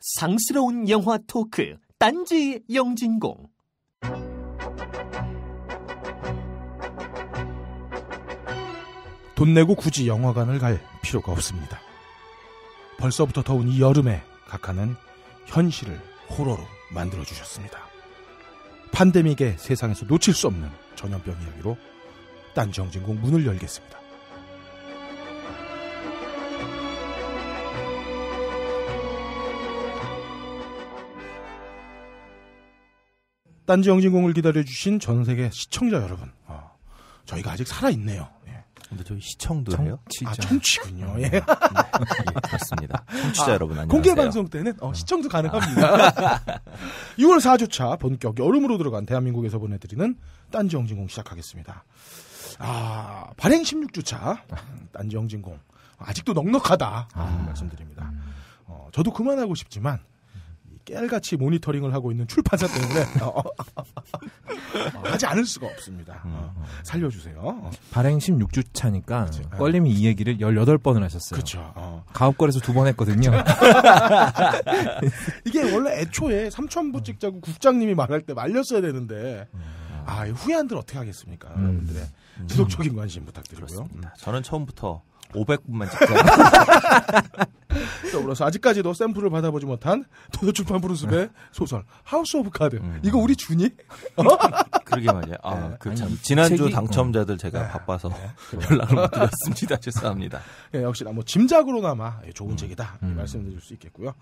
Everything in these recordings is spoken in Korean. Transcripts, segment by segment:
상스러운 영화 토크 딴지 영진공. 돈 내고 굳이 영화관을 갈 필요가 없습니다. 벌써부터 더운 이 여름에 각하는 현실을 호러로 만들어주셨습니다. 팬데믹의 세상에서 놓칠 수 없는 전염병 이야기로 딴지 영진공 문을 열겠습니다. 딴지 영진공을 기다려주신 전세계 시청자 여러분, 저희가 아직 살아있네요. 예. 근데 저희 시청도 해요? 청취군요. 예. 네, 그렇습니다. 청취자 여러분 안녕하세요. 공개 방송 때는 시청도 가능합니다. 6월 4주차 본격 여름으로 들어간 대한민국에서 보내드리는 딴지 영진공 시작하겠습니다. 발행 16주차 딴지 영진공 아직도 넉넉하다 말씀드립니다. 저도 그만하고 싶지만 깨알같이 모니터링을 하고 있는 출판사 때문에 하지 않을 수가 없습니다. 살려주세요. 발행 16주차니까 껄림이 이 얘기를 18번을 하셨어요. 그렇죠. 가업거래소 2번 했거든요. 이게 원래 애초에 3,000부 찍자고 국장님이 말할 때 말렸어야 되는데 후회한들 어떻게 하겠습니까? 여러분들의 지속적인 관심 부탁드리고요. 저는 처음부터 500분만 찍자. 더불어서 아직까지도 샘플을 받아보지 못한 도서출판 부르스의 소설 하우스 오브 카드. 이거 우리 주니? 그러게 말이야. 참 지난주 당첨자들 제가 바빠서 연락을 못 드렸습니다. 죄송합니다. 역시나 짐작으로나마 좋은 책이다 말씀드릴 수 있겠고요.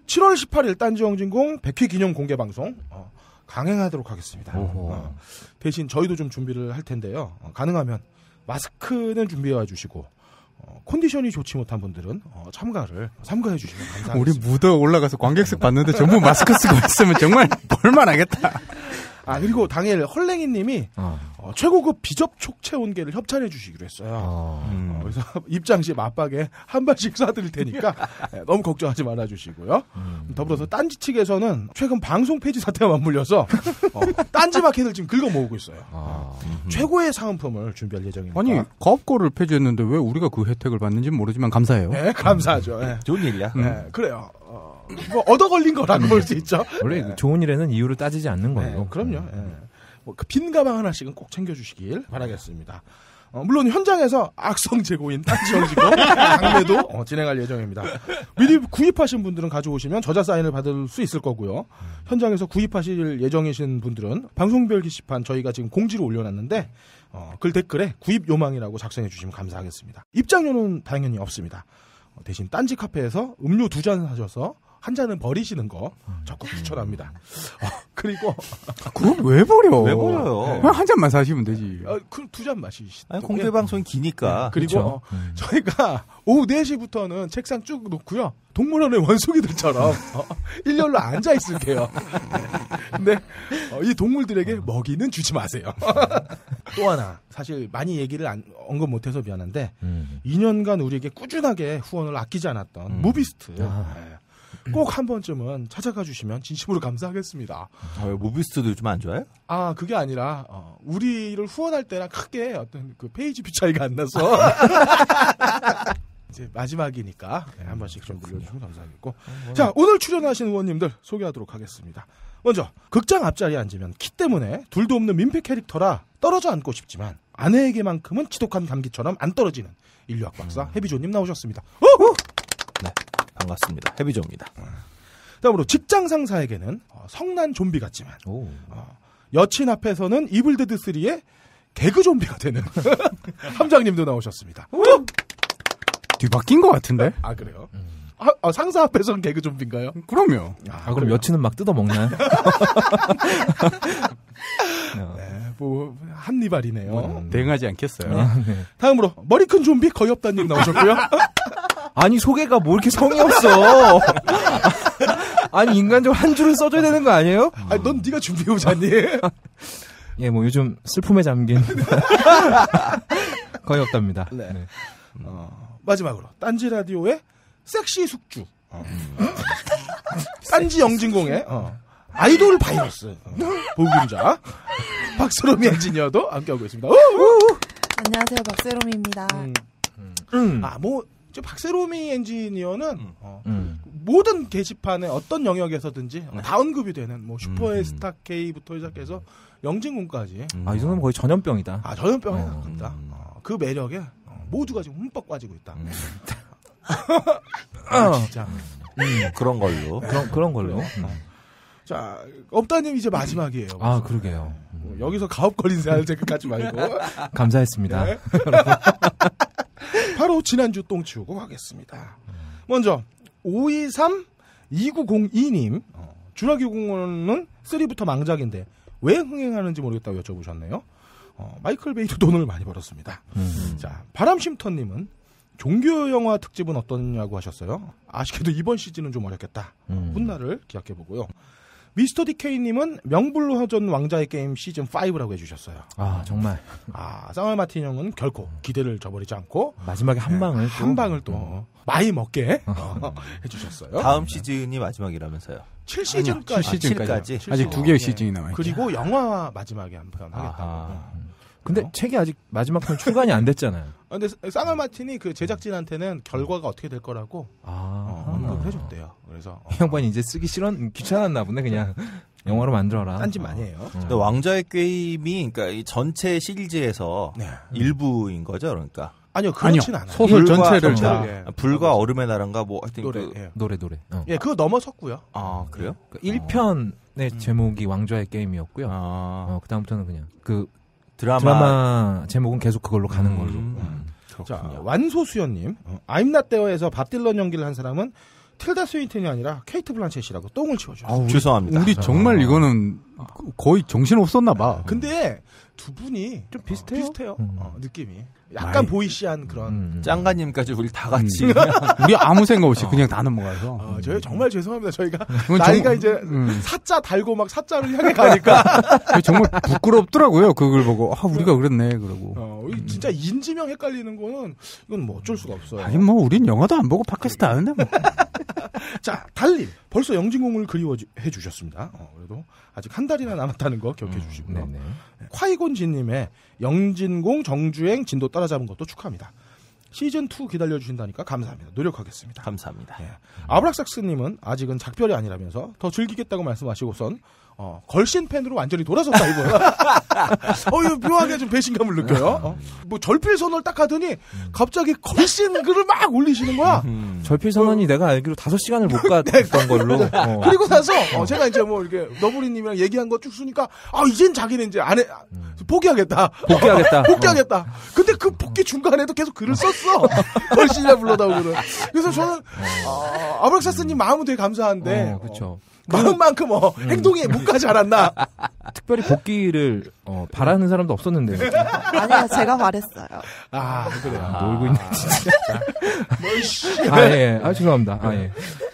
7월 18일 딴지 영진공 100회 기념 공개 방송 강행하도록 하겠습니다. 대신 저희도 좀 준비를 할 텐데요. 가능하면 마스크는 준비해 주시고 컨디션이 좋지 못한 분들은 삼가해 주시면 감사하겠습니다. 우리 무더 올라가서 관객석 봤는데 전부 마스크 쓰고 있으면 정말 볼만하겠다. 그리고 당일 헐랭이님이 최고급 비접촉 체온계를 협찬해 주시기로 했어요. 그래서 입장 시 맞박에 한 발씩 쏴드릴 테니까 너무 걱정하지 말아주시고요. 더불어서 딴지 측에서는 최근 방송 폐지 사태와 맞물려서 딴지 마켓을 지금 긁어 모으고 있어요. 최고의 상품을 준비할 예정입니다. 아니 가업거를 폐지했는데 왜 우리가 그 혜택을 받는지는 모르지만 감사해요. 네, 감사하죠. 네. 좋은 일이야. 네, 그래요. 뭐 얻어 걸린 거라고 볼 수 있죠. 원래 좋은 일에는 이유를 따지지 않는 거예요. 그럼요. 그 빈 가방 하나씩은 꼭 챙겨주시길 바라겠습니다. 물론 현장에서 악성 재고인 딴지 영진공 강매도 진행할 예정입니다. 미리 구입하신 분들은 가져오시면 저자 사인을 받을 수 있을 거고요. 현장에서 구입하실 예정이신 분들은 방송별 게시판 저희가 지금 공지를 올려놨는데 글 댓글에 구입 요망이라고 작성해 주시면 감사하겠습니다. 입장료는 당연히 없습니다. 대신 딴지 카페에서 음료 2잔 사셔서 한 잔은 버리시는 거 적극 추천합니다. 그리고 그걸 왜 버려? 왜 버려요? 그냥 한 잔만 사시면 되지. 그 2잔 마시시죠. 공개 방송이 기니까. 그리고 저희가 오후 4시부터는 책상 쭉 놓고요. 동물원의 원숭이들처럼 일렬로 앉아 있을게요. 근데 이 동물들에게 먹이는 주지 마세요. 또 하나 사실 많이 얘기를 언급 못해서 미안한데 2년간 우리에게 꾸준하게 후원을 아끼지 않았던 무비스트 꼭 한 번쯤은 찾아가 주시면 진심으로 감사하겠습니다. 왜 무비스트도 요즘 안 좋아요? 그게 아니라 우리를 후원할 때랑 크게 어떤 그 페이지 뷰 차이가 안 나서 이제 마지막이니까 한 번씩 좀 눌러주시면 감사하겠고. 자, 오늘 출연하신 의원님들 소개하도록 하겠습니다. 먼저 극장 앞자리에 앉으면 키 때문에 둘도 없는 민폐 캐릭터라 떨어져 앉고 싶지만 아내에게만큼은 지독한 감기처럼 안 떨어지는 인류학 박사 해비조님 나오셨습니다. 네, 반갑습니다. 해비조입니다. 다음으로 직장 상사에게는 성난 좀비 같지만 여친 앞에서는 이블데드 3의 개그 좀비가 되는 함장님도 나오셨습니다. 뒤바뀐 것 같은데? 그래요? 상사 앞에서는 개그 좀비인가요? 그럼요. 그럼 여친은 막 뜯어먹나요? 네, 한니발이네요. 대응하지 않겠어요. 네. 다음으로 머리 큰 좀비 거의 없다님 나오셨고요. 아니 소개가 뭐 이렇게 성의 없어. 아니 인간적으로 한 줄은 써줘야 되는 거 아니에요? 넌 네가 준비해 오자니. 예, 뭐 요즘 슬픔에 잠긴 거의 없답니다. 네. 네. 마지막으로 딴지 라디오의 섹시 숙주 딴지 영진공의 아이돌 바이러스 보균자 박세롬이 엔지니어도 함께하고 있습니다. 안녕하세요, 박세롬입니다. 뭐 박세롬이 엔지니어는 모든 게시판에 어떤 영역에서든지 다 언급이 되는 뭐 슈퍼의 스타 K부터 시작해서 영진공까지. 이 정도면 거의 전염병이다. 전염병에 가깝다. 그 매력에 모두가 지금 흠뻑 빠지고 있다. 진짜. 그런 걸로. 그런 걸로. 자, 업다님 이제 마지막이에요. 그러게요. 여기서 가업걸린 새 할 생각하지 말고. 감사했습니다. 네. 바로 지난주 똥 치우고 가겠습니다. 먼저 523-2902님 주라기 공원은 3부터 망작인데 왜 흥행하는지 모르겠다고 여쭤보셨네요. 마이클 베이도 돈을 많이 벌었습니다. 자, 바람쉼터님은 종교 영화 특집은 어떠냐고 하셨어요. 아쉽게도 이번 시즌은 좀 어렵겠다. 훗날을 기약해보고요. 미스터 디케이님은 명불허전 왕자의 게임 시즌 5라고 해주셨어요. 정말. 쌍알 마틴 형은 결코 기대를 저버리지 않고 마지막에 한 방을 또 많이 먹게 해주셨어요. 다음 시즌이 마지막이라면서요. 7시즌까지. 아직 2개의 시즌이 남아있죠. 그리고 영화 마지막에 한 편 하겠다고. 근데 책이 아직 마지막 편 출간이 안 됐잖아요. 근데 쌍알 마틴이 그 제작진한테는 결과가 어떻게 될 거라고 언급을 해줬대요. 그래서 이 양반이 이제 쓰기 귀찮았나 보네. 그냥 영화로 만들어라. 딴짓 많이 해요. 근데 왕자의 게임이 그러니까 이 전체 시리즈에서 일부인 거죠, 그러니까. 아니요, 그렇진 않아요. 소설 전체를 불과 얼음의 나라인가 뭐 하여튼 노래. 그거 넘어섰고요. 그래요? 1편의 제목이 왕좌의 게임이었고요. 그다음부터는 그냥 그 드라마 제목은 계속 그걸로 가는 걸로. 자, 완소수연님, I'm Not There에서 밥 딜런 연기를 한 사람은 틸다 스윈튼이 아니라 케이트 블란쳇이라고 똥을 치워줘요. 죄송합니다. 우리 정말 이거는 거의 정신 없었나 봐. 근데 두 분이 좀 비슷해요. 느낌이 약간 보이시한 그런. 짱가님까지 우리 다 같이 우리 아무 생각 없이 그냥 다 넘어가서. 저희 정말 죄송합니다. 저희가 나이가 이제 사자 달고 막 사자를 향해 가니까 정말 부끄럽더라고요. 그걸 보고 우리가 그랬네 그러고. 진짜 인지명 헷갈리는 거는 이건 뭐 어쩔 수가 없어요. 아니 뭐 우린 영화도 안 보고 팟캐스트 하는데 뭐. 자, 달님 벌써 영진공을 그리워해 주셨습니다. 그래도 아직 한 달이나 남았다는 거 기억해 주시고요. 콰이곤지님의 영진공 정주행 진도 따라잡은 것도 축하합니다. 시즌2 기다려주신다니까 감사합니다. 노력하겠습니다. 감사합니다. 아브락삭스님은 아직은 작별이 아니라면서 더 즐기겠다고 말씀하시고선 걸신 팬으로 완전히 돌아섰다 이거야. 이거 묘하게 좀 배신감을 느껴요. 뭐 절필선언을 딱 하더니 갑자기 걸신 글을 막 올리시는 거야. 절필선언이 내가 알기로 5시간을 못 갔던 걸로. 그리고 나서 제가 이제 뭐 이렇게 너브리님이랑 얘기한 거 쭉 쓰니까 이젠 자기는 이제 안 해. 포기하겠다. 근데 그 복귀 중간에도 계속 글을 썼어. 걸신이라 불러다오고. 그래서 저는 아브락사스님 마음은 되게 감사한데. 그렇죠. 마음만큼 행동에 못 가지 않았나. 특별히 복귀를 바라는 사람도 없었는데. 아니요, 제가 말했어요. 그래요. 놀고 있네 진짜. 죄송합니다.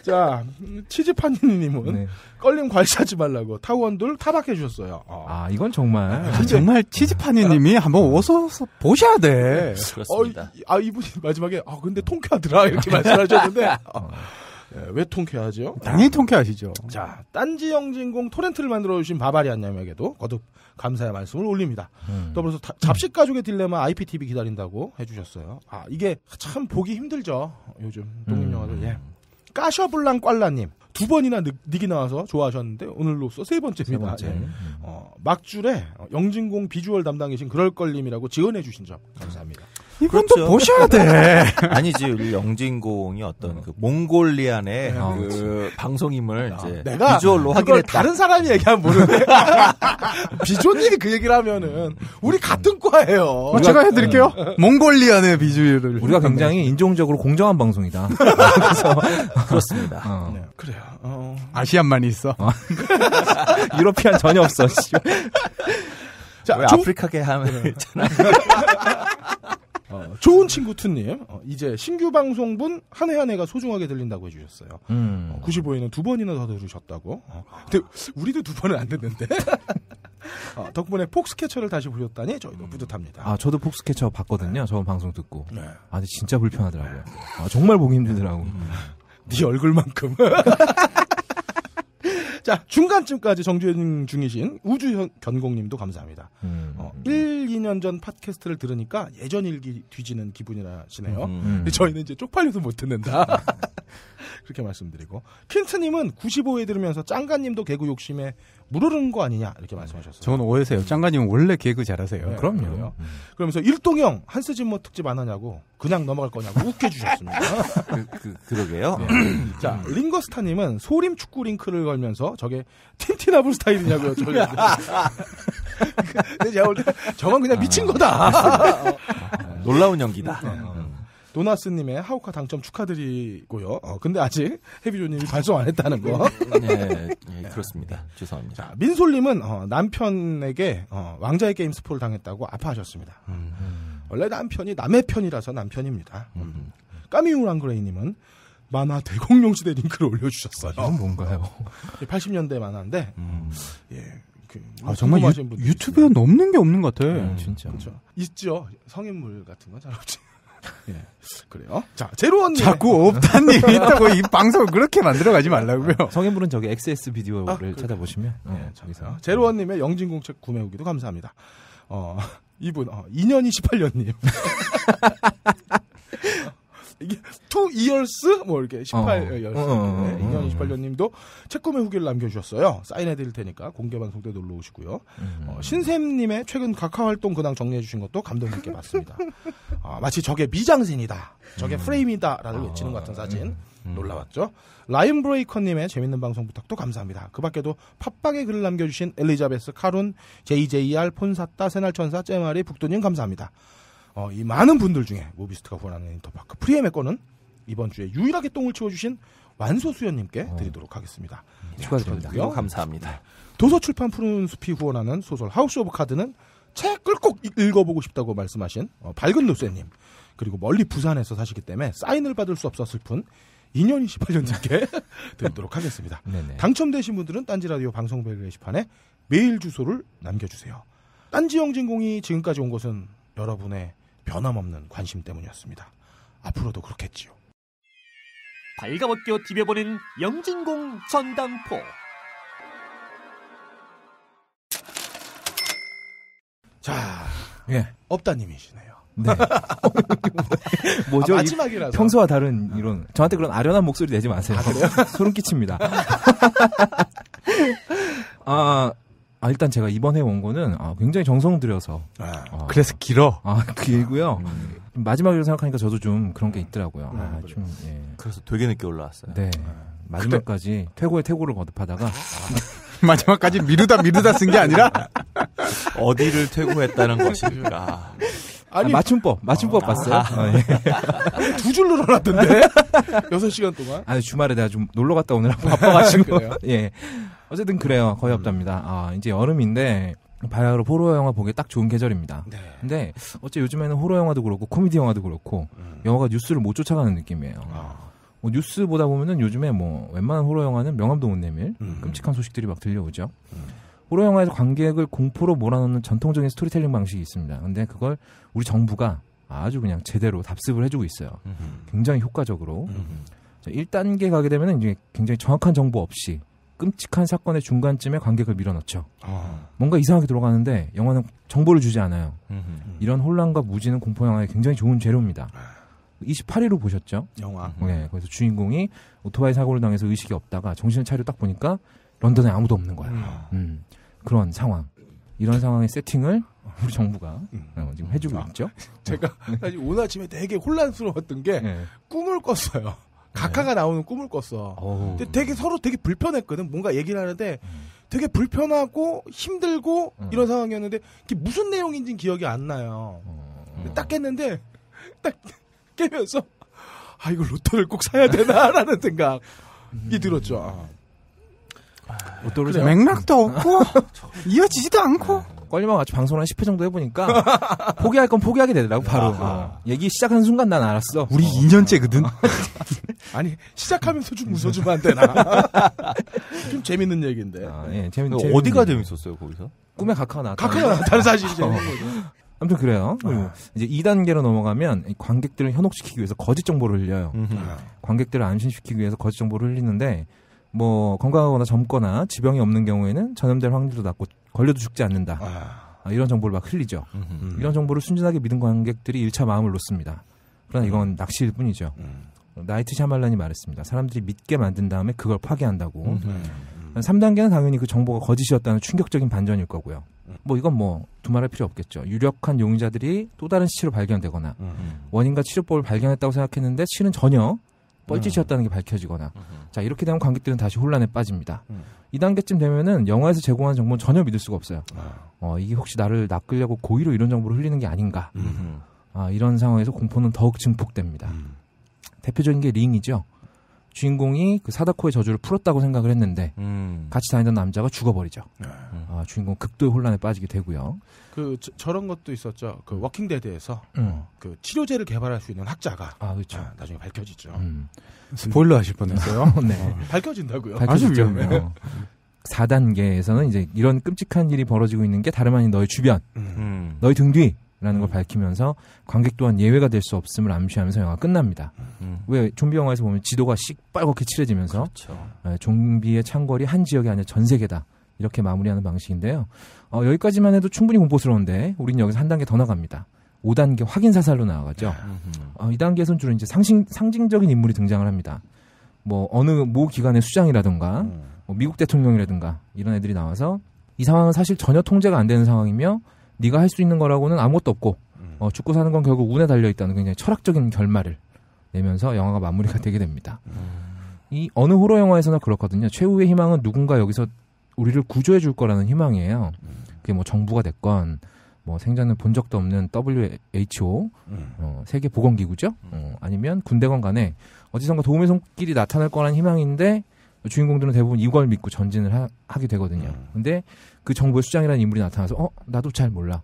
자, 치즈파니님은 껄림 관시하지 말라고 타원들 타박해 주셨어요. 이건 정말 정말 치즈파니님이 한번 오서 보셔야 돼. 그렇습니다. 이분이 마지막에 근데 통쾌하더라 이렇게 말씀하셨는데. 왜 통쾌하죠? 당연히 통쾌하시죠. 자, 딴지 영진공 토렌트를 만들어주신 바바리안님에게도 거듭 감사의 말씀을 올립니다. 더불어서 잡식 가족의 딜레마 IPTV 기다린다고 해주셨어요. 이게 참 보기 힘들죠. 요즘 독립영화들. 까셔블랑 꽐라님 2번이나 닉이 나와서 좋아하셨는데 오늘로써 3번째입니다. 막줄에 영진공 비주얼 담당이신 그럴걸님이라고 지원해 주신 점 감사합니다. 이분도 그렇죠. 보셔야 돼. 아니지, 우리 영진공이 어떤 그 몽골리안의 그 방송임을 이제 내가 비주얼로 확인했다. 다른 사람이 얘기하면 모르는데 비조님이 그 얘기를 하면은 우리 같은 과예요. 제가 해드릴게요. 몽골리안의 비주얼을. 우리가 굉장히 인종적으로 공정한 방송이다. 그렇습니다. 그래요. 아시안만이 있어. 유러피안 전혀 없어. 자, 왜 아프리카계 하면 있잖아. 좋은 친구 투님 이제 신규 방송분 한 해 한 해가 소중하게 들린다고 해주셨어요. 95회는 2번이나 더 들으셨다고. 근데 우리도 2번은 안 됐는데 덕분에 폭스캐쳐를 다시 보셨다니 저희도 뿌듯합니다. 저도 폭스캐쳐 봤거든요. 저번 방송 듣고. 근데 진짜 불편하더라고요. 정말 보기 힘들더라고. 네 얼굴만큼. 자, 중간쯤까지 정주행 중이신 우주견공님도 감사합니다. 1, 2년 전 팟캐스트를 들으니까 예전 일기 뒤지는 기분이라시네요. 저희는 이제 쪽팔려서 못 듣는다. 그렇게 말씀드리고. 킨트님은 95회 들으면서 짱가님도 개그 욕심에 무르르는 거 아니냐 이렇게 말씀하셨어요. 저는 오해세요. 짱가님은 원래 개그 잘하세요. 네, 그럼요. 그러면서 일동형 한스진모 특집 안 하냐고 그냥 넘어갈 거냐고 웃겨주셨습니다. 그러게요. 네. 자, 링거스타님은 소림 축구 링크를 걸면서 저게 틴티나블 스타일이냐고요. 근데 제가 볼 때 저건 그냥 미친 거다. 놀라운 연기다. 도나스님의 하우카 당첨 축하드리고요. 근데 아직 해비조님이 발송 안 했다는 거. 네, 그렇습니다. 죄송합니다. 자, 민솔님은 남편에게 왕자의 게임 스포를 당했다고 아파하셨습니다. 원래 남편이 남의 편이라서 남편입니다. 까미우랑그레이님은 만화 대공룡 시대 링크를 올려주셨어요. 이건 뭔가요? 80년대 만화인데, 예. 정말 유튜브에 넘는 게 없는 것 같아. 진짜. 그렇죠. 있죠. 성인물 같은 건 잘 없지. 예, 그래요. 자, 제로원님. 자꾸 없다는 얘기 있다고 이 방송을 그렇게 만들어가지 말라고요. 성인물은 저기 XS 비디오를 찾아보시면. 저기서. 제로원님의 영진공 책 구매 후기도 감사합니다. 이분, 2년이 18년님. 이게 2 years 뭐 이렇게 18years 2년 28년님도 책 구매 후기를 남겨주셨어요. 사인해드릴 테니까 공개 방송 때 놀러 오시고요. 신샘님의 최근 각하 활동 근황 정리해주신 것도 감동 깊게 봤습니다. 마치 저게 미장센이다, 저게 프레임이다라는 외치는 것 같은 사진 놀라웠죠. 라이언 브레이커님의 재밌는 방송 부탁도 감사합니다. 그 밖에도 팟빵에 글을 남겨주신 엘리자베스, 카룬, JJR, 폰사따, 새날천사, 째마리, 북도님 감사합니다. 이 많은 분들 중에 모비스트가 후원하는 인터파크 프리엠의 거는 이번 주에 유일하게 똥을 치워주신 완소수연님께 드리도록 하겠습니다. 축하드립니다. 감사합니다. 도서출판 푸른 숲이 후원하는 소설 하우스 오브 카드는 책을 꼭 읽어보고 싶다고 말씀하신 밝은 노쇠님, 그리고 멀리 부산에서 사시기 때문에 사인을 받을 수 없어 슬픈 2년 28년님께 드리도록 하겠습니다. 네네. 당첨되신 분들은 딴지라디오 방송별 게시판에 메일 주소를 남겨주세요. 딴지 영진공이 지금까지 온 것은 여러분의 변함없는 관심 때문이었습니다. 앞으로도 그렇겠지요. 발가벗겨 디벼보는 영진공 전당포. 자, 예. 업다님이시네요. 네. 뭐죠? 마지막이라서. 평소와 다른 이런, 저한테 그런 아련한 목소리 내지 마세요. 소름 끼칩니다. 일단 제가 이번에 온 거는 굉장히 정성 들여서. 그래서 길어. 길고요. 마지막이라고 생각하니까 저도 좀 그런 게 있더라고요. 그래서 되게 늦게 올라왔어요. 네. 마지막까지 퇴고의 퇴고를 거듭하다가. 마지막까지 미루다 쓴 게 아니라? 어디를 퇴고했다는 것일까. 아니, 맞춤법 봤어요? 두 줄 늘어났던데? 6시간 동안? 주말에 내가 좀 놀러 갔다 오느라고 바빠가지고. 그래요? 예. 어쨌든 그래요. 거의 없답니다. 이제 여름인데, 바야흐로 호러 영화 보기에 딱 좋은 계절입니다. 네. 근데, 어째 요즘에는 호러 영화도 그렇고, 코미디 영화도 그렇고, 영화가 뉴스를 못 쫓아가는 느낌이에요. 뉴스 보다 보면은 요즘에 웬만한 호러 영화는 명함도 못 내밀, 끔찍한 소식들이 막 들려오죠. 호러 영화에서 관객을 공포로 몰아넣는 전통적인 스토리텔링 방식이 있습니다. 근데 그걸 우리 정부가 아주 그냥 제대로 답습을 해주고 있어요. 굉장히 효과적으로. 1단계 가게 되면 이제 굉장히 정확한 정보 없이 끔찍한 사건의 중간쯤에 관객을 밀어넣죠. 뭔가 이상하게 돌아가는데 영화는 정보를 주지 않아요. 이런 혼란과 무지는 공포 영화의 굉장히 좋은 재료입니다. 28위로 보셨죠? 영화. 네, 그래서 주인공이 오토바이 사고를 당해서 의식이 없다가 정신을 차려 딱 보니까 런던에 아무도 없는 거야. 그런 상황. 이런 상황의 세팅을 우리 정부가 지금 해주고 있죠. 제가 사실 오늘 아침에 되게 혼란스러웠던 게 꿈을 꿨어요. 각하가 나오는 꿈을 꿨어. 근데 되게 서로 되게 불편했거든. 뭔가 얘기를 하는데 되게 불편하고 힘들고 이런 상황이었는데 그게 무슨 내용인지는 기억이 안 나요. 딱 깼는데 딱 깨면서 이거 로또를 꼭 사야 되나라는 생각이 들었죠. 로또를 맥락도 없고 이어지지도 않고 껄림하고 같이 방송을 한 10회 정도 해보니까 포기할 건 포기하게 되더라고 바로. 얘기 시작하는 순간 난 알았어. 우리 2년째거든. 아니 시작하면서 좀 웃어주면 안 되나. 좀 재밌는 얘기인데. 예, 어디가 재밌었어요 거기서? 꿈에 각하가 나왔다. 각하가 나왔다는 사실이죠. 아무튼 그래요. 그리고 이제 2단계로 넘어가면 관객들을 현혹시키기 위해서 거짓 정보를 흘려요. 관객들을 안심시키기 위해서 거짓 정보를 흘리는데 뭐 건강하거나 젊거나 지병이 없는 경우에는 전염될 확률도 낮고 걸려도 죽지 않는다. 이런 정보를 막 흘리죠. 이런 정보를 순진하게 믿은 관객들이 1차 마음을 놓습니다. 그러나 이건 낚시일 뿐이죠. 나이트 샤말란이 말했습니다. 사람들이 믿게 만든 다음에 그걸 파괴한다고. 3단계는 당연히 그 정보가 거짓이었다는 충격적인 반전일 거고요. 뭐 이건 뭐 두말할 필요 없겠죠. 유력한 용의자들이 또 다른 시체로 발견되거나 원인과 치료법을 발견했다고 생각했는데 실은 전혀 뻘짓이었다는 게 밝혀지거나 자 이렇게 되면 관객들은 다시 혼란에 빠집니다. 2단계쯤 되면은 영화에서 제공하는 정보는 전혀 믿을 수가 없어요. 이게 혹시 나를 낚으려고 고의로 이런 정보를 흘리는 게 아닌가. 이런 상황에서 공포는 더욱 증폭됩니다. 대표적인 게 링이죠. 주인공이 그 사다코의 저주를 풀었다고 생각을 했는데 같이 다니던 남자가 죽어버리죠. 주인공 극도의 혼란에 빠지게 되고요. 저런 것도 있었죠. 그 워킹데드에서 그 치료제를 개발할 수 있는 학자가 그렇죠. 나중에 밝혀지죠. 스포일러 하실 뻔했어요. 네. 밝혀진다고요. 아주 위험해요. 4단계에서는 이제 이런 끔찍한 일이 벌어지고 있는 게 다름 아닌 너의 주변, 너의 등 뒤라는 걸 밝히면서 관객 또한 예외가 될 수 없음을 암시하면서 영화가 끝납니다. 왜 좀비 영화에서 보면 지도가 시뻘겋게 칠해지면서 그렇죠. 좀비의 창궐이 한 지역이 아니라 전 세계다. 이렇게 마무리하는 방식인데요. 여기까지만 해도 충분히 공포스러운데 우리는 여기서 한 단계 더 나갑니다. 5단계 확인 사살로 나아가죠. 이 단계에서는 주로 이제 상징적인 인물이 등장을 합니다. 뭐 어느 모 기관의 수장이라든가 뭐 미국 대통령이라든가 이런 애들이 나와서 이 상황은 사실 전혀 통제가 안 되는 상황이며 네가 할 수 있는 거라고는 아무것도 없고 죽고 사는 건 결국 운에 달려있다는 굉장히 철학적인 결말을 내면서 영화가 마무리가 되게 됩니다. 이 어느 호러 영화에서나 그렇거든요. 최후의 희망은 누군가 여기서 우리를 구조해 줄 거라는 희망이에요. 그게 뭐 정부가 됐건 뭐 생전에 본 적도 없는 WHO 세계보건기구죠. 아니면 군대건 간에 어디선가 도움의 손길이 나타날 거라는 희망인데 주인공들은 대부분 이걸 믿고 전진을 하게 되거든요. 근데 그 정부의 수장이라는 인물이 나타나서 나도 잘 몰라.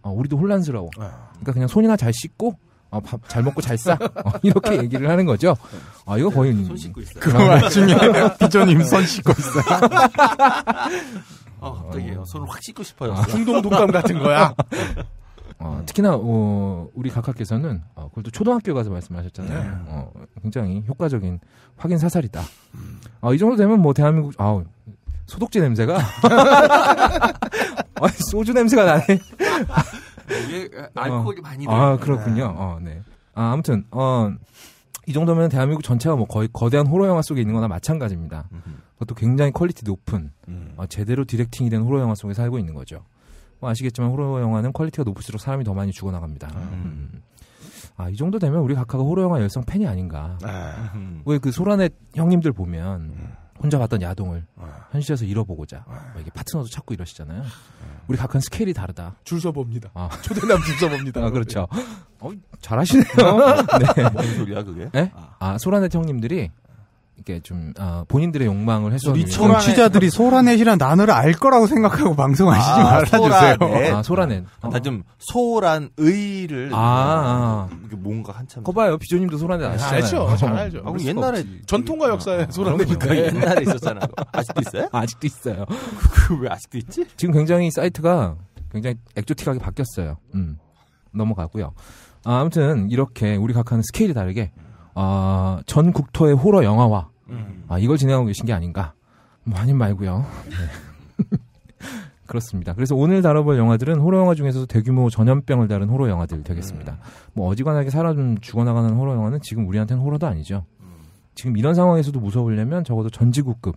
우리도 혼란스러워. 그러니까 그냥 손이나 잘 씻고 밥 잘 먹고 잘 싸. 이렇게 얘기를 하는 거죠. 이거 거의 손 씻고 있어요. 그 와중에 비조님 손 씻고 있어요. 갑자기 손을 확 씻고 싶어요. 중동 독감 같은 거야. 특히나 우리 각하께서는 그것도 초등학교 가서 말씀하셨잖아요. 굉장히 효과적인 확인 사살이다. 이 정도 되면 뭐 대한민국 소독제 냄새가 소주 냄새가 나네. 이게 알코올이 많이 들어요. 그렇군요. 네. 아무튼 이 정도면 대한민국 전체가 뭐 거의 거대한 호러 영화 속에 있는 거나 마찬가지입니다. 그것도 굉장히 퀄리티 높은 제대로 디렉팅이 된 호러 영화 속에 살고 있는 거죠. 아시겠지만 호러 영화는 퀄리티가 높을수록 사람이 더 많이 죽어나갑니다. 이 정도 되면 우리 각하가 호러 영화 열성 팬이 아닌가. 왜 그 소라넷 형님들 보면 혼자 봤던 야동을 현실에서 잃어보고자 이게 파트너도 찾고 이러시잖아요. 우리 각하는 스케일이 다르다. 줄 서봅니다. 초대남 줄 서봅니다. 그렇죠. 잘하시네요. 네. 뭔 소리야 그게? 네? 소라넷 형님들이 이렇게 좀 본인들의 욕망을 해소하기 위해서 청취자들이 소라넷이란 단어를 알 거라고 생각하고 방송하시지 말아주세요. 소라넷. 나 좀 소란의를 이게 뭔가 한참. 거봐요, 비조님도 소라넷 아시잖아요. 알죠, 잘 알죠. 옛날에 전통과 역사에 소라넷인데 옛날에 있었잖아. 아직도 있어요? 아직도 있어요. 왜 아직도 있지? 지금 굉장히 사이트가 굉장히 엑조틱하게 바뀌었어요. 넘어가고요. 아무튼 이렇게 우리 각하는 스케일이 다르게 전 국토의 호러 영화화 이걸 진행하고 계신 게 아닌가. 아님 말고요. 네. 그렇습니다. 그래서 오늘 다뤄볼 영화들은 호러 영화 중에서도 대규모 전염병을 다룬 호러 영화들 되겠습니다. 뭐 어지간하게 사람 죽어나가는 호러 영화는 지금 우리한테는 호러도 아니죠. 지금 이런 상황에서도 무서우려면 적어도 전지구급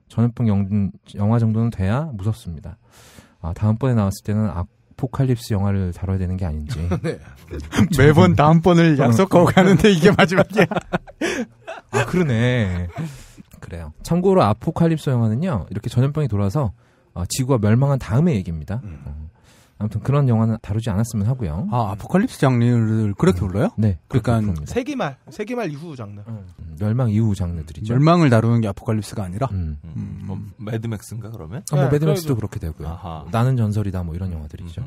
전염병 영화 정도는 돼야 무섭습니다. 다음번에 나왔을 때는 아포칼립스 영화를 다뤄야 되는 게 아닌지. 네. 매번 다음번을 약속하고 가는데 이게 마지막이야. 그러네. 그래요. 참고로 아포칼립스 영화는요, 이렇게 전염병이 돌아서 지구가 멸망한 다음의 얘기입니다. 아무튼 그런 영화는 다루지 않았으면 하고요. 아포칼립스 장르를 그렇게 불러요? 네. 그러니까 세기말 이후 장르. 멸망 이후 장르들이죠. 멸망을 다루는 게 아포칼립스가 아니라? 뭐 매드맥스인가 그러면? 뭐 매드맥스도 그렇게 되고요. 나는 전설이다 뭐 이런 영화들이죠.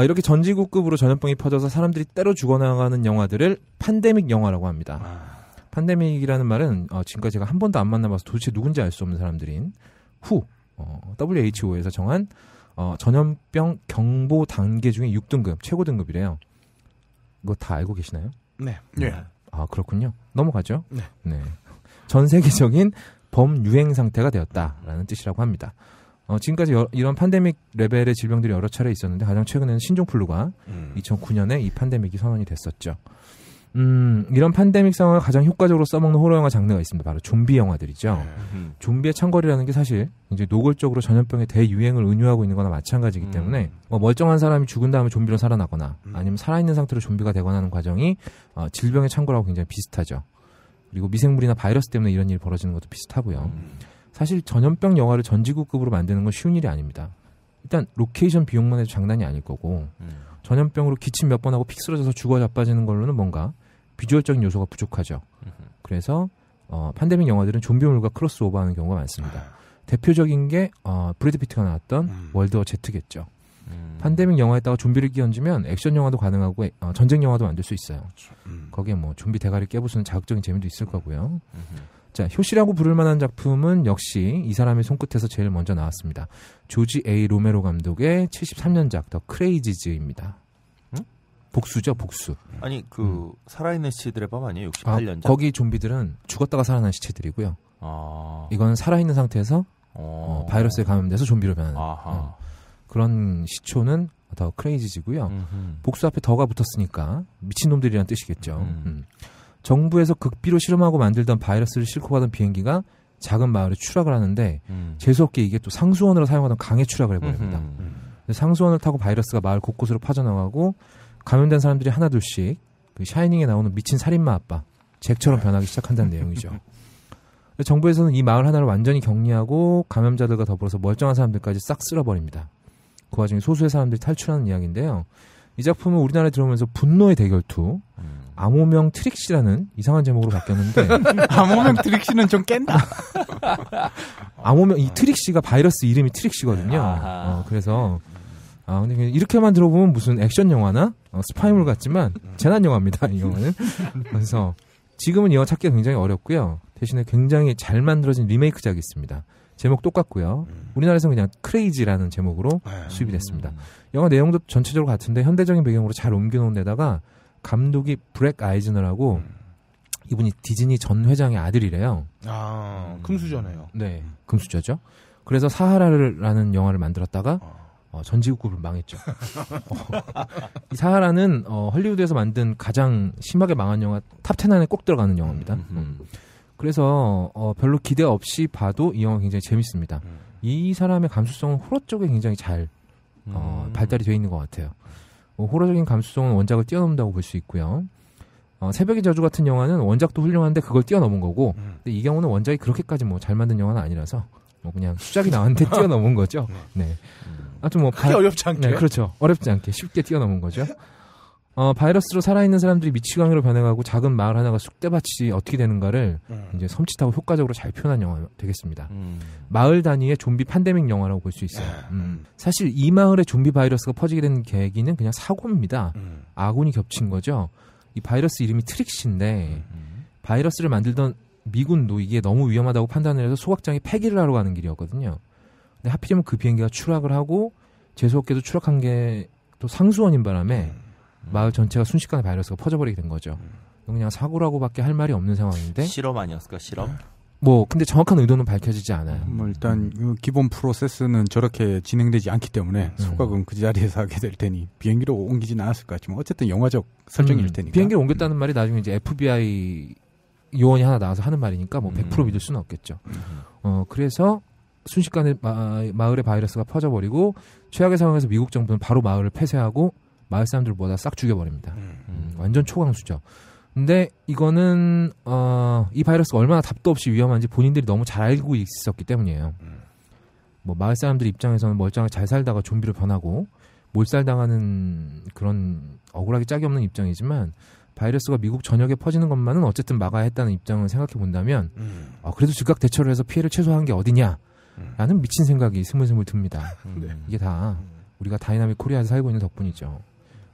이렇게 전지구급으로 전염병이 퍼져서 사람들이 때로 죽어나가는 영화들을 팬데믹 영화라고 합니다. 팬데믹이라는 말은 지금까지 제가 한 번도 안 만나봐서 도대체 누군지 알 수 없는 사람들인 WHO에서 정한 전염병 경보 단계 중에 6등급, 최고 등급이래요. 이거 다 알고 계시나요? 네. 예. 그렇군요. 넘어가죠. 네. 전 세계적인 범유행 상태가 되었다라는 뜻이라고 합니다. 지금까지 이런 팬데믹 레벨의 질병들이 여러 차례 있었는데 가장 최근에는 신종플루가 2009년에 이 팬데믹이 선언이 됐었죠. 이런 팬데믹 상황을 가장 효과적으로 써먹는 호러 영화 장르가 있습니다. 바로 좀비 영화들이죠. 좀비의 창궐이라는 게 사실 이제 노골적으로 전염병의 대유행을 은유하고 있는 거나 마찬가지이기 때문에 멀쩡한 사람이 죽은 다음에 좀비로 살아나거나 아니면 살아있는 상태로 좀비가 되거나 하는 과정이 질병의 창궐하고 굉장히 비슷하죠. 그리고 미생물이나 바이러스 때문에 이런 일이 벌어지는 것도 비슷하고요. 사실 전염병 영화를 전지구급으로 만드는 건 쉬운 일이 아닙니다. 일단 로케이션 비용만 해도 장난이 아닐 거고 전염병으로 기침 몇 번 하고 픽 쓰러져서 죽어 자빠지는 걸로는 뭔가 비주얼적인 요소가 부족하죠. 그래서 팬데믹 영화들은 좀비물과 크로스오버하는 경우가 많습니다. 대표적인 게 브래드 피트가 나왔던 월드워 Z겠죠. 팬데믹 영화에다가 좀비를 끼얹으면 액션 영화도 가능하고 전쟁 영화도 만들 수 있어요. 거기에 뭐 좀비 대가리 깨부수는 자극적인 재미도 있을 거고요. 자, 효시라고 부를 만한 작품은 역시 이 사람의 손끝에서 제일 먼저 나왔습니다. 조지 A. 로메로 감독의 73년작 더 크레이지즈입니다. 복수죠, 복수. 아니 살아있는 시체들의 밤 아니에요? 68년작. 거기 좀비들은 죽었다가 살아난 시체들이고요. 이건 살아있는 상태에서 바이러스에 감염돼서 좀비로 변하는 그런 시초는 더 크레이지즈고요. 복수 앞에 더가 붙었으니까 미친놈들이란 뜻이겠죠. 정부에서 극비로 실험하고 만들던 바이러스를 싣고 가던 비행기가 작은 마을에 추락을 하는데 재수없게 이게 또 상수원으로 사용하던 강에 추락을 해버립니다. 상수원을 타고 바이러스가 마을 곳곳으로 퍼져나가고 감염된 사람들이 하나둘씩 그 샤이닝에 나오는 미친 살인마 아빠 잭처럼 변하기 시작한다는 내용이죠. 정부에서는 이 마을 하나를 완전히 격리하고 감염자들과 더불어서 멀쩡한 사람들까지 싹 쓸어버립니다. 그 와중에 소수의 사람들이 탈출하는 이야기인데요. 이 작품은 우리나라에 들어오면서 분노의 대결투 암호명 트릭시라는 이상한 제목으로 바뀌었는데 암호명 트릭시는 좀 깬다. 암호명 이 트릭시가 바이러스 이름이 트릭시거든요. 그래서 근데 이렇게만 들어보면 무슨 액션 영화나 스파이물 같지만 재난 영화입니다. 이 영화는. 그래서 지금은 이 영화 찾기가 굉장히 어렵고요. 대신에 굉장히 잘 만들어진 리메이크작이 있습니다. 제목 똑같고요. 우리나라에서는 그냥 크레이지라는 제목으로 수입이 됐습니다. 영화 내용도 전체적으로 같은데 현대적인 배경으로 잘 옮겨놓은 데다가 감독이 브렉 아이즈너라고 이분이 디즈니 전 회장의 아들이래요. 금수저네요. 네, 금수저죠. 그래서 사하라라는 영화를 만들었다가 전지구급을 망했죠. 이 사하라는 헐리우드에서 만든 가장 심하게 망한 영화 탑10 안에 꼭 들어가는 영화입니다. 그래서 별로 기대 없이 봐도 이 영화 굉장히 재밌습니다. 이 사람의 감수성은 호러 쪽에 굉장히 잘 발달이 되어 있는 것 같아요. 호러적인 감수성은 원작을 뛰어넘는다고 볼 수 있고요. 새벽의 저주 같은 영화는 원작도 훌륭한데 그걸 뛰어넘은 거고 근데 이 경우는 원작이 그렇게까지 뭐 잘 만든 영화는 아니라서 그냥 수작이 나왔는데 뛰어넘은 거죠. 네. 하여튼 크게 어렵지 않게. 네, 그렇죠. 어렵지 않게 쉽게 뛰어넘은 거죠. 바이러스로 살아있는 사람들이 미치광이로 변해가고 작은 마을 하나가 쑥대밭이 어떻게 되는가를 이제 섬찟하고 효과적으로 잘 표현한 영화 되겠습니다. 마을 단위의 좀비 팬데믹 영화라고 볼 수 있어요. 사실 이 마을에 좀비 바이러스가 퍼지게 된 계기는 그냥 사고입니다. 아군이 겹친 거죠. 이 바이러스 이름이 트릭시인데 바이러스를 만들던 미군도 이게 너무 위험하다고 판단을 해서 소각장에 폐기를 하러 가는 길이었거든요. 근데 하필이면 그 비행기가 추락을 하고 재수없게도 추락한 게 또 상수원인 바람에 마을 전체가 순식간에 바이러스가 퍼져버리게 된 거죠. 그냥 사고라고밖에 할 말이 없는 상황인데. 실험 아니었을까? 실험? 근데 정확한 의도는 밝혀지지 않아요. 일단 기본 프로세스는 저렇게 진행되지 않기 때문에 소각은 그 자리에서 하게 될 테니 비행기로 옮기진 않았을 것 같지만 어쨌든 영화적 설정일 테니까. 비행기를 옮겼다는 말이 나중에 이제 FBI 요원이 하나 나와서 하는 말이니까 100% 믿을 수는 없겠죠. 그래서 순식간에 마을에 바이러스가 퍼져버리고 최악의 상황에서 미국 정부는 바로 마을을 폐쇄하고 마을 사람들을 모두 싹 죽여버립니다. 완전 초강수죠. 근데 이거는 이 바이러스가 얼마나 답도 없이 위험한지 본인들이 너무 잘 알고 있었기 때문이에요. 마을 사람들 입장에서는 멀쩡하게 잘 살다가 좀비로 변하고 몰살당하는 그런 억울하게 짝이 없는 입장이지만 바이러스가 미국 전역에 퍼지는 것만은 어쨌든 막아야 했다는 입장을 생각해 본다면 그래도 즉각 대처를 해서 피해를 최소화한 게 어디냐 라는 미친 생각이 스물스물 듭니다. 이게 다 우리가 다이나믹 코리아에서 살고 있는 덕분이죠.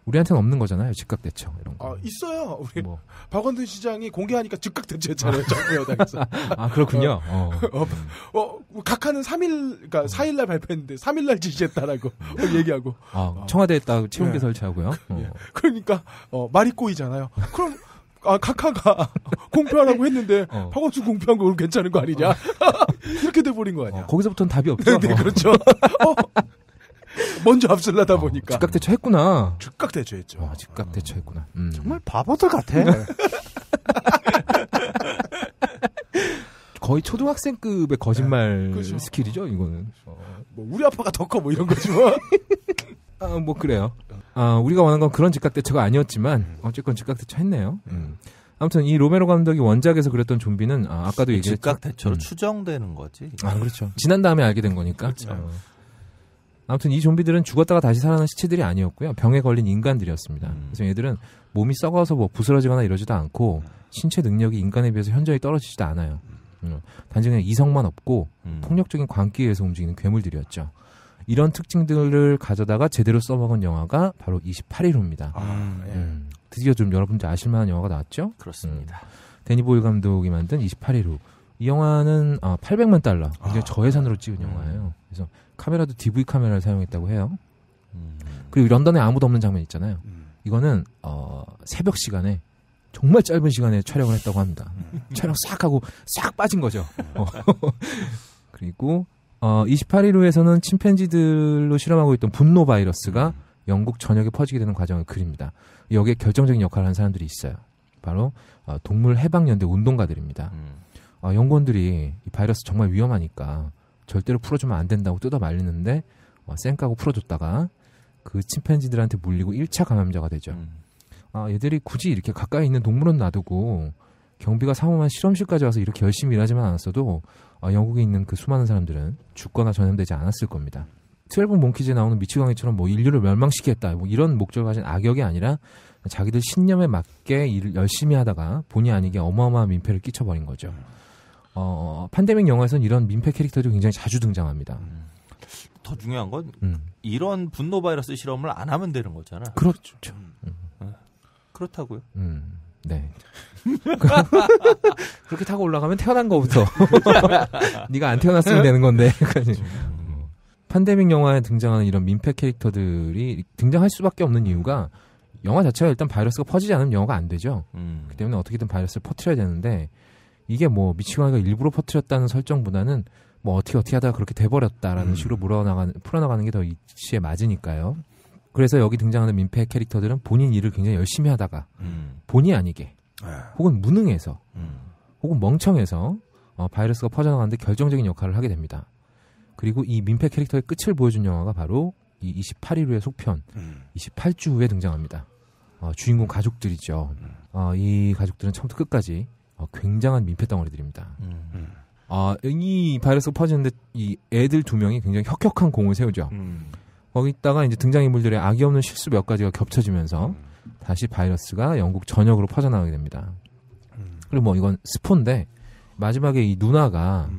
우리한테는 없는 거잖아요. 즉각 대처 이런 거. 있어요. 우리 박원순 시장이 공개하니까 즉각 대처했잖아요. 정부 여당에서. 그렇군요. 각하는 3일, 그러니까 4일날 발표했는데 3일날 지시했다라고 얘기하고. 청와대에 딱 체온계 설치하고요. 그러니까 말이 꼬이잖아요. 그럼 카카가 공표하라고 했는데 박원순 공표한 거 괜찮은 거 아니냐? 이렇게 돼버린 거 아니야? 거기서부터는 답이 없죠. 네, 그렇죠. 먼저 앞설라다 보니까. 즉각 대처했구나. 즉각 대처했죠. 즉각 대처했구나. 정말 바보들 같아. 거의 초등학생급의 거짓말 그렇죠. 스킬이죠, 이거는. 뭐 우리 아빠가 더 커 뭐 이런 거지 뭐. 뭐 그래요. 우리가 원하는 건 그런 즉각 대처가 아니었지만 어쨌건 즉각 대처했네요. 아무튼 이 로메로 감독이 원작에서 그렸던 좀비는 아까도 얘기했죠. 즉각 대처로 추정되는 거지. 그렇죠. 지난 다음에 알게 된 거니까. 그렇죠. 아무튼 이 좀비들은 죽었다가 다시 살아난 시체들이 아니었고요. 병에 걸린 인간들이었습니다. 그래서 얘들은 몸이 썩어서 뭐 부스러지거나 이러지도 않고 신체 능력이 인간에 비해서 현저히 떨어지지도 않아요. 단지 그냥 이성만 없고 폭력적인 광기에 의해서 움직이는 괴물들이었죠. 이런 특징들을 가져다가 제대로 써먹은 영화가 바로 28일호입니다. 드디어 좀 여러분들 아실만한 영화가 나왔죠? 그렇습니다. 데니 보일 감독이 만든 28일호. 이 영화는 $800만 굉장히 저예산으로 찍은 영화예요. 그래서 카메라도 DV 카메라를 사용했다고 해요. 그리고 런던에 아무도 없는 장면 있잖아요. 이거는 새벽 시간에 정말 짧은 시간에 촬영을 했다고 합니다. 촬영 싹 하고 싹 빠진 거죠. 그리고 28일호에서는 침팬지들로 실험하고 있던 분노 바이러스가 영국 전역에 퍼지게 되는 과정을 그립니다. 여기에 결정적인 역할을 한 사람들이 있어요. 바로 동물 해방연대 운동가들입니다. 연구원들이 이 바이러스 정말 위험하니까 절대로 풀어주면 안 된다고 뜯어 말리는데 쌩 까고 풀어줬다가 그 침팬지들한테 물리고 1차 감염자가 되죠. 얘들이 굳이 이렇게 가까이 있는 동물원 놔두고 경비가 사모한 실험실까지 와서 이렇게 열심히 일하지만 않았어도 영국에 있는 그 수많은 사람들은 죽거나 전염되지 않았을 겁니다. 12 몽키즈에 나오는 미치광이처럼 뭐 인류를 멸망시키겠다 뭐 이런 목적을 가진 악역이 아니라 자기들 신념에 맞게 일을 열심히 하다가 본의 아니게 어마어마한 민폐를 끼쳐버린 거죠. 팬데믹 영화에서는 이런 민폐 캐릭터들이 굉장히 자주 등장합니다. 더 중요한 건 이런 분노 바이러스 실험을 안 하면 되는 거잖아. 그렇죠. 그렇다고요. 네. 그렇게 타고 올라가면 태어난 거부터 네가 안 태어났으면 되는 건데. 팬데믹 영화에 등장하는 이런 민폐 캐릭터들이 등장할 수밖에 없는 이유가 영화 자체가 일단 바이러스가 퍼지지 않으면 영화가 안 되죠. 그렇기 때문에 어떻게든 바이러스를 퍼뜨려야 되는데 이게 뭐 미치광이가 일부러 퍼뜨렸다는 설정보다는 뭐 어떻게 하다가 그렇게 돼버렸다라는 식으로 풀어나가는 게 더 이치에 맞으니까요. 그래서 여기 등장하는 민폐 캐릭터들은 본인 일을 굉장히 열심히 하다가 본의 아니게 혹은 무능해서 혹은 멍청해서 바이러스가 퍼져나가는데 결정적인 역할을 하게 됩니다. 그리고 이 민폐 캐릭터의 끝을 보여준 영화가 바로 이 28일후의 속편 28주 후에 등장합니다. 주인공 가족들이죠. 이 가족들은 처음부터 끝까지 굉장한 민폐 덩어리들입니다. 이 바이러스가 퍼지는데 이 애들 2명이 굉장히 혁혁한 공을 세우죠. 거기다가 이제 등장인물들의 악의 없는 실수 몇 가지가 겹쳐지면서 다시 바이러스가 영국 전역으로 퍼져나가게 됩니다. 그리고 뭐 이건 스포인데 마지막에 이 누나가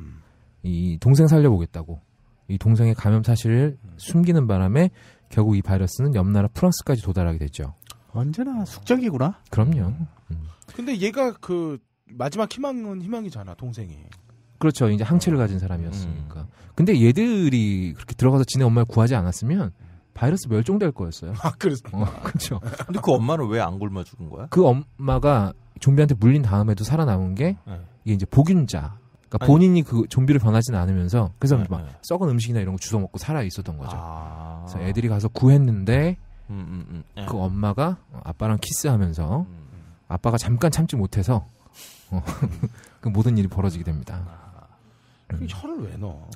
이 동생 살려보겠다고 이 동생의 감염 사실을 숨기는 바람에 결국 이 바이러스는 옆나라 프랑스까지 도달하게 됐죠. 언제나 숙적이구나. 그럼요. 근데 얘가 그 마지막 희망은 희망이잖아, 동생이. 그렇죠. 이제 항체를 가진 사람이었으니까. 근데 얘들이 그렇게 들어가서 지네 엄마를 구하지 않았으면 바이러스 멸종될 거였어요. 그래서. 그렇죠. 근데 그 엄마는 왜 안 굶어 죽은 거야? 그 엄마가 좀비한테 물린 다음에도 살아남은 게 이게 이제 복균자. 그러니까 본인이 그 좀비를 변하지는 않으면서 그래서 막 썩은 음식이나 이런 거 주워 먹고 살아 있었던 거죠. 그래서 애들이 가서 구했는데 그 엄마가 아빠랑 키스하면서 아빠가 잠깐 참지 못해서 그 모든 일이 벌어지게 됩니다. 그 혀를 왜 넣어?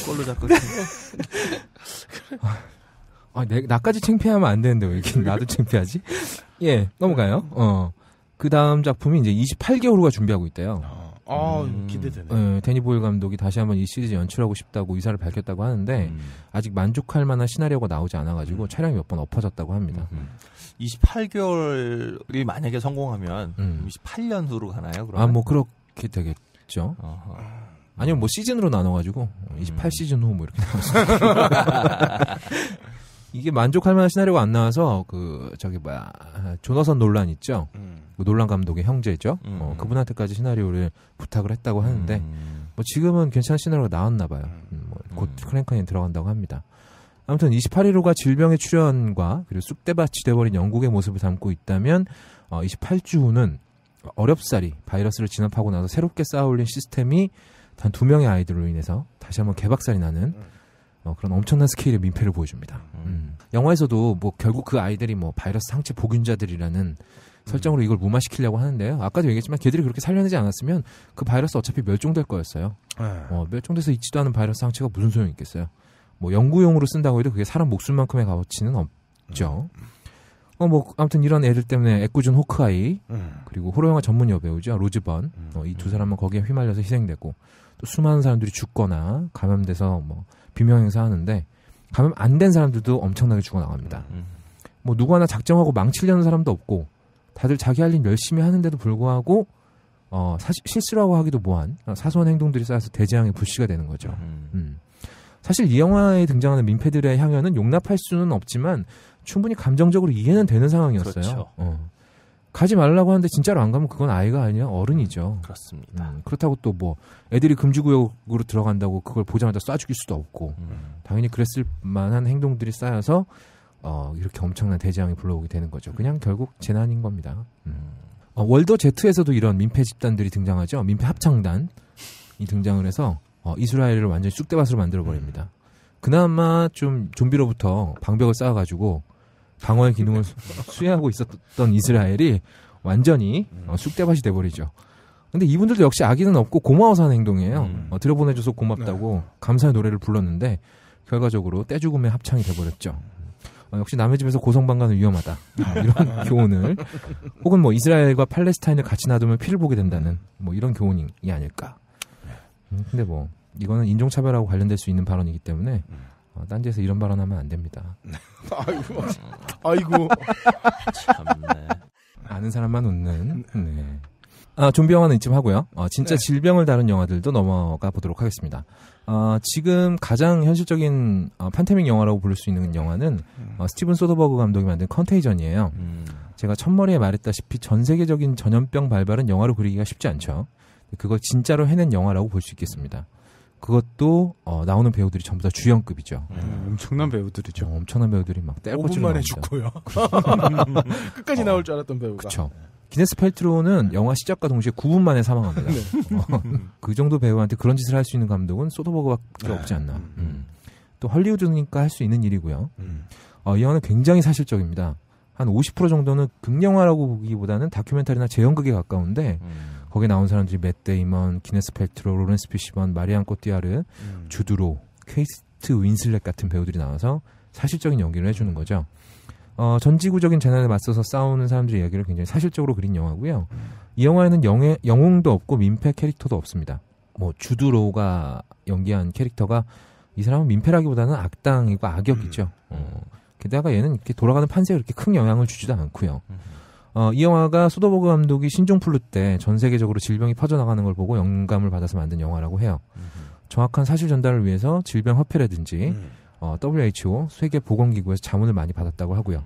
걸로 자꾸. 나까지 창피하면 안 되는데 왜 이렇게 나도 창피하지? 예, 넘어가요. 그 다음 작품이 이제 28개월 후가 준비하고 있대요. 기대되네. 데니 보일 감독이 다시 한번 이 시리즈 연출하고 싶다고 의사를 밝혔다고 하는데 아직 만족할 만한 시나리오가 나오지 않아가지고 촬영이 몇 번 엎어졌다고 합니다. 28개월이 만약에 성공하면 28년 후로 가나요? 그러면? 뭐 그렇게 되겠죠. 아니면 뭐 시즌으로 나눠가지고 28시즌 후 뭐 이렇게 나왔어요. 이게 만족할 만한 시나리오가 안 나와서 조너선 논란 있죠. 그 논란 감독의 형제죠. 그분한테까지 시나리오를 부탁을 했다고 하는데 뭐 지금은 괜찮은 시나리오가 나왔나 봐요. 곧 크랭크에 들어간다고 합니다. 아무튼 28일호가 질병의 출현과 그리고 쑥대밭이 돼버린 영국의 모습을 담고 있다면 28주 후는 어렵사리 바이러스를 진압하고 나서 새롭게 쌓아올린 시스템이 단 2명의 아이들로 인해서 다시 한번 개박살이 나는 그런 엄청난 스케일의 민폐를 보여줍니다. 영화에서도 뭐 결국 그 아이들이 뭐 바이러스 상체 복균자들이라는 설정으로 이걸 무마시키려고 하는데요. 아까도 얘기했지만 걔들이 그렇게 살려내지 않았으면 그 바이러스 어차피 멸종될 거였어요. 멸종돼서 있지도 않은 바이러스 상체가 무슨 소용이 있겠어요. 뭐 연구용으로 쓴다고 해도 그게 사람 목숨만큼의 값어치는 없죠. 뭐 아무튼 이런 애들 때문에 애꿎은 호크아이 그리고 호러영화 전문 여배우죠 로즈번 이 두 사람은 거기에 휘말려서 희생되고 또 수많은 사람들이 죽거나 감염돼서 뭐 비명행사하는데 감염 안 된 사람들도 엄청나게 죽어나갑니다. 뭐 누구 하나 작정하고 망치려는 사람도 없고 다들 자기 할 일 열심히 하는데도 불구하고 사실 실수라고 하기도 뭐한 사소한 행동들이 쌓여서 대재앙의 불씨가 되는 거죠. 사실 이 영화에 등장하는 민폐들의 향연은 용납할 수는 없지만 충분히 감정적으로 이해는 되는 상황이었어요. 그렇죠. 가지 말라고 하는데 진짜로 안 가면 그건 아이가 아니라 어른이죠. 그렇습니다. 그렇다고 또 뭐 애들이 금지구역으로 들어간다고 그걸 보자마자 쏴 죽일 수도 없고 당연히 그랬을 만한 행동들이 쌓여서 이렇게 엄청난 대재앙이 불러오게 되는 거죠. 그냥 결국 재난인 겁니다. 월더 Z에서도 이런 민폐 집단들이 등장하죠. 민폐 합창단이 등장을 해서 이스라엘을 완전히 쑥대밭으로 만들어버립니다. 그나마 좀 좀비로부터 방벽을 쌓아가지고 방어의 기능을 수행하고 있었던 이스라엘이 완전히 쑥대밭이 돼버리죠. 근데 이분들도 역시 악의는 없고 고마워서 하는 행동이에요. 들여보내줘서 고맙다고 감사의 노래를 불렀는데 결과적으로 떼죽음의 합창이 돼버렸죠. 역시 남의 집에서 고성방가는 위험하다. 이런 교훈을 혹은 뭐 이스라엘과 팔레스타인을 같이 놔두면 피를 보게 된다는 뭐 이런 교훈이 아닐까. 근데 뭐 이거는 인종차별하고 관련될 수 있는 발언이기 때문에 딴지에서 이런 발언하면 안 됩니다. 아이고. 참네. 아는 사람만 웃는. 네. 좀비 영화는 이쯤 하고요. 진짜 질병을 다룬 영화들도 넘어가 보도록 하겠습니다. 지금 가장 현실적인 판데믹 영화라고 부를 수 있는 영화는 스티븐 소더버그 감독이 만든 컨테이전이에요. 제가 첫머리에 말했다시피 전 세계적인 전염병 발발은 영화로 그리기가 쉽지 않죠. 그걸 진짜로 해낸 영화라고 볼 수 있겠습니다. 그것도 나오는 배우들이 전부 다 주연급이죠. 엄청난 배우들이죠. 엄청난 배우들이 막 떼고치로 5분 만에 나옵니다. 죽고요. 끝까지 나올 줄 알았던 배우가. 그렇죠. 기네스 펠트로는 영화 시작과 동시에 9분 만에 사망합니다. 그 정도 배우한테 그런 짓을 할 수 있는 감독은 소더버그밖에 없지 않나. 또 헐리우드니까 할 수 있는 일이고요. 이 영화는 굉장히 사실적입니다. 한 50% 정도는 극영화라고 보기보다는 다큐멘터리나 재연극에 가까운데 거기에 나온 사람들이 맷 데이먼, 기네스 펠트로, 로렌스 피시번, 마리안 꼬띠아르, 주드로, 케이트 윈슬렛 같은 배우들이 나와서 사실적인 연기를 해주는 거죠. 전지구적인 재난에 맞서서 싸우는 사람들의 이야기를 굉장히 사실적으로 그린 영화고요. 이 영화에는 영웅도 없고 민폐 캐릭터도 없습니다. 뭐 주드로가 연기한 캐릭터가 이 사람은 민폐라기보다는 악당이고 악역이죠. 게다가 얘는 이렇게 돌아가는 판세에 그렇게 큰 영향을 주지도 않고요. 이 영화가 소더버그 감독이 신종플루 때 전 세계적으로 질병이 퍼져나가는 걸 보고 영감을 받아서 만든 영화라고 해요. 정확한 사실 전달을 위해서 질병협회라든지 WHO, 세계보건기구에서 자문을 많이 받았다고 하고요.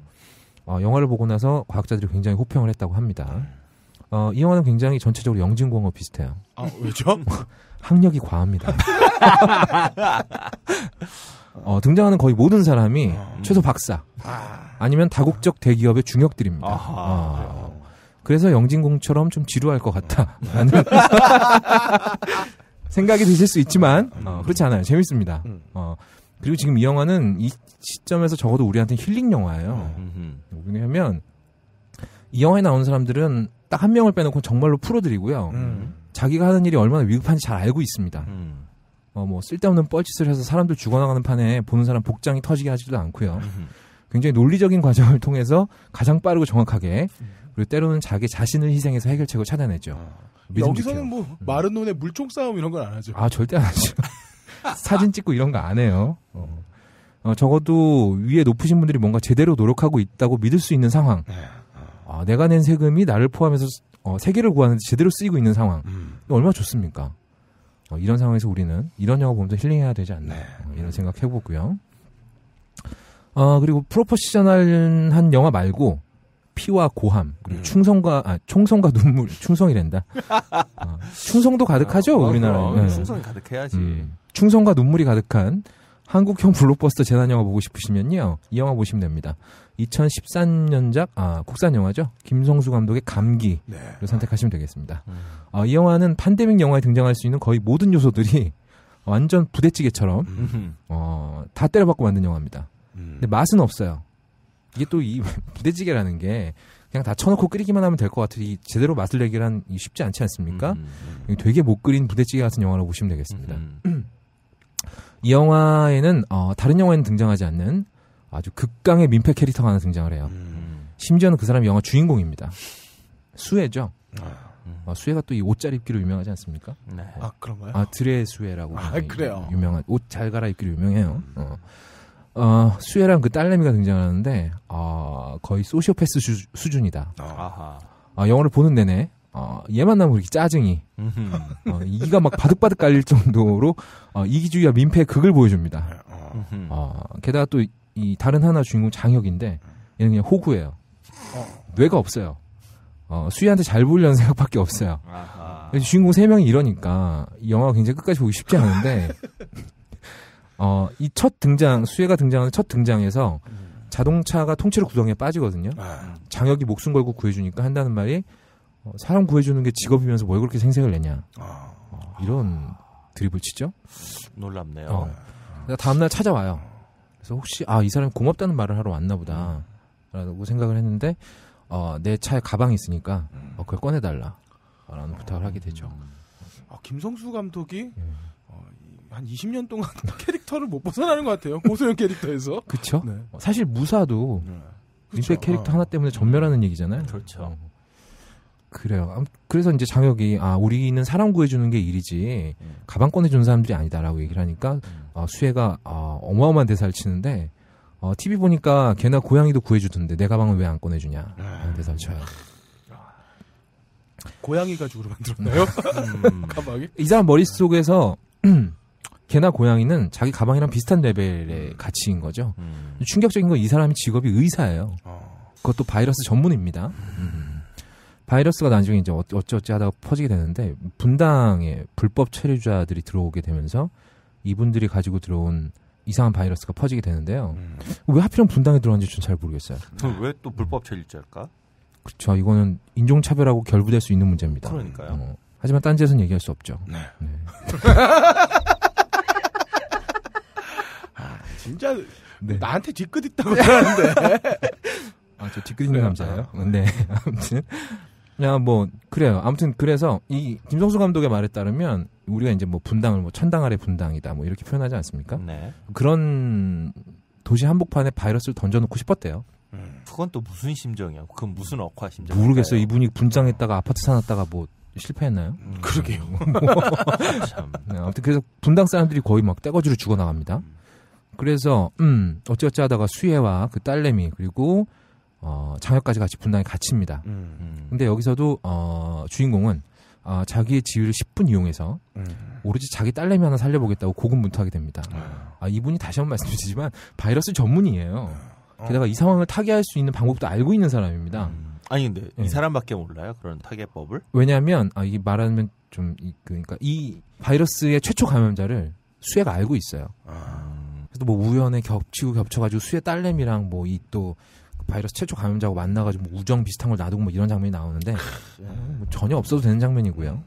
영화를 보고 나서 과학자들이 굉장히 호평을 했다고 합니다. 이 영화는 굉장히 전체적으로 영진공업 비슷해요. 왜죠? 학력이 과합니다. 등장하는 거의 모든 사람이 최소 박사 아니면 다국적 대기업의 중역들입니다. 그래서 영진공처럼 좀 지루할 것 같다라는 생각이 드실 수 있지만 그렇지 않아요. 재밌습니다. 그리고 지금 이 영화는 이 시점에서 적어도 우리한테는 힐링 영화예요. 왜냐하면 이 영화에 나오는 사람들은 딱 한 명을 빼놓고 정말로 프로들이고요. 자기가 하는 일이 얼마나 위급한지 잘 알고 있습니다. 뭐 쓸데없는 뻘짓을 해서 사람들 죽어나가는 판에 보는 사람 복장이 터지게 하지도 않고요. 굉장히 논리적인 과정을 통해서 가장 빠르고 정확하게 그리고 때로는 자기 자신을 희생해서 해결책을 찾아내죠. 여기서는 뭐 마른 논에 물총 싸움 이런 건 안 하죠. 절대 안 하죠. 사진 찍고 이런 거 안 해요. 적어도 위에 높으신 분들이 뭔가 제대로 노력하고 있다고 믿을 수 있는 상황. 내가 낸 세금이 나를 포함해서 세계를 구하는데 제대로 쓰이고 있는 상황. 얼마나 좋습니까? 이런 상황에서 우리는 이런 영화 보면서 힐링해야 되지 않나 이런 생각 해보고요. 그리고 프로포셔널한 영화 말고 피와 고함 그리고 충성과 눈물 충성이란다. 충성도 가득하죠 우리나라에. 충성이 가득해야지. 충성과 눈물이 가득한 한국형 블록버스터 재난 영화 보고 싶으시면요. 이 영화 보시면 됩니다. 2013년작 국산 영화죠. 김성수 감독의 감기를 선택하시면 되겠습니다. 이 영화는 팬데믹 영화에 등장할 수 있는 거의 모든 요소들이 완전 부대찌개처럼 다 때려박고 만든 영화입니다. 근데 맛은 없어요. 이게 또 이 부대찌개라는 게 그냥 다 쳐놓고 끓이기만 하면 될 것 같으니 제대로 맛을 내기란 쉽지 않지 않습니까? 되게 못 끓인 부대찌개 같은 영화라고 보시면 되겠습니다. 이 영화에는 다른 영화에는 등장하지 않는 아주 극강의 민폐 캐릭터가 하나 등장을 해요. 심지어는 그 사람이 영화 주인공입니다. 수혜죠. 수혜가 또 이 옷 잘 입기로 유명하지 않습니까? 네. 그런가요? 드레 수혜라고 그래요. 유명한 옷 잘 갈아입기로 유명해요. 수혜랑 그 딸내미가 등장하는데 거의 소시오패스 수준이다. 영화를 보는 내내 얘만 나면 그렇게 짜증이 이가 막 바득바득 깔릴 정도로 이기주의와 민폐의 극을 보여줍니다. 게다가 또 이 다른 하나 주인공 장혁인데 얘는 그냥 호구예요. 뇌가 없어요. 수희한테 잘 보이려는 생각밖에 없어요. 주인공 3명이 이러니까 이 영화가 굉장히 끝까지 보기 쉽지 않은데 이 첫 등장, 수혜가 등장하는 첫 등장에서 자동차가 통째로 구덩이에 빠지거든요. 장혁이 목숨 걸고 구해주니까 한다는 말이 사람 구해주는 게 직업이면서 뭘 그렇게 생색을 내냐. 이런 드립을 치죠. 놀랍네요. 다음날 찾아와요. 그래서 혹시 이 사람이 고맙다는 말을 하러 왔나 보다 라고 생각을 했는데 내 차에 가방이 있으니까 그걸 꺼내달라 라는 부탁을 하게 되죠. 김성수 감독이 한 20년 동안 캐릭터를 못 벗어나는 것 같아요. 고소영 캐릭터에서. 그렇죠. 네. 사실 무사도 민폐 캐릭터 하나 때문에 전멸하는 얘기잖아요. 그렇죠. 그래요. 그래서 이제 장혁이 우리는 사람 구해주는 게 일이지 가방 꺼내주는 사람들이 아니다라고 얘기를 하니까 수혜가 어마어마한 대사를 치는데 TV 보니까 걔나 고양이도 구해주던데 내 가방은 왜 안 꺼내주냐 라는 대사를 쳐요. 고양이 가죽으로 만들었나요? 가방이? 이 사람 머릿속에서 개나 고양이는 자기 가방이랑 비슷한 레벨의 가치인 거죠. 충격적인 건 이 사람이 직업이 의사예요. 그것도 바이러스 전문입니다. 바이러스가 나중에 이제 어찌어찌 하다가 퍼지게 되는데 분당에 불법 체류자들이 들어오게 되면서 이분들이 가지고 들어온 이상한 바이러스가 퍼지게 되는데요. 왜 하필이면 분당에 들어왔는지 전 잘 모르겠어요. 왜 또 불법 체류자일까? 그렇죠. 이거는 인종차별하고 결부될 수 있는 문제입니다. 그러니까요. 하지만 딴 데서는 얘기할 수 없죠. 네. 진짜 나한테 뒤끝 있다고 그러는데. 저 뒤끝 있는 남자예요? 네. 아무튼 그래요. 아무튼 그래서 이 김성수 감독의 말에 따르면 우리가 이제 분당을 천당 아래 분당이다 이렇게 표현하지 않습니까? 네. 그런 도시 한복판에 바이러스를 던져놓고 싶었대요. 그건 또 무슨 심정이야? 그건 무슨 억화 심정? 모르겠어요. 이분이 분당했다가 아파트 사놨다가 실패했나요? 그러게요. 참. 네, 아무튼 그래서 분당 사람들이 거의 막 떼거지로 죽어나갑니다. 그래서 어찌어찌 하다가 수혜와 그 딸내미 그리고 장혁까지 같이 분당에 갇힙니다. 근데 여기서도 주인공은 자기의 지위를 10분 이용해서 오로지 자기 딸내미 하나 살려보겠다고 고군분투하게 됩니다. 이분이 다시 한번 말씀드리지만 바이러스 전문이에요. 게다가 이 상황을 타개할 수 있는 방법도 알고 있는 사람입니다. 아니 근데 이 사람밖에 몰라요? 그런 타개법을? 왜냐하면 이게 말하면 그러니까 이 바이러스의 최초 감염자를 수혜가 알고 있어요. 그래서 우연에 겹쳐가지고 수혜 딸내미랑 이 또 바이러스 최초 감염자하고 만나가지고 우정 비슷한 걸 놔두고 이런 장면이 나오는데 전혀 없어도 되는 장면이고요.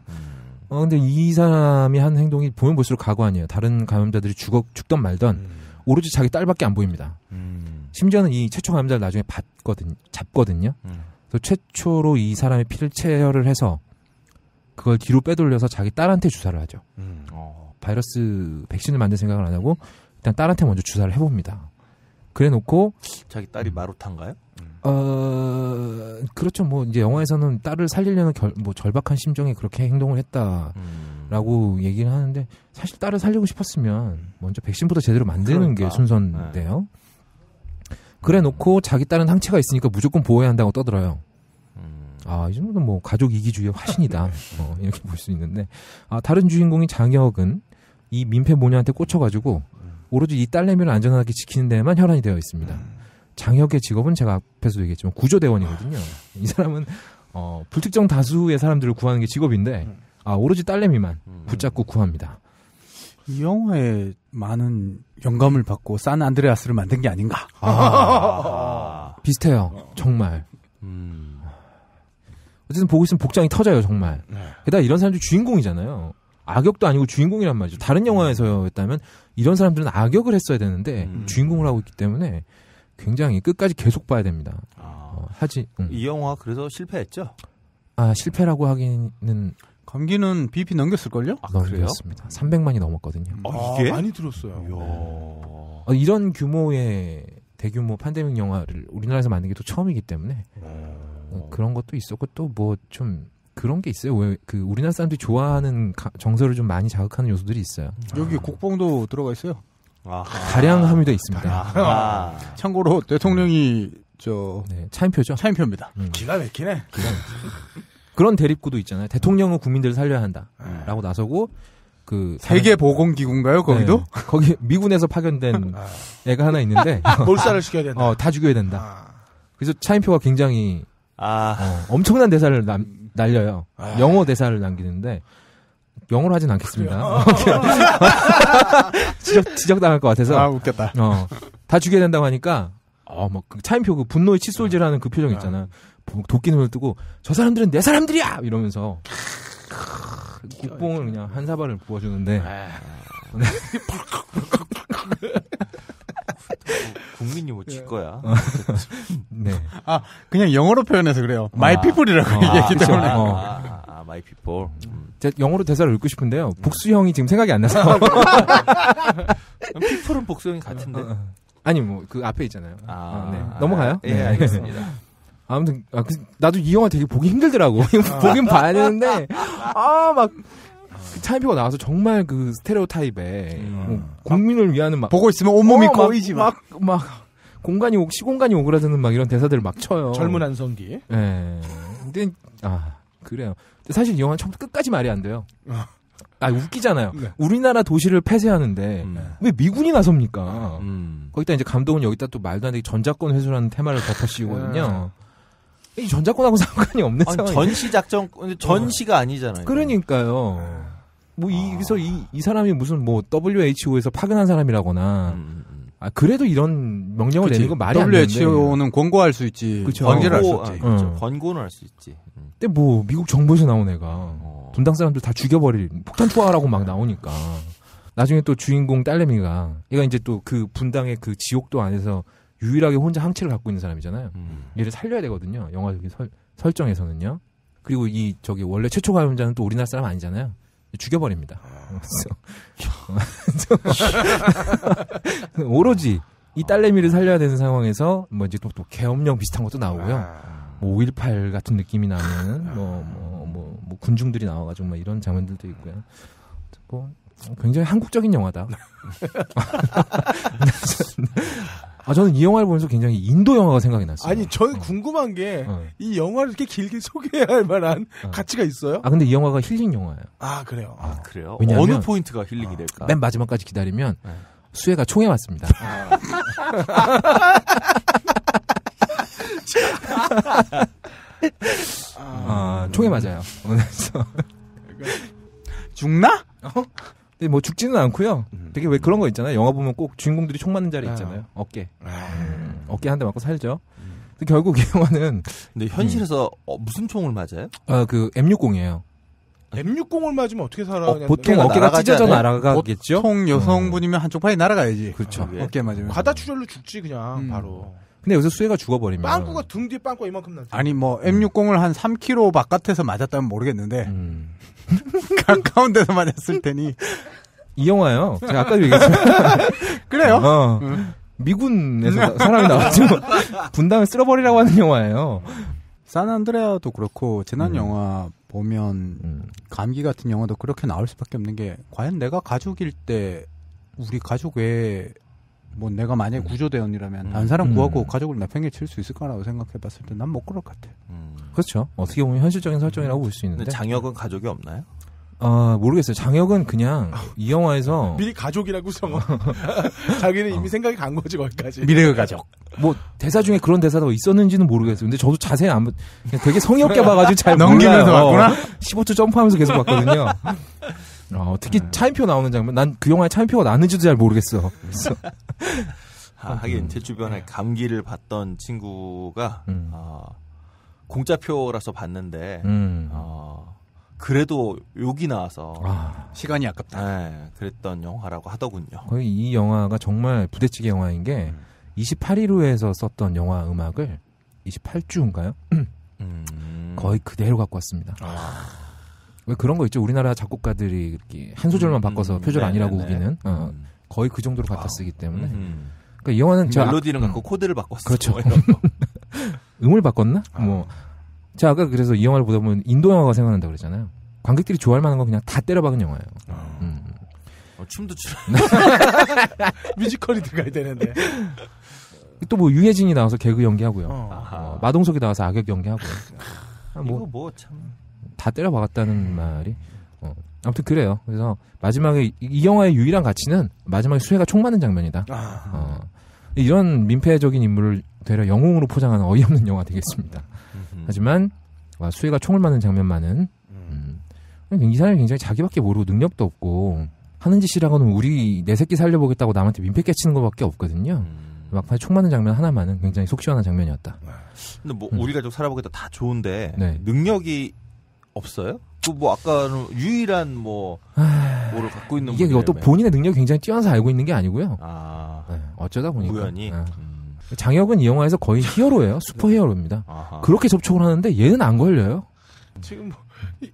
근데 이 사람이 한 행동이 보면 볼수록 과거 아니에요. 다른 감염자들이 죽던 말던 오로지 자기 딸밖에 안 보입니다. 심지어는 이 최초 감염자를 나중에 잡거든요. 그래서 최초로 이 사람의 피를 체혈을 해서 그걸 뒤로 빼돌려서 자기 딸한테 주사를 하죠. 바이러스 백신을 만들 생각을 안 하고 일단 딸한테 먼저 주사를 해봅니다. 그래놓고 자기 딸이 마루탄가요? 그렇죠. 이제 영화에서는 딸을 살리려는 절박한 심정에 그렇게 행동을 했다라고 얘기를 하는데 사실 딸을 살리고 싶었으면 먼저 백신부터 제대로 만드는 게 순서인데요. 그래놓고 자기 딸은 항체가 있으니까 무조건 보호해야 한다고 떠들어요. 이 정도는 가족 이기주의의 화신이다. 이렇게 볼 수 있는데 다른 주인공인 장혁은 이 민폐 모녀한테 꽂혀가지고 오로지 이 딸내미를 안전하게 지키는 데에만 혈안이 되어 있습니다. 장혁의 직업은 제가 앞에서도 얘기했지만 구조대원이거든요. 이 사람은 불특정 다수의 사람들을 구하는 게 직업인데 오로지 딸내미만 붙잡고 구합니다. 이 영화에 많은 영감을 받고 산 안드레아스를 만든 게 아닌가. 비슷해요. 정말. 어쨌든 보고 있으면 복장이 터져요, 정말. 게다가 이런 사람들이 주인공이잖아요. 악역도 아니고 주인공이란 말이죠. 다른 영화에서였다면 이런 사람들은 악역을 했어야 되는데 주인공을 하고 있기 때문에 굉장히 끝까지 계속 봐야 됩니다. 이 영화 그래서 실패했죠? 실패라고 하기는 감기는 BP 넘겼을걸요? 넘겼습니다. 300만이 넘었거든요. 이게? 많이 들었어요. 이런 규모의 대규모 팬데믹 영화를 우리나라에서 만든 게 또 처음이기 때문에 그런 것도 있었고 또 뭐 좀 그런 게 있어요. 왜 그 우리나라 사람들이 좋아하는 정서를 좀 많이 자극하는 요소들이 있어요. 여기 국뽕도 들어가 있어요. 다량 함유되어 있습니다. 참고로 대통령이 차인표죠. 차인표입니다. 기가 막히네. 그런 대립구도 있잖아요. 대통령은 국민들을 살려야 한다라고 나서고 그 세계보건기구인가요? 거기도? 네, 거기 미군에서 파견된 애가 하나 있는데 몰살을 시켜야 된다. 다 죽여야 된다. 그래서 차인표가 굉장히 엄청난 대사를 날려요. 영어 대사를 남기는데 영어로 하진 않겠습니다. 지적당할 것 같아서. 웃겼다. 다 죽여야 된다고 하니까 막 차인표 그 분노의 칫솔질하는 그 표정 있잖아. 도끼 눈을 뜨고 저 사람들은 내 사람들이야 이러면서 국뽕을 그냥 한 사발을 부어주는데 국민이 뭐 질 거야. 네. 그냥 영어로 표현해서 그래요. My people이라고 얘기했기 때문에. My people. 제가 영어로 대사를 읽고 싶은데요. 복수형이 지금 생각이 안 나서. people은 복수형이 같은데. 아니 뭐 그 앞에 있잖아요. 네. 넘어가요? 네, 알겠습니다. 아무튼 나도 이 영화 되게 보기 힘들더라고. 보긴 봐야 되는데 막 차인표가 나와서 정말 그 스테레오 타입의 국민을 위하는 막 보고 있으면 온몸이 꼬이지 막 공간이 시공간이 오그라드는 막 이런 대사들을 막 쳐요. 젊은 한성기. 네. 근데 그래요. 근데 사실 이 영화는 처음부터 끝까지 말이 안 돼요. 웃기잖아요. 네. 우리나라 도시를 폐쇄하는데 왜 미군이 나섭니까? 거기다 이제 감독은 여기다 또 말도 안 되게 전작권 회수라는 테마를 덮어씌우거든요. 이 전작권하고 상관이 없는 상황이. 전시 작전, 전시가 아니잖아요. 그러니까요. 여기서 이 사람이 무슨 WHO에서 파견한 사람이라거나. 그래도 이런 명령을 내는 건 말이 안 되는데. WHO는 권고할 수 있지. 권고를 할 수 있지. 권고는 할 수 있지. 근데 미국 정부에서 나온 애가 분당 사람들 다 죽여버릴 폭탄 투하라고 막 나오니까. 나중에 또 주인공 딸내미가 얘가 이제 또 그 분당의 그 지옥도 안에서 유일하게 혼자 항체를 갖고 있는 사람이잖아요. 얘를 살려야 되거든요. 영화적인 설정에서는요. 그리고 원래 최초 감염자는 또 우리나라 사람 아니잖아요. 죽여버립니다. 오로지 이 딸내미를 살려야 되는 상황에서 이제 또 계엄령 비슷한 것도 나오고요. 5.18 같은 느낌이 나는 군중들이 나와가지고 이런 장면들도 있고요. 굉장히 한국적인 영화다. 저는 이 영화를 보면서 굉장히 인도 영화가 생각이 났어요. 아니, 저는 궁금한 게 이 영화를 이렇게 길게 소개해야 할 만한 가치가 있어요? 근데 이 영화가 힐링 영화예요. 그래요? 그래요? 왜냐하면 어느 포인트가 힐링이 될까? 맨 마지막까지 기다리면 수혜가 총에 맞습니다. 총에 맞아요. 죽나? 근데 죽지는 않고요. 되게 왜 그런 거 있잖아요. 영화 보면 꼭 주인공들이 총 맞는 자리 있잖아요. 어깨 한 대 맞고 살죠. 근데 결국 이 영화는 근데 현실에서 무슨 총을 맞아요? 그 M60이에요. M60을 맞으면 어떻게 살아? 보통 어깨가 찢어져 날아가겠죠. 보통 여성분이면 한쪽 팔이 날아가야지. 그렇죠. 어깨 맞으면. 과다출혈로 죽지 그냥 바로. 근데 여기서 수혜가 죽어버리면 빵꾸가 등 뒤에 빵꾸가 이만큼 나지. 아니 M60을 한 3km 바깥에서 맞았다면 모르겠는데 가까운 데서 맞았을 테니 이 영화요. 제가 아까도 얘기했지만 그래요? 미군에서 사람이 나와가지고 분당을 쓸어버리라고 하는 영화예요. 산안드레아도 그렇고 재난 영화 보면 감기 같은 영화도 그렇게 나올 수밖에 없는 게 과연 내가 가족일 때 우리 가족 외에 내가 만약에 구조대원이라면 다른 사람 구하고 가족을 내팽개칠 수 있을까라고 생각해봤을 때 난 못 그럴 것 같아. 그렇죠. 어떻게 보면 현실적인 설정이라고 볼 수 있는데. 근데 장혁은 가족이 없나요? 모르겠어요. 장혁은 그냥 이 영화에서 미리 가족이라고 성어. 자기는 이미 생각이 간 거지 거기까지. 미래의 가족. 대사 중에 그런 대사가 있었는지는 모르겠어요. 근데 저도 자세히 그냥 되게 성의 없게 봐가지고 잘 넘기면서 몰라요. 봤구나. 15초 점프하면서 계속 봤거든요. 특히 차인표 나오는 장면. 난 그 영화에 차인표가 나는지도 잘 모르겠어. 그래서 하긴 제 주변에 감기를 받던 친구가 공짜표라서 봤는데 그래도 욕이 나와서 시간이 아깝다. 네, 그랬던 영화라고 하더군요. 거의 이 영화가 정말 부대찌개 영화인 게 28일후에서 썼던 영화 음악을 28주인가요? 거의 그대로 갖고 왔습니다. 왜 그런 거 있죠? 우리나라 작곡가들이 이렇게 한 소절만 바꿔서 표절 아니라고 우기는 거의 그 정도로 갖다 쓰기 때문에 그러니까 이 영화는 멜로디는 갖고 코드를 바꿨어요. 그렇죠. 음을 바꿨나? 뭐 제가 아까 그래서 이 영화를 보다 보면 인도 영화가 생각난다 그랬잖아요. 관객들이 좋아할 만한 거 그냥 다 때려박은 영화예요. 춤도 추. 뮤지컬이 들어가야 되는데. 또 뭐 유해진이 나와서 개그 연기하고요. 마동석이 나와서 악역 연기하고요. 이거 뭐 참. 다 때려박았다는 말이. 아무튼 그래요. 그래서 마지막에 이 영화의 유일한 가치는 마지막에 수혜가 총 맞는 장면이다. 이런 민폐적인 인물을 되려 영웅으로 포장하는 어이없는 영화 되겠습니다. 하지만 수혜가 총을 맞는 장면만은 이 사람이 굉장히 자기밖에 모르고 능력도 없고 하는 짓이라고는 우리 내 새끼 살려보겠다고 남한테 민폐 끼치는 것밖에 없거든요. 막판에 총 맞는 장면 하나만은 굉장히 속 시원한 장면이었다. 근데 뭐 우리 가족 살아보겠다 다 좋은데 능력이 없어요? 그 뭐 아까는 유일한 뭐를 갖고 있는 이게 또 본인의 능력이 굉장히 뛰어나서 알고 있는 게 아니고요. 네, 어쩌다 보니까 우연히. 장혁은 이 영화에서 거의 히어로예요. 슈퍼히어로입니다. 그렇게 접촉을 하는데 얘는 안 걸려요. 지금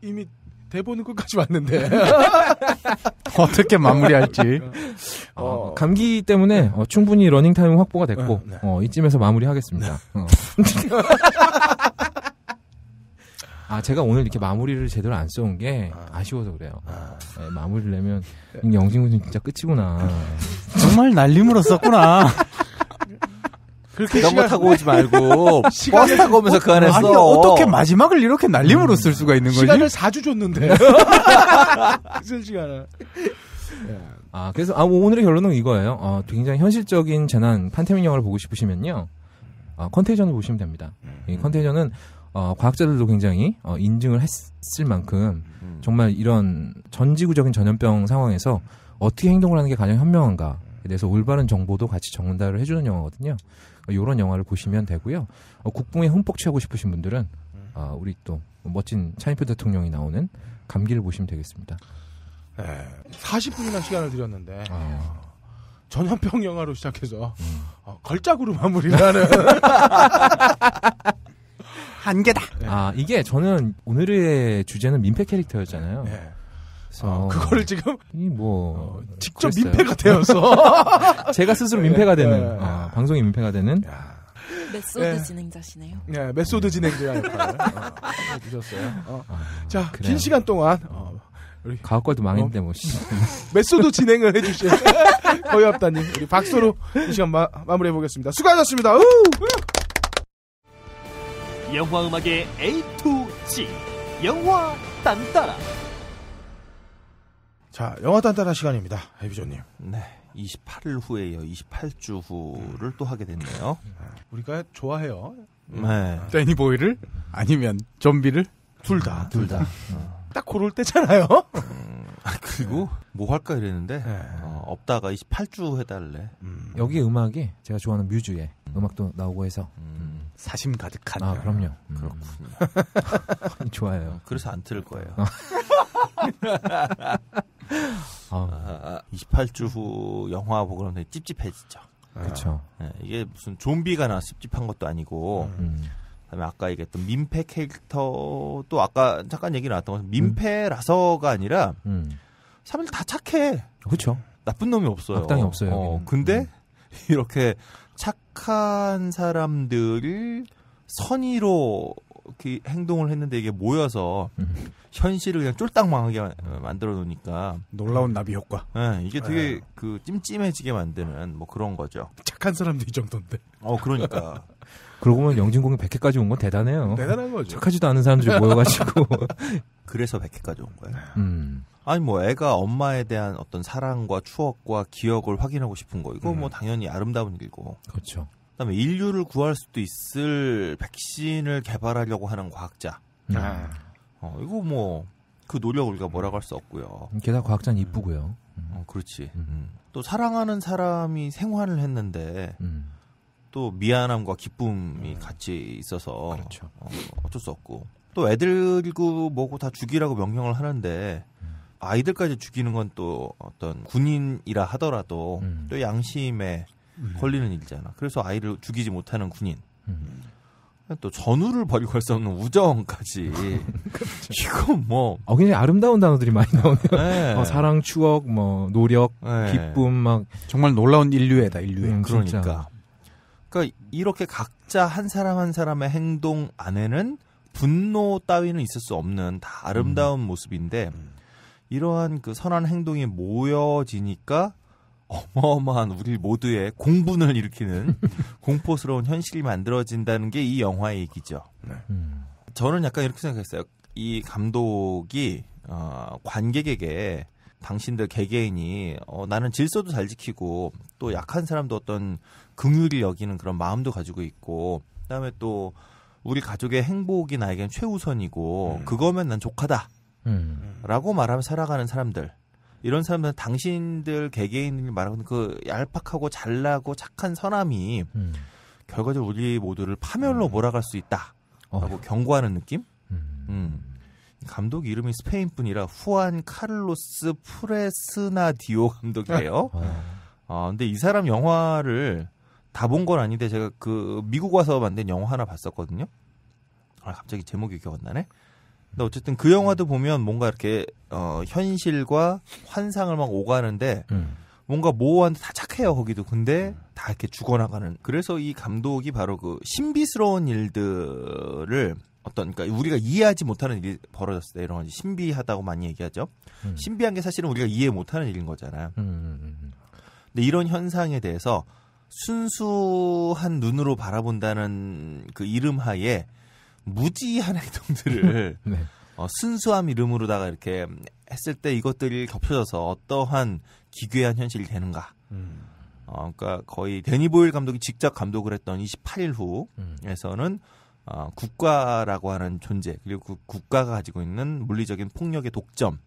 이미 대본은 끝까지 왔는데 어떻게 마무리할지. 감기 때문에 충분히 러닝타임 확보가 됐고 이쯤에서 마무리하겠습니다. 제가 오늘 이렇게 마무리를 제대로 안 써온 게 아쉬워서 그래요. 네, 마무리를 내면 영진군 진짜 끝이구나. 정말 날림으로 썼구나. 그렇게 자전거 타고 오지 말고 버스 타고 오면서 그 안에 써. 아니, 어떻게 마지막을 이렇게 날림으로 쓸 수가 있는 거지? 시간을 4주 줬는데. 쓸 시간을. 그래서 오늘의 결론은 이거예요. 굉장히 현실적인 재난 판테믹 영화를 보고 싶으시면요. 컨테이전을 보시면 됩니다. 이 컨테이전은 과학자들도 굉장히 인증을 했을 만큼 정말 이런 전지구적인 전염병 상황에서 어떻게 행동을 하는 게 가장 현명한가에 대해서 올바른 정보도 같이 전달을 해주는 영화거든요. 이런 영화를 보시면 되고요. 국뽕에 흠뻑 취하고 싶으신 분들은 우리 또 멋진 차인표 대통령이 나오는 감기를 보시면 되겠습니다. 40분이나 시간을 드렸는데 전염병 영화로 시작해서 걸작으로 마무리를 하는 한계다. 이게 저는 오늘의 주제는 민폐 캐릭터였잖아요. 그래서 그거를 지금 직접 그랬어요. 민폐가 되어서 제가 스스로 민폐가 되는 방송이 민폐가 되는 메소드 진행자시네요. 네, 메소드 진행자 역할을 해주셨어요. 자, 그래요. 긴 시간 동안 우리 가옥걸도 망했는데 메소드 진행을 해주신 거의합다님 우리 박수로 이 시간 마무리해 보겠습니다. 수고하셨습니다. 영화 음악의 A to G 영화 딴따라. 자, 영화 딴따라 시간입니다. 해비조님. 네, 28일 후에요. 28주 후를 또 하게 됐네요. 우리가 좋아해요. 네. 데니보이를 아니면 좀비를 둘 다. 딱 고를 때잖아요. 그리고 뭐 할까 이랬는데 없다가 28주 해달래. 여기 음악이 제가 좋아하는 뮤즈의 음악도 나오고 해서 사심 가득한. 그럼요. 그렇군요. 좋아요. 그래서 안 틀을 거예요. 28주 후 영화 보고 그러면 되게 찝찝해지죠. 그렇죠. 네, 이게 무슨 좀비가 나서 찝찝한 것도 아니고 그다음에 아까 얘기했던 민폐 캐릭터도 아까 잠깐 얘기 나왔던 것처럼 민폐라서가 아니라 사람들 다 착해. 그렇죠. 나쁜 놈이 없어요. 악당이 없어요. 근데 이렇게 착한 사람들이 선의로 이렇게 행동을 했는데 이게 모여서 현실을 그냥 쫄딱 망하게 만들어 놓으니까 놀라운 나비 효과. 네, 이게 되게 그 찜찜해지게 만드는 뭐 그런 거죠. 착한 사람도 이 정도인데. 그러니까. 그러고 보면 영진공이 100회까지 온 건 대단해요. 대단한 거죠. 착하지도 않은 사람들이 모여가지고. 그래서 100회까지 온 거예요. 아니 뭐 애가 엄마에 대한 어떤 사랑과 추억과 기억을 확인하고 싶은 거 이거 뭐 당연히 아름다운 일이고. 그렇죠. 그다음에 인류를 구할 수도 있을 백신을 개발하려고 하는 과학자. 이거 뭐 그 노력을 우리가 뭐라고 할 수 없고요. 게다가 과학자는 이쁘고요. 그렇지. 또 사랑하는 사람이 생환을 했는데 또 미안함과 기쁨이 같이 있어서 그렇죠. 어쩔 수 없고 또 애들고 뭐고 다 죽이라고 명령을 하는데 아이들까지 죽이는 건 또 어떤 군인이라 하더라도 또 양심에 걸리는 일이잖아. 그래서 아이를 죽이지 못하는 군인. 또 전우를 버리고 할 수 없는 우정까지. 그렇죠. 이건 뭐. 굉장히 아름다운 단어들이 많이 나오네요. 네. 사랑, 추억, 뭐 노력, 네. 기쁨, 막 정말 놀라운 인류애다, 인류애. 그러니까. 그러니까 이렇게 각자 한 사람 한 사람의 행동 안에는 분노 따위는 있을 수 없는 다 아름다운 모습인데 이러한 그 선한 행동이 모여지니까 어마어마한 우리 모두의 공분을 일으키는 공포스러운 현실이 만들어진다는 게 이 영화의 얘기죠. 저는 약간 이렇게 생각했어요. 이 감독이 관객에게 당신들 개개인이 나는 질서도 잘 지키고 또 약한 사람도 어떤 긍휼히 여기는 그런 마음도 가지고 있고 그다음에 또 우리 가족의 행복이 나에겐 최우선이고 그거면 난 족하다 라고 말하며 살아가는 사람들 이런 사람들은 당신들 개개인이 말하는 그 얄팍하고 잘나고 착한 선함이 결과적으로 우리 모두를 파멸로 몰아갈 수 있다라고 경고하는 느낌? 감독 이름이 스페인 분이라 후안 카를로스 프레스나디오 감독이에요. 근데 이 사람 영화를 다 본 건 아닌데 제가 그 미국 와서 만든 영화 하나 봤었거든요. 갑자기 제목이 기억 안 나네. 근데 어쨌든 그 영화도 보면 뭔가 이렇게 현실과 환상을 막 오가는데 뭔가 모호한데 다 착해요 거기도. 근데 다 이렇게 죽어나가는. 그래서 이 감독이 바로 그 신비스러운 일들을 그러니까 우리가 이해하지 못하는 일이 벌어졌을 때 이런 건 신비하다고 많이 얘기하죠. 신비한 게 사실은 우리가 이해 못하는 일인 거잖아요. 근데 이런 현상에 대해서 순수한 눈으로 바라본다는 그 이름 하에 무지한 행동들을 네. 순수함 이름으로다가 이렇게 했을 때 이것들이 겹쳐져서 어떠한 기괴한 현실이 되는가. 그러니까 거의 데니 보일 감독이 직접 감독을 했던 28일 후에서는 국가라고 하는 존재 그리고 그 국가가 가지고 있는 물리적인 폭력의 독점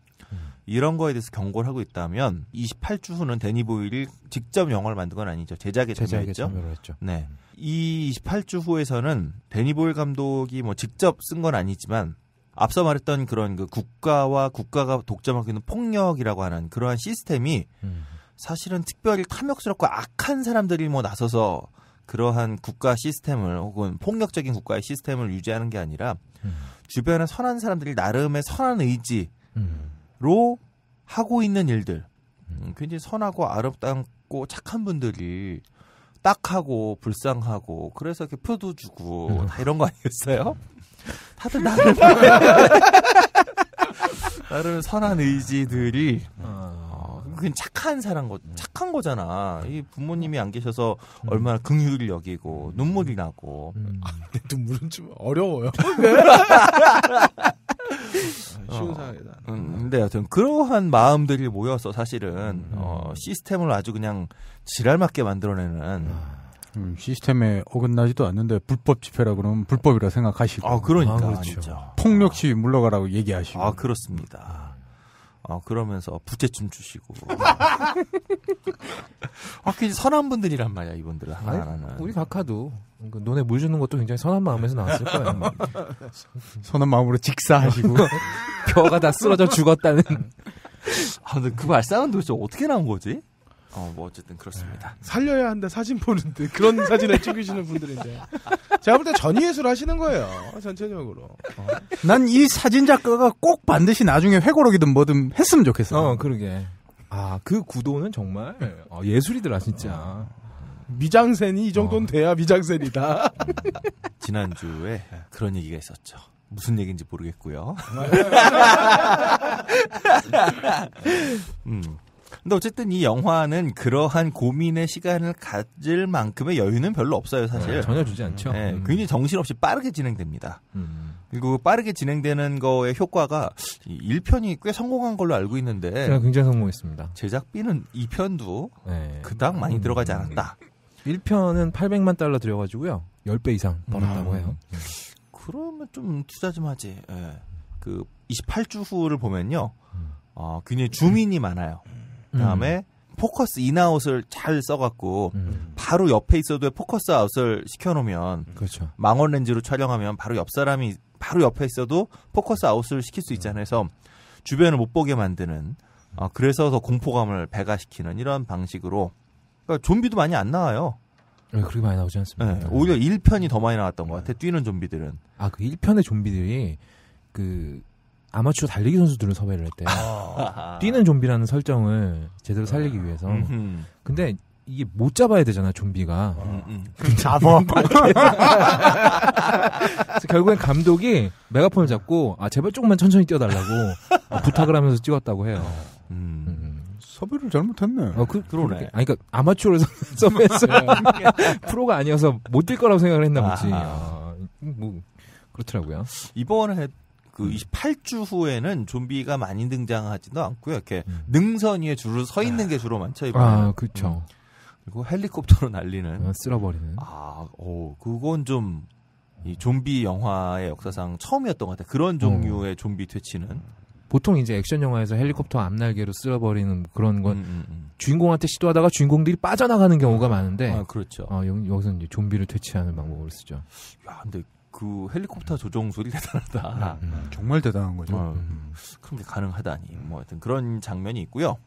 이런 거에 대해서 경고를 하고 있다면 28주 후는 데니 보일이 직접 영화를 만든 건 아니죠. 제작에 참여했죠. 네. 이 28주 후에서는 데니 보일 감독이 뭐 직접 쓴 건 아니지만 앞서 말했던 그런 그 국가와 국가가 독점하고 있는 폭력이라고 하는 그러한 시스템이 사실은 특별히 탐욕스럽고 악한 사람들이 뭐 나서서 그러한 국가 시스템을 혹은 폭력적인 국가의 시스템을 유지하는 게 아니라 주변에 선한 사람들이 나름의 선한 의지로 하고 있는 일들 굉장히 선하고 아름답고 착한 분들이 딱하고 불쌍하고 그래서 이렇게 표도 주고 다 이런 거 아니겠어요? 다들 나름 선한 의지들이 그냥 착한 거잖아. 이 부모님이 안 계셔서 얼마나 긍휼을 여기고 눈물이 나고. 눈물은 좀 어려워요. 쉬운 상황이다. 근데 여튼 그러한 마음들이 모여서 사실은 시스템을 아주 그냥 지랄맞게 만들어내는 시스템에 어긋나지도 않는데 불법 집회라 그러면 불법이라 생각하시고. 그러니까 그렇죠. 아니죠. 폭력 시위 물러가라고 얘기하시고. 그렇습니다. 그러면서 부채춤 추시고. 굉장히 선한 분들이란 말이야, 이분들은. 하나는. 우리 각하도 논에 물 주는 것도 굉장히 선한 마음에서 나왔을 거예요. 선한 마음으로 직사하시고. 벼가 다 쓰러져 죽었다는. 근데 그 발상은 도대체 어떻게 나온 거지? 뭐 어쨌든 그렇습니다. 살려야 한다 사진 보는데 그런 사진을 찍으시는 분들인데 제가 볼 때 전위예술 하시는 거예요. 전체적으로. 난 이 사진 작가가 꼭 반드시 나중에 회고록이든 뭐든 했으면 좋겠어. 그러게. 그 구도는 정말 예술이더라 진짜. 미장센이 이 정도는 돼야 미장센이다. 지난주에 그런 얘기가 있었죠. 무슨 얘기인지 모르겠고요. 근데 어쨌든 이 영화는 그러한 고민의 시간을 가질 만큼의 여유는 별로 없어요, 사실. 전혀 주지 않죠. 네, 굉장히 정신없이 빠르게 진행됩니다. 그리고 빠르게 진행되는 거의 효과가 1편이 꽤 성공한 걸로 알고 있는데 굉장히 성공했습니다. 제작비는 2편도 네. 그닥 많이 들어가지 않았다. 1편은 $800만 들여가지고요. 10배 이상 벌었다고 해요. 그러면 좀 투자 좀 하지. 예. 그 28주 후를 보면요. 굉장히 줌인이 많아요. 그다음에 포커스 인아웃을 잘 써갖고 바로 옆에 있어도 포커스 아웃을 시켜놓으면 그렇죠. 망원 렌즈로 촬영하면 바로 옆 사람이 바로 옆에 있어도 포커스 아웃을 시킬 수 있잖아요. 그래서 주변을 못 보게 만드는 그래서 더 공포감을 배가시키는 이런 방식으로 그러니까 좀비도 많이 안 나와요. 네, 그렇게 많이 나오지 않습니다. 네, 오히려 1편이 더 많이 나왔던 것 같아. 뛰는 좀비들은. 아, 그 1편의 좀비들이 그 아마추어 달리기 선수들을 섭외를 했대요. 뛰는 좀비라는 설정을 제대로 살리기 위해서. 근데 이게 못 잡아야 되잖아, 좀비가. 잡아. 그래서 결국엔 감독이 메가폰을 잡고 제발 조금만 천천히 뛰어달라고 부탁을 하면서 찍었다고 해요. 섭외를 잘못했네. 그러네. 그러니까 아마추어를 섭외했어요. 프로가 아니어서 못 뛸 거라고 생각을 했나 보지. 뭐 그렇더라고요. 이번에 그 28주 후에는 좀비가 많이 등장하지도 않고요. 이렇게 능선 위에 줄을 서 있는 게 주로 많죠. 이번에는. 그렇죠. 그리고 헬리콥터로 날리는. 쓸어버리는. 그건 좀 이 좀비 영화의 역사상 처음이었던 것 같아요. 그런 종류의 좀비 퇴치는. 보통 이제 액션 영화에서 헬리콥터 앞날개로 쓸어버리는 그런 건 주인공한테 시도하다가 주인공들이 빠져나가는 경우가 많은데. 그렇죠. 여기서 이제 좀비를 퇴치하는 방법을 쓰죠. 야, 근데 그 헬리콥터 조종 소리 대단하다. 정말 대단한 거죠. 그런 게 가능하다니. 뭐 하여튼 그런 장면이 있고요.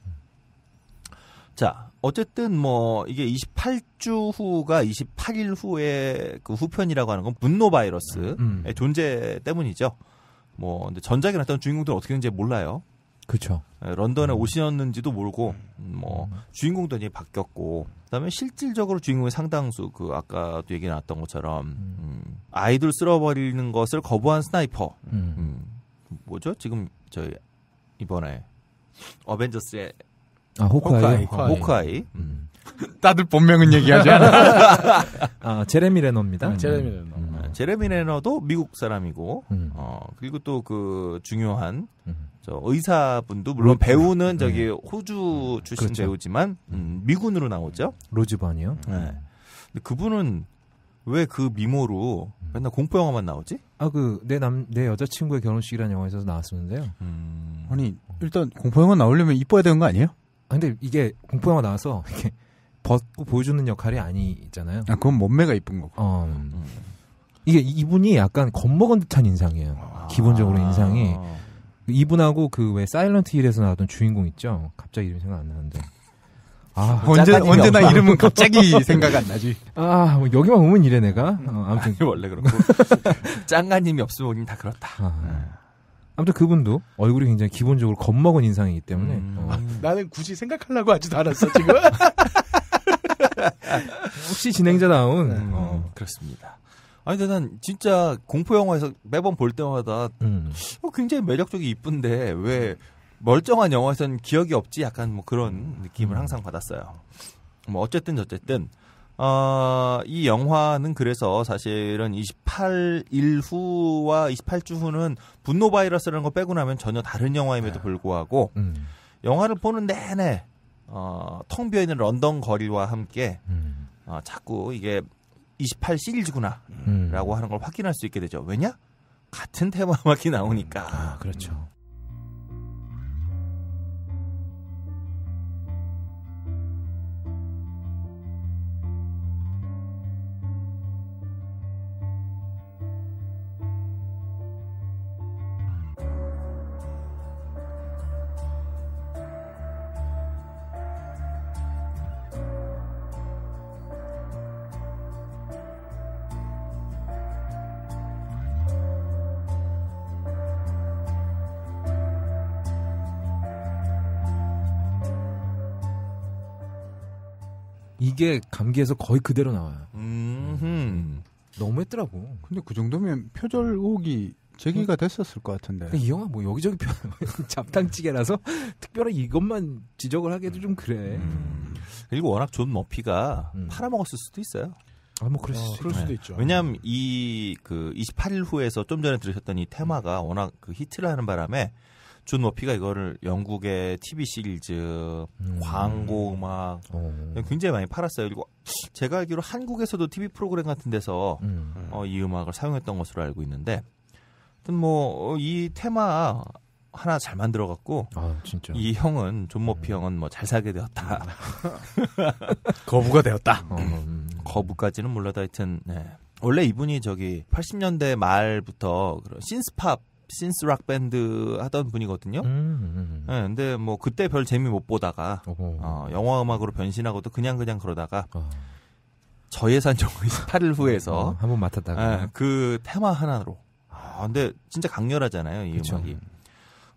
자, 어쨌든 뭐 이게 28주 후가 28일 후에 그 후편이라고 하는 건 분노 바이러스의 존재 때문이죠. 뭐 근데 전작에 나왔던 주인공들은 어떻게 되는지 몰라요. 그렇죠. 런던에 오셨는지도 모르고 뭐 주인공도 이제 바뀌었고 그다음에 실질적으로 주인공의 상당수 그 아까도 얘기 나왔던 것처럼 아이돌 쓸어버리는 것을 거부한 스나이퍼. 뭐죠? 지금 저희 이번에 어벤져스의 호크아이. 다들 본명은 얘기하지 않아. 제레미 레너입니다. 제레미 레너도 미국 사람이고, 그리고 또 그 중요한 저 의사분도 물론 배우는 저기 호주 출신 그렇죠. 배우지만 미군으로 나오죠. 로즈반이요. 네. 근데 그분은 왜 그 미모로 맨날 공포 영화만 나오지? 내 여자친구의 결혼식이라는 영화에서 나왔었는데요. 아니 일단 공포영화 나오려면 이뻐야 되는 거 아니에요? 근데 이게 공포영화 나와서 이렇게 벗고 보여주는 역할이 아니잖아요. 그건 몸매가 이쁜 거고. 이게 이분이 약간 겁먹은 듯한 인상이에요. 기본적으로 인상이. 이분하고 그 왜 사일런트 힐에서 나왔던 주인공 있죠? 갑자기 이름 생각 안 나는데. 언제나 이름은 갑자기 생각 안 나지. 뭐 여기만 오면 이래 내가. 아무튼 원래 그렇고 짱가님이 없으면 우린 다 그렇다. 아무튼 그분도 얼굴이 굉장히 기본적으로 겁먹은 인상이기 때문에 나는 굳이 생각하려고 하지도 않았어 지금. 혹시 진행자다운 그렇습니다. 아니 근데 난 진짜 공포 영화에서 매번 볼 때마다 굉장히 매력적이 이쁜데 왜 멀쩡한 영화에서는 기억이 없지? 약간 뭐 그런 느낌을 항상 받았어요. 뭐 어쨌든 이 영화는 그래서 사실은 28일 후와 28주 후는 분노 바이러스라는 거 빼고 나면 전혀 다른 영화임에도 불구하고 영화를 보는 내내 텅 비어있는 런던 거리와 함께 자꾸 이게 28 시리즈구나 라고 하는 걸 확인할 수 있게 되죠. 왜냐? 같은 테마 음악이 나오니까. 그렇죠. 이게 감기에서 거의 그대로 나와요. 너무했더라고. 근데 그 정도면 표절곡이 제기가 됐었을 것 같은데. 이 영화 뭐 여기저기 잡탕찌개라서 특별히 이것만 지적을 하기도 좀 그래. 그리고 워낙 존 머피가 팔아먹었을 수도 있어요. 뭐 그럴 수도 있죠. 왜냐하면 이 그 28일 후에서 좀 전에 들으셨던 이 테마가 워낙 그 히트를 하는 바람에 존 머피가 이거를 영국의 TV 시리즈, 광고 음악 굉장히 많이 팔았어요. 그리고 제가 알기로 한국에서도 TV 프로그램 같은 데서 이 음악을 사용했던 것으로 알고 있는데 하여튼 뭐 이 테마 하나 잘 만들어갖고 아 진짜. 이 형은 존 머피 형은 뭐 잘 살게 되었다. 거부가 되었다. 거부까지는 몰라도 하여튼 네. 원래 이분이 저기 80년대 말부터 그런 신스팝, 신스락 밴드 하던 분이거든요. 네, 근데 뭐 그때 별 재미 못 보다가 영화 음악으로 변신하고도 그냥 그러다가 저예산 영화 28일 후에서 한번 맡았다가 네, 그 테마 하나로. 근데 진짜 강렬하잖아요, 이 그쵸. 음악이.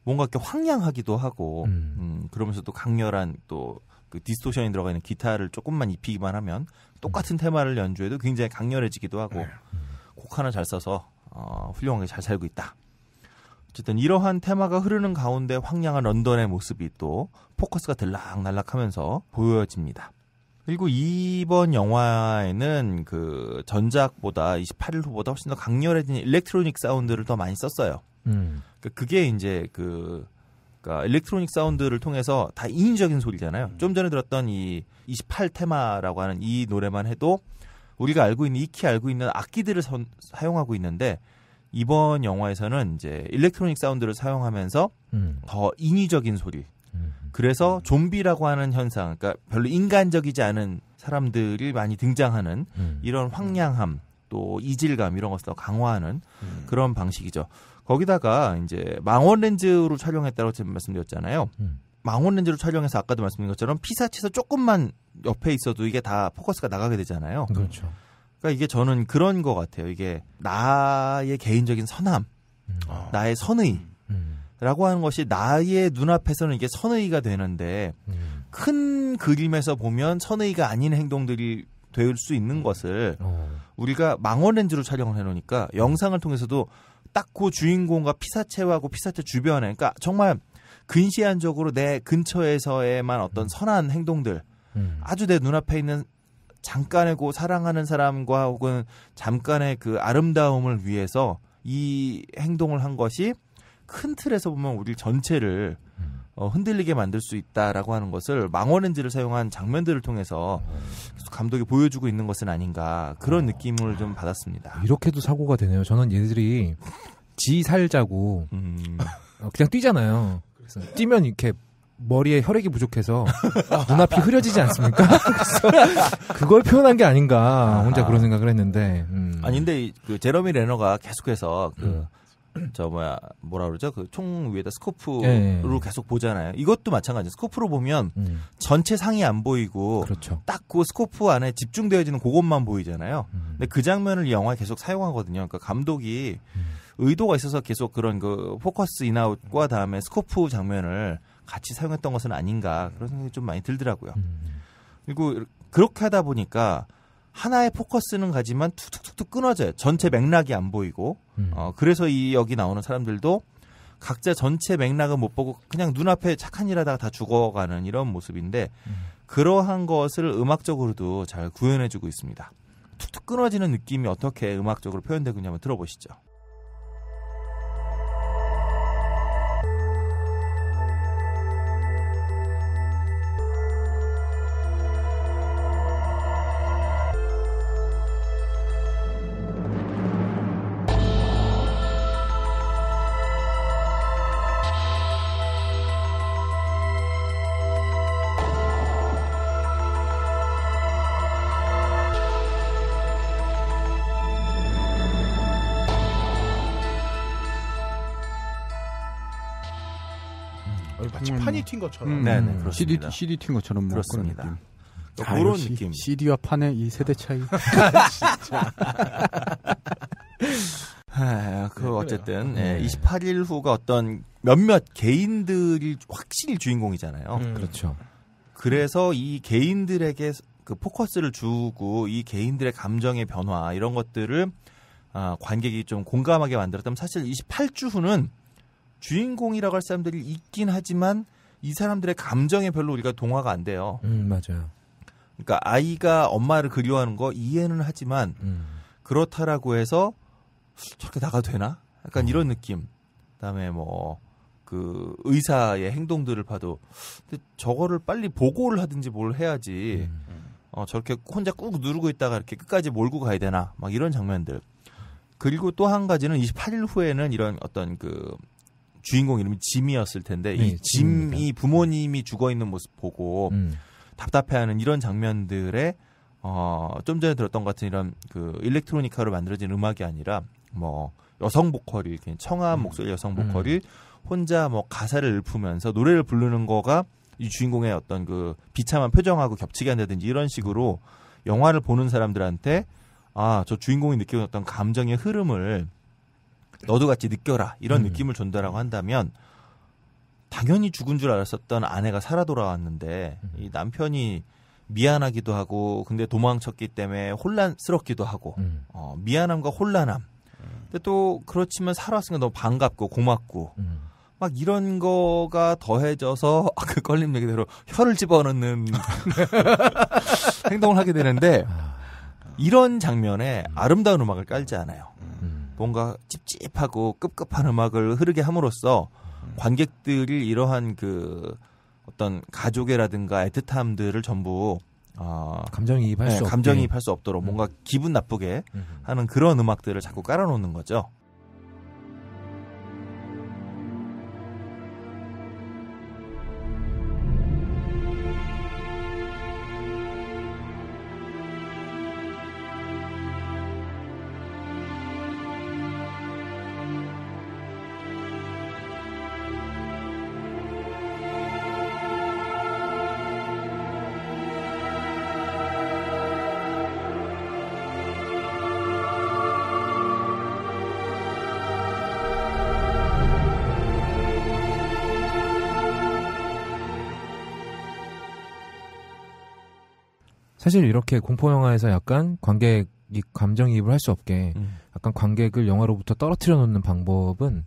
뭔가 이렇게 황량하기도 하고, 그러면서 또 강렬한 또 그 디스토션이 들어가 있는 기타를 조금만 입히기만 하면 똑같은 테마를 연주해도 굉장히 강렬해지기도 하고, 곡 하나 잘 써서 훌륭하게 잘 살고 있다. 어쨌든 이러한 테마가 흐르는 가운데 황량한 런던의 모습이 또 포커스가 들락날락하면서 보여집니다. 그리고 이번 영화에는 그 전작보다 28일 후보다 훨씬 더 강렬해진 일렉트로닉 사운드를 더 많이 썼어요. 그게 이제 그러니까 일렉트로닉 사운드를 통해서 다 인위적인 소리잖아요. 좀 전에 들었던 이 28 테마라고 하는 이 노래만 해도 우리가 알고 있는 익히 알고 있는 악기들을 사용하고 있는데 이번 영화에서는 이제 일렉트로닉 사운드를 사용하면서 더 인위적인 소리. 그래서 좀비라고 하는 현상, 그러니까 별로 인간적이지 않은 사람들이 많이 등장하는 이런 황량함, 또 이질감 이런 것을 더 강화하는 그런 방식이죠. 거기다가 이제 망원 렌즈로 촬영했다고 제가 말씀드렸잖아요. 망원 렌즈로 촬영해서 아까도 말씀드린 것처럼 피사체에서 조금만 옆에 있어도 이게 다 포커스가 나가게 되잖아요. 그렇죠. 그러니까 이게 저는 그런 것 같아요. 이게 나의 개인적인 선함, 나의 선의. 라고 하는 것이 나의 눈앞에서는 이게 선의가 되는데 큰 그림에서 보면 선의가 아닌 행동들이 될 수 있는 것을 우리가 망원 렌즈로 촬영을 해놓으니까 영상을 통해서도 딱 그 주인공과 피사체하고 피사체 주변에 그러니까 정말 근시안적으로 내 근처에서의만 어떤 선한 행동들 아주 내 눈앞에 있는 잠깐의 그 사랑하는 사람과 혹은 잠깐의 그 아름다움을 위해서 이 행동을 한 것이 큰 틀에서 보면 우리 전체를 흔들리게 만들 수 있다라고 하는 것을 망원 렌즈를 사용한 장면들을 통해서 감독이 보여주고 있는 것은 아닌가 그런 느낌을 좀 받았습니다. 이렇게도 사고가 되네요. 저는 얘들이 지 살자고 그냥 뛰잖아요. 그래서 뛰면 이렇게 머리에 혈액이 부족해서 눈앞이 흐려지지 않습니까? 그래서 그걸 표현한 게 아닌가 혼자 그런 생각을 했는데. 아니 근데 그 제러미 레너가 계속해서 뭐라 그러죠? 그 총 위에다 스코프로 계속 보잖아요. 이것도 마찬가지예요. 스코프로 보면 전체 상이 안 보이고 그렇죠. 딱 그 스코프 안에 집중되어지는 그것만 보이잖아요. 근데 그 장면을 이 영화에 계속 사용하거든요. 그러니까 감독이 의도가 있어서 계속 그런 그 포커스 인아웃과 다음에 스코프 장면을 같이 사용했던 것은 아닌가 그런 생각이 좀 많이 들더라고요. 그리고 그렇게 하다 보니까 하나의 포커스는 가지만 툭툭툭툭 끊어져요. 전체 맥락이 안 보이고 그래서 이 여기 나오는 사람들도 각자 전체 맥락은 못 보고 그냥 눈앞에 착한 일 하다가 다 죽어가는 이런 모습인데 그러한 것을 음악적으로도 잘 구현해주고 있습니다. 툭툭 끊어지는 느낌이 어떻게 음악적으로 표현되고 있냐면 들어보시죠. 마치 판이 튄 것처럼. 네네 그렇습니다. CD 튄 것처럼 뭐 그렇습니다. 그런 느낌. 그런 느낌. CD와 판의 이 세대 차이. 진짜. 어쨌든 28일 후가 어떤 몇몇 개인들이 확실히 주인공이잖아요. 그렇죠. 그래서 이 개인들에게 그 포커스를 주고 이 개인들의 감정의 변화 이런 것들을 관객이 좀 공감하게 만들었다면 사실 28주 후는 주인공이라고 할 사람들이 있긴 하지만 이 사람들의 감정에 별로 우리가 동화가 안 돼요. 맞아요. 그러니까 아이가 엄마를 그리워하는 거 이해는 하지만 그렇다라고 해서 저렇게 나가도 되나? 약간 이런 느낌. 그다음에 뭐 그 의사의 행동들을 봐도 근데 저거를 빨리 보고를 하든지 뭘 해야지. 저렇게 혼자 꾹 누르고 있다가 이렇게 끝까지 몰고 가야 되나? 막 이런 장면들. 그리고 또 한 가지는 28일 후에는 이런 어떤 그 주인공 이름이 짐이었을 텐데 네, 이 짐이 부모님이 죽어 있는 모습 보고 답답해하는 이런 장면들에 좀 전에 들었던 것 같은 이런 그 일렉트로니카로 만들어진 음악이 아니라 뭐 여성 보컬이 청아한 목소리 여성 보컬이 혼자 뭐 가사를 읊으면서 노래를 부르는 거가 이 주인공의 어떤 그 비참한 표정하고 겹치게 한다든지 이런 식으로 영화를 보는 사람들한테 저 주인공이 느끼는 어떤 감정의 흐름을 너도 같이 느껴라 이런 느낌을 준다라고 한다면 당연히 죽은 줄 알았었던 아내가 살아 돌아왔는데 이 남편이 미안하기도 하고 근데 도망쳤기 때문에 혼란스럽기도 하고 미안함과 혼란함 근데 또 그렇지만 살아왔으니까 너무 반갑고 고맙고 막 이런 거가 더해져서 그 껄림 얘기대로 혀를 집어넣는 행동을 하게 되는데 이런 장면에 아름다운 음악을 깔지 않아요. 뭔가 찝찝하고 급급한 음악을 흐르게 함으로써 관객들이 이러한 그 어떤 가족애라든가 애틋함들을 전부 감정이입할 수 없게. 감정이입할 수 없도록 뭔가 기분 나쁘게 하는 그런 음악들을 자꾸 깔아놓는 거죠. 사실 이렇게 공포 영화에서 약간 관객이 감정이입을 할 수 없게 약간 관객을 영화로부터 떨어뜨려 놓는 방법은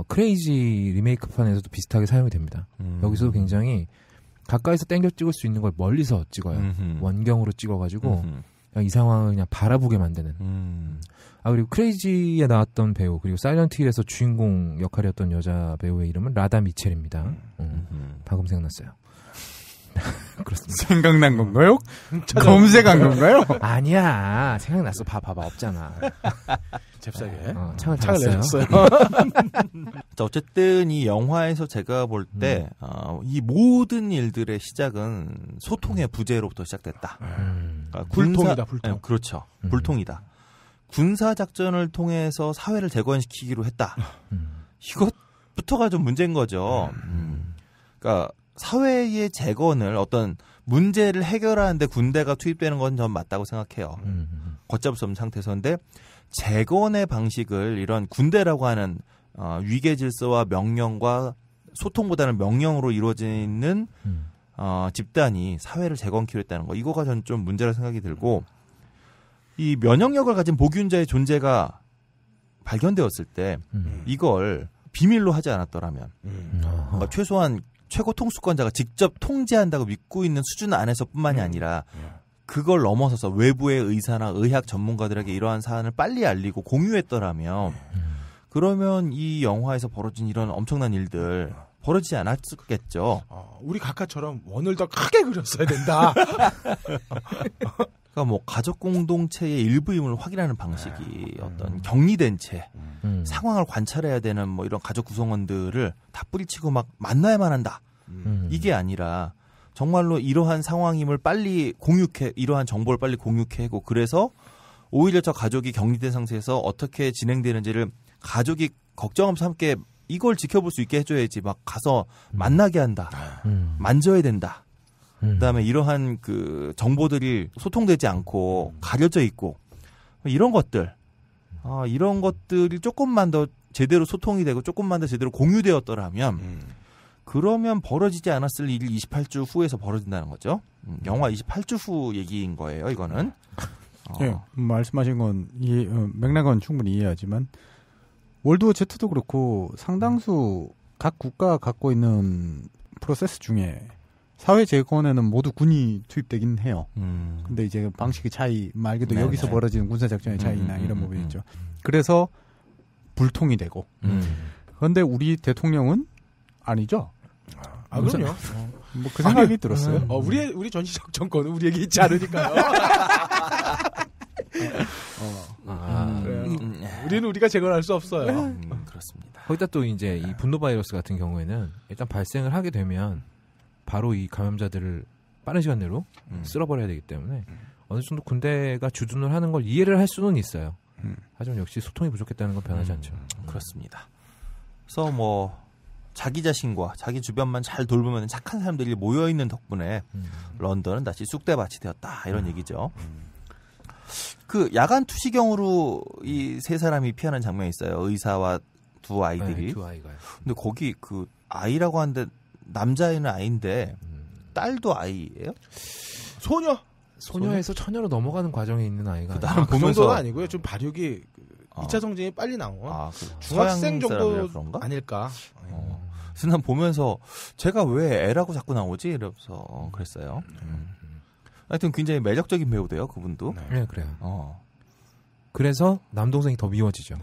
크레이지 리메이크판에서도 비슷하게 사용이 됩니다. 여기서도 굉장히 가까이서 땡겨 찍을 수 있는 걸 멀리서 찍어요. 원경으로 찍어가지고 그냥 이 상황을 그냥 바라보게 만드는. 그리고 크레이지에 나왔던 배우 그리고 사일런트 힐에서 주인공 역할이었던 여자 배우의 이름은 라다 미첼입니다. 방금 생각났어요. 그렇습니다. 생각난 건가요? 검색한 건가요? 아니야. 생각났어. 봐봐. 없잖아. 잽싸게. 창을 내셨어요. 자, 어쨌든 이 영화에서 제가 볼 때 이 모든 일들의 시작은 소통의 부재로부터 시작됐다. 그러니까 불통이다. 불통. 네, 그렇죠. 불통이다. 군사 작전을 통해서 사회를 재건시키기로 했다. 이것부터가 좀 문제인 거죠. 그러니까 사회의 재건을 어떤 문제를 해결하는데 군대가 투입되는 건 전 맞다고 생각해요. 걷잡을 수 없는 상태에서인데 재건의 방식을 이런 군대라고 하는 위계 질서와 명령과 소통보다는 명령으로 이루어지는 집단이 사회를 재건키로 했다는 거 이거가 전 좀 문제라 생각이 들고 이 면역력을 가진 보균자의 존재가 발견되었을 때 이걸 비밀로 하지 않았더라면 그러니까 최소한 최고 통수권자가 직접 통제한다고 믿고 있는 수준 안에서뿐만이 아니라 그걸 넘어서서 외부의 의사나 의학 전문가들에게 이러한 사안을 빨리 알리고 공유했더라면 그러면 이 영화에서 벌어진 이런 엄청난 일들 벌어지지 않았겠죠. 우리 각하처럼 원을 더 크게 그렸어야 된다. 그러니까 뭐 가족 공동체의 일부임을 확인하는 방식이 어떤 격리된 채 상황을 관찰해야 되는 뭐 이런 가족 구성원들을 다 뿌리치고 막 만나야만 한다. 이게 아니라 정말로 이러한 상황임을 빨리 이러한 정보를 빨리 공유하고 그래서 오히려 저 가족이 격리된 상태에서 어떻게 진행되는지를 가족이 걱정하면서 함께 이걸 지켜볼 수 있게 해줘야지 막 가서 만나게 한다. 만져야 된다. 그다음에 이러한 그 정보들이 소통되지 않고 가려져 있고 이런 것들 이런 것들이 조금만 더 제대로 소통이 되고 조금만 더 제대로 공유되었더라면 그러면 벌어지지 않았을 일이 28주 후에서 벌어진다는 거죠. 영화 28주 후 얘기인 거예요. 이거는. 예, 말씀하신 건 맥락은 충분히 이해하지만 월드워 Z도 그렇고 상당수 각 국가가 갖고 있는 프로세스 중에 사회 재건에는 모두 군이 투입되긴 해요. 근데 이제 방식의 차이 말고도 네네. 여기서 벌어지는 군사작전의 차이나 이런 부분이 있죠. 그래서 불통이 되고. 그런데 우리 대통령은 아니죠. 그럼요. 뭐 그 생각이 들었어요. 우리 전시적 정권은 우리에게 있지 않으니까요. 우리는 우리가 재건할 수 없어요. 그렇습니다. 거기다 또 이제 이 분노 바이러스 같은 경우에는 일단 발생을 하게 되면 바로 이 감염자들을 빠른 시간 내로 쓸어버려야 되기 때문에 어느 정도 군대가 주둔을 하는 걸 이해를 할 수는 있어요. 하지만 역시 소통이 부족했다는 건 변하지 않죠. 그렇습니다. 그래서 뭐 자기 자신과 자기 주변만 잘 돌보면 착한 사람들이 모여있는 덕분에 런던은 다시 쑥대밭이 되었다 이런 얘기죠. 그 야간 투시경으로 이 세 사람이 피하는 장면이 있어요. 의사와 두 아이들이. 네, 두 아이가요. 근데 거기 그 아이라고 하는데 남자애는 아이인데 딸도 아이예요? 소녀? 소녀에서 처녀로 넘어가는 과정에 있는 아이가 그 아니에요. 나름 그 보면서 정도는 아니고요. 좀 발육이 2차 성징이 빨리 나온 그 중학생 서양 사람이라 정도 그런가? 아닐까. 그래서 난 보면서 제가 왜 애라고 자꾸 나오지? 이러면서 그랬어요. 하여튼 굉장히 매력적인 배우대요, 그분도. 네, 그래요. 그래서 남동생이 더 미워지죠.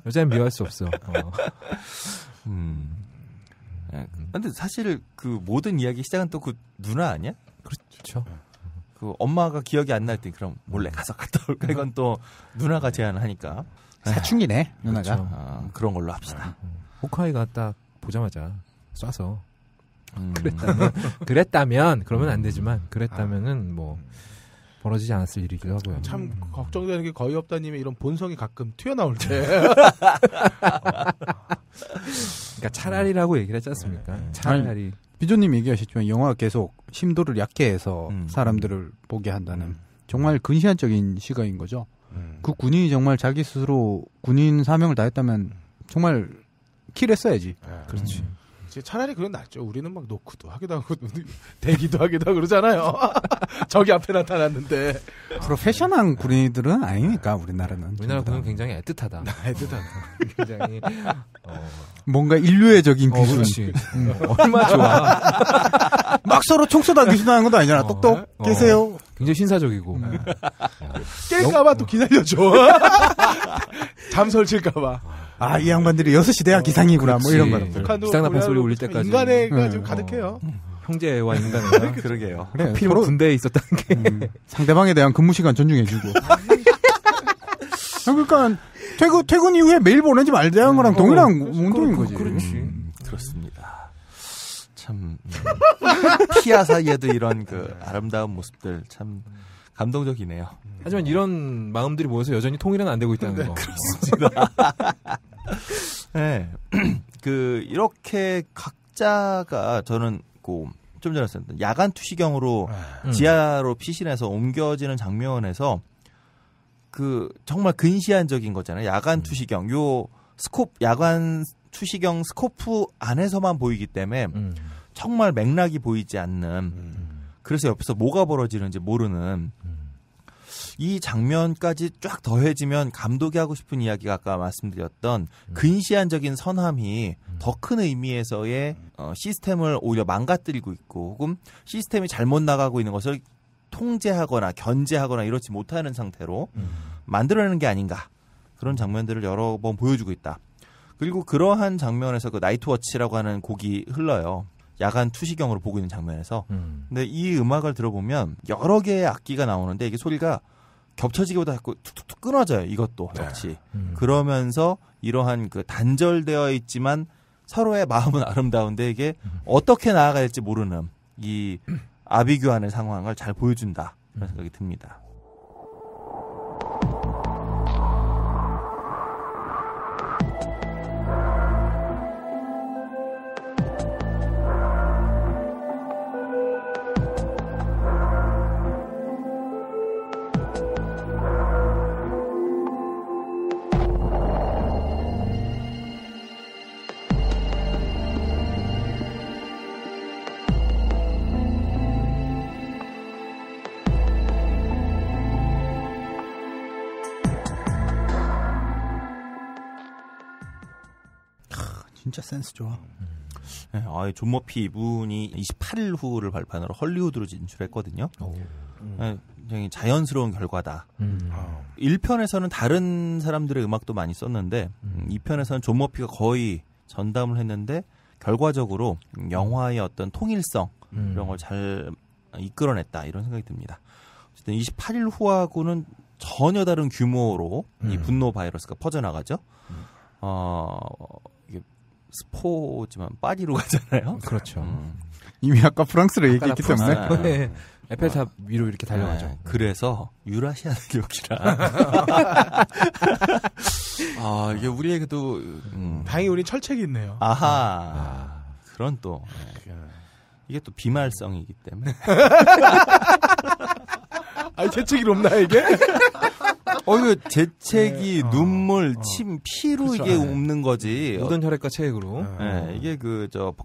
여자는 미워할 수 없어. 근데 사실 그 모든 이야기 시작은 또 그 누나 아니야? 그렇죠. 그 엄마가 기억이 안 날 때 그럼 몰래 가서 갔다 올까? 이건 또 누나가 제안을 하니까. 사춘기네 누나가. 그렇죠. 그런 걸로 합시다. 호카이가 딱 보자마자 쏴서 그랬다면 그러면 안 되지만 그랬다면은 뭐 벌어지지 않았을 일이기도 하고요. 참 걱정되는 게 거의 없다님의 이런 본성이 가끔 튀어나올 때. 그러니까 차라리라고 얘기를 했지 않습니까? 차라리. 비조님 얘기하셨지만 영화가 계속 심도를 얕게 해서 사람들을 보게 한다는 정말 근시안적인 시각인 거죠. 그 군인이 정말 자기 스스로 군인 사명을 다했다면 정말 킬했어야지. 그렇지. 차라리 그건 낫죠. 우리는 막 노크도 하기도 하고 대기도 하기도 하고 그러잖아요. 저기 앞에 나타났는데. 프로페셔널한 군인들은 아니니까 우리나라는. 우리나라 군은 굉장히 애틋하다. 굉장히 뭔가 인류애적인 기술. 그렇지. 얼마나 좋아. 막 서로 총 쏘다 귀신하는 것도 아니잖아. 똑똑 계세요. 굉장히 신사적이고. 깰까봐 또 기다려줘. 잠 설칠까봐. 아, 이 양반들이 6시 대학 기상이구나. 뭐 이런 거. 북한도 기상 나쁜 소리 울릴 때까지. 인간애가 좀 가득해요. 형제와 인간애가. 그러게요. 그래, 필요 군대에 있었다는 게. 상대방에 대한 근무 시간 존중해주고. 그러니까 퇴근 이후에 메일 보내지 말자는 거랑 동일한 운동인 거지. 그렇지. 그렇습니다. 참 피아 사이에도 이런 그 아름다운 모습들 참 감동적이네요. 하지만 이런 마음들이 모여서 여전히 통일은 안 되고 있다는 거. 그렇습니다. 네. 그 이렇게 각자가 저는 좀 전에 썼던 야간 투시경으로 지하로 피신해서 옮겨지는 장면에서 그 정말 근시안적인 거잖아요. 야간 투시경 요 야간 투시경 스코프 안에서만 보이기 때문에 정말 맥락이 보이지 않는 그래서 옆에서 뭐가 벌어지는지 모르는 이 장면까지 쫙 더해지면 감독이 하고 싶은 이야기가 아까 말씀드렸던 근시안적인 선함이 더 큰 의미에서의 시스템을 오히려 망가뜨리고 있고 혹은 시스템이 잘못 나가고 있는 것을 통제하거나 견제하거나 이렇지 못하는 상태로 만들어내는 게 아닌가 그런 장면들을 여러 번 보여주고 있다. 그리고 그러한 장면에서 그 나이트워치라고 하는 곡이 흘러요. 야간 투시경으로 보고 있는 장면에서. 근데 이 음악을 들어보면 여러 개의 악기가 나오는데 이게 소리가 겹쳐지기보다 자꾸 툭툭툭 끊어져요. 이것도 역시. 그러면서 이러한 그 단절되어 있지만 서로의 마음은 아름다운데 이게 어떻게 나아가야 될지 모르는 이 아비규환의 상황을 잘 보여준다. 그런 생각이 듭니다. 진짜 센스 좋아. 네, 존 머피 이분이 28일 후를 발판으로 헐리우드로 진출했거든요. 네, 굉장히 자연스러운 결과다. 1편에서는 다른 사람들의 음악도 많이 썼는데 2편에서는 존 머피가 거의 전담을 했는데 결과적으로 영화의 어떤 통일성 이런 걸 잘 이끌어냈다 이런 생각이 듭니다. 어쨌든 28일 후하고는 전혀 다른 규모로 이 분노 바이러스가 퍼져나가죠. 이게 스포지만 파리로 가잖아요. 그렇죠. 이미 아까 프랑스로 얘기했기 때문에. 네. 에펠탑 위로 이렇게 달려가죠. 네, 그래서 유라시아 대륙이라. 이게 우리에게도 다행히 우리 철책이 있네요. 그런 또 이게 또 비말성이기 때문에. 아니 재채기로 없나 이게? 이거 재채기, 눈물, 침, 피로 그렇죠. 이게 옵는 거지. 모든 혈액과 체액으로. 이게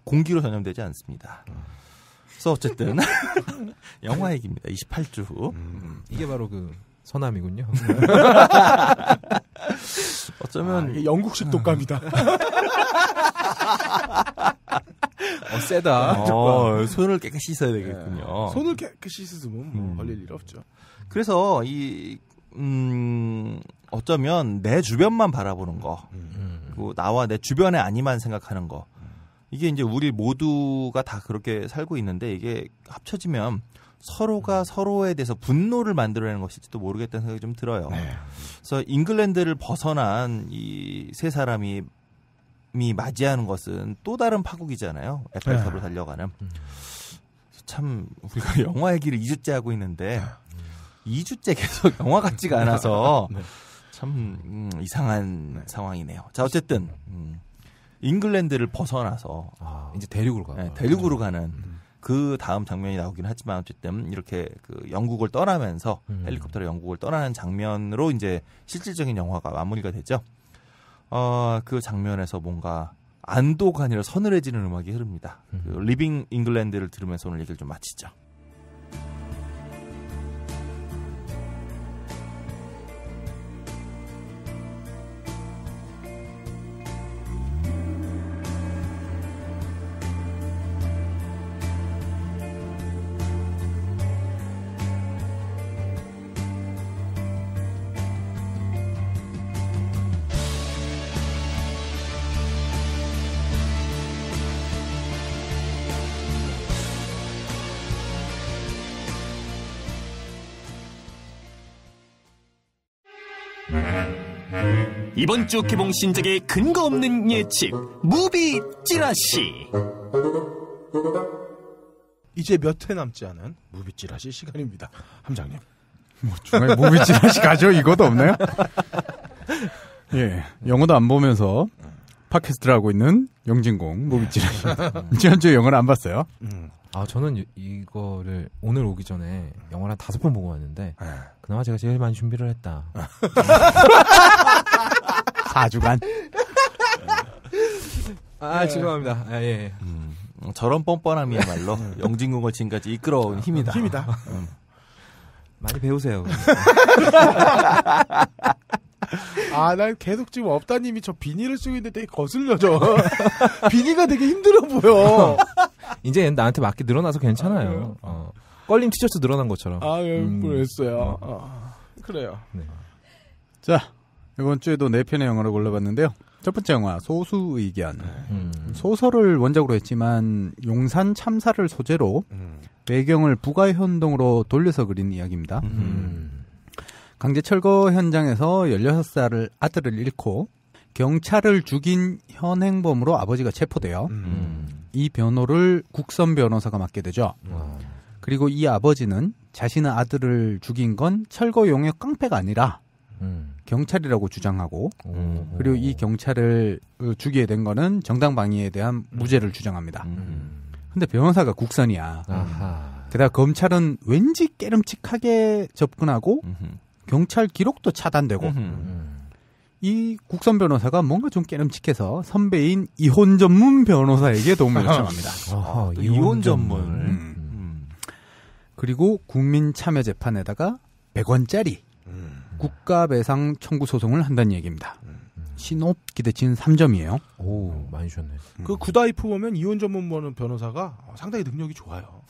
공기로 전염되지 않습니다. 그래서 어쨌든 영화 얘기입니다. 28주 후. 이게 바로 그 서남이군요. 어쩌면 이게 영국식 독감이다. 세다. 손을 깨끗이 씻어야 되겠군요. 손을 깨끗이 씻으면 뭐 걸릴 일 없죠. 그래서 어쩌면 내 주변만 바라보는 거, 그리고 나와 내 주변의 아니만 생각하는 거, 이게 이제 우리 모두가 다 그렇게 살고 있는데 이게 합쳐지면 서로가 서로에 대해서 분노를 만들어내는 것일지도 모르겠다는 생각이 좀 들어요. 그래서 잉글랜드를 벗어난 이 세 사람이 맞이하는 것은 또 다른 파국이잖아요. 에펠탑으로 달려가는. 참 우리가 영화 얘기를 2주째 하고 있는데 2주째 계속 영화 같지가 않아서 참 이상한 상황이네요. 자, 어쨌든 잉글랜드를 벗어나서 이제 대륙으로 가. 네, 대륙으로 가는 그 다음 장면이 나오긴 하지만 어쨌든 이렇게 그 영국을 떠나면서 헬리콥터로 영국을 떠나는 장면으로 이제 실질적인 영화가 마무리가 되죠. 그 장면에서 뭔가 안도가 아니라 서늘해지는 음악이 흐릅니다. 그 리빙 잉글랜드를 들으면서 오늘 얘기를 좀 마치죠. 이번 주 개봉 신작의 근거 없는 예측 무비 찌라시. 이제 몇 회 남지 않은 무비 찌라시 시간입니다. 함장님. 중간에 무비 찌라시 가죠? 이것도 없나요? 예, 영어도 안 보면서 팟캐스트를 하고 있는 영진공 무비 찌라시. 지난주에 영화를 안 봤어요. 저는 이거를 오늘 오기 전에 영화를 한 5번 보고 왔는데 그나마 제가 제일 많이 준비를 했다. 4주간. 죄송합니다. 예. 저런 뻔뻔함이야말로 영진공을 지금까지 이끌어온 힘이다. 많이 배우세요. 난 계속 지금 업다님이 저 비니를 쓰고 있는데 되게 거슬려져. 비니가 되게 힘들어 보여. 이제 나한테 맞게 늘어나서 괜찮아요. 껄림 티셔츠 늘어난 것처럼. 그랬어요. 그래요. 네. 자, 이번 주에도 4편의 영화를 골라봤는데요. 첫 번째 영화 소수의견. 소설을 원작으로 했지만 용산 참사를 소재로 배경을 부가현동으로 돌려서 그린 이야기입니다. 강제 철거 현장에서 16살 아들을 잃고 경찰을 죽인 현행범으로 아버지가 체포돼요. 이 변호를 국선 변호사가 맡게 되죠. 그리고 이 아버지는 자신의 아들을 죽인 건 철거 용역 깡패가 아니라 경찰이라고 주장하고 그리고 이 경찰을 죽이게 된 거는 정당방위에 대한 무죄를 주장합니다. 근데 변호사가 국선이야. 게다가 검찰은 왠지 깨름칙하게 접근하고 경찰 기록도 차단되고 이 국선 변호사가 뭔가 좀 깨름칙해서 선배인 이혼 전문 변호사에게 도움을 요청합니다. 이혼 전문을. 그리고 국민참여재판에다가 100원짜리 국가배상 청구 소송을 한다는 얘기입니다. 신업 기대치는 3점이에요. 오, 많이 주셨네. 그 구다이프 보면 이혼 전문 변호사가 상당히 능력이 좋아요.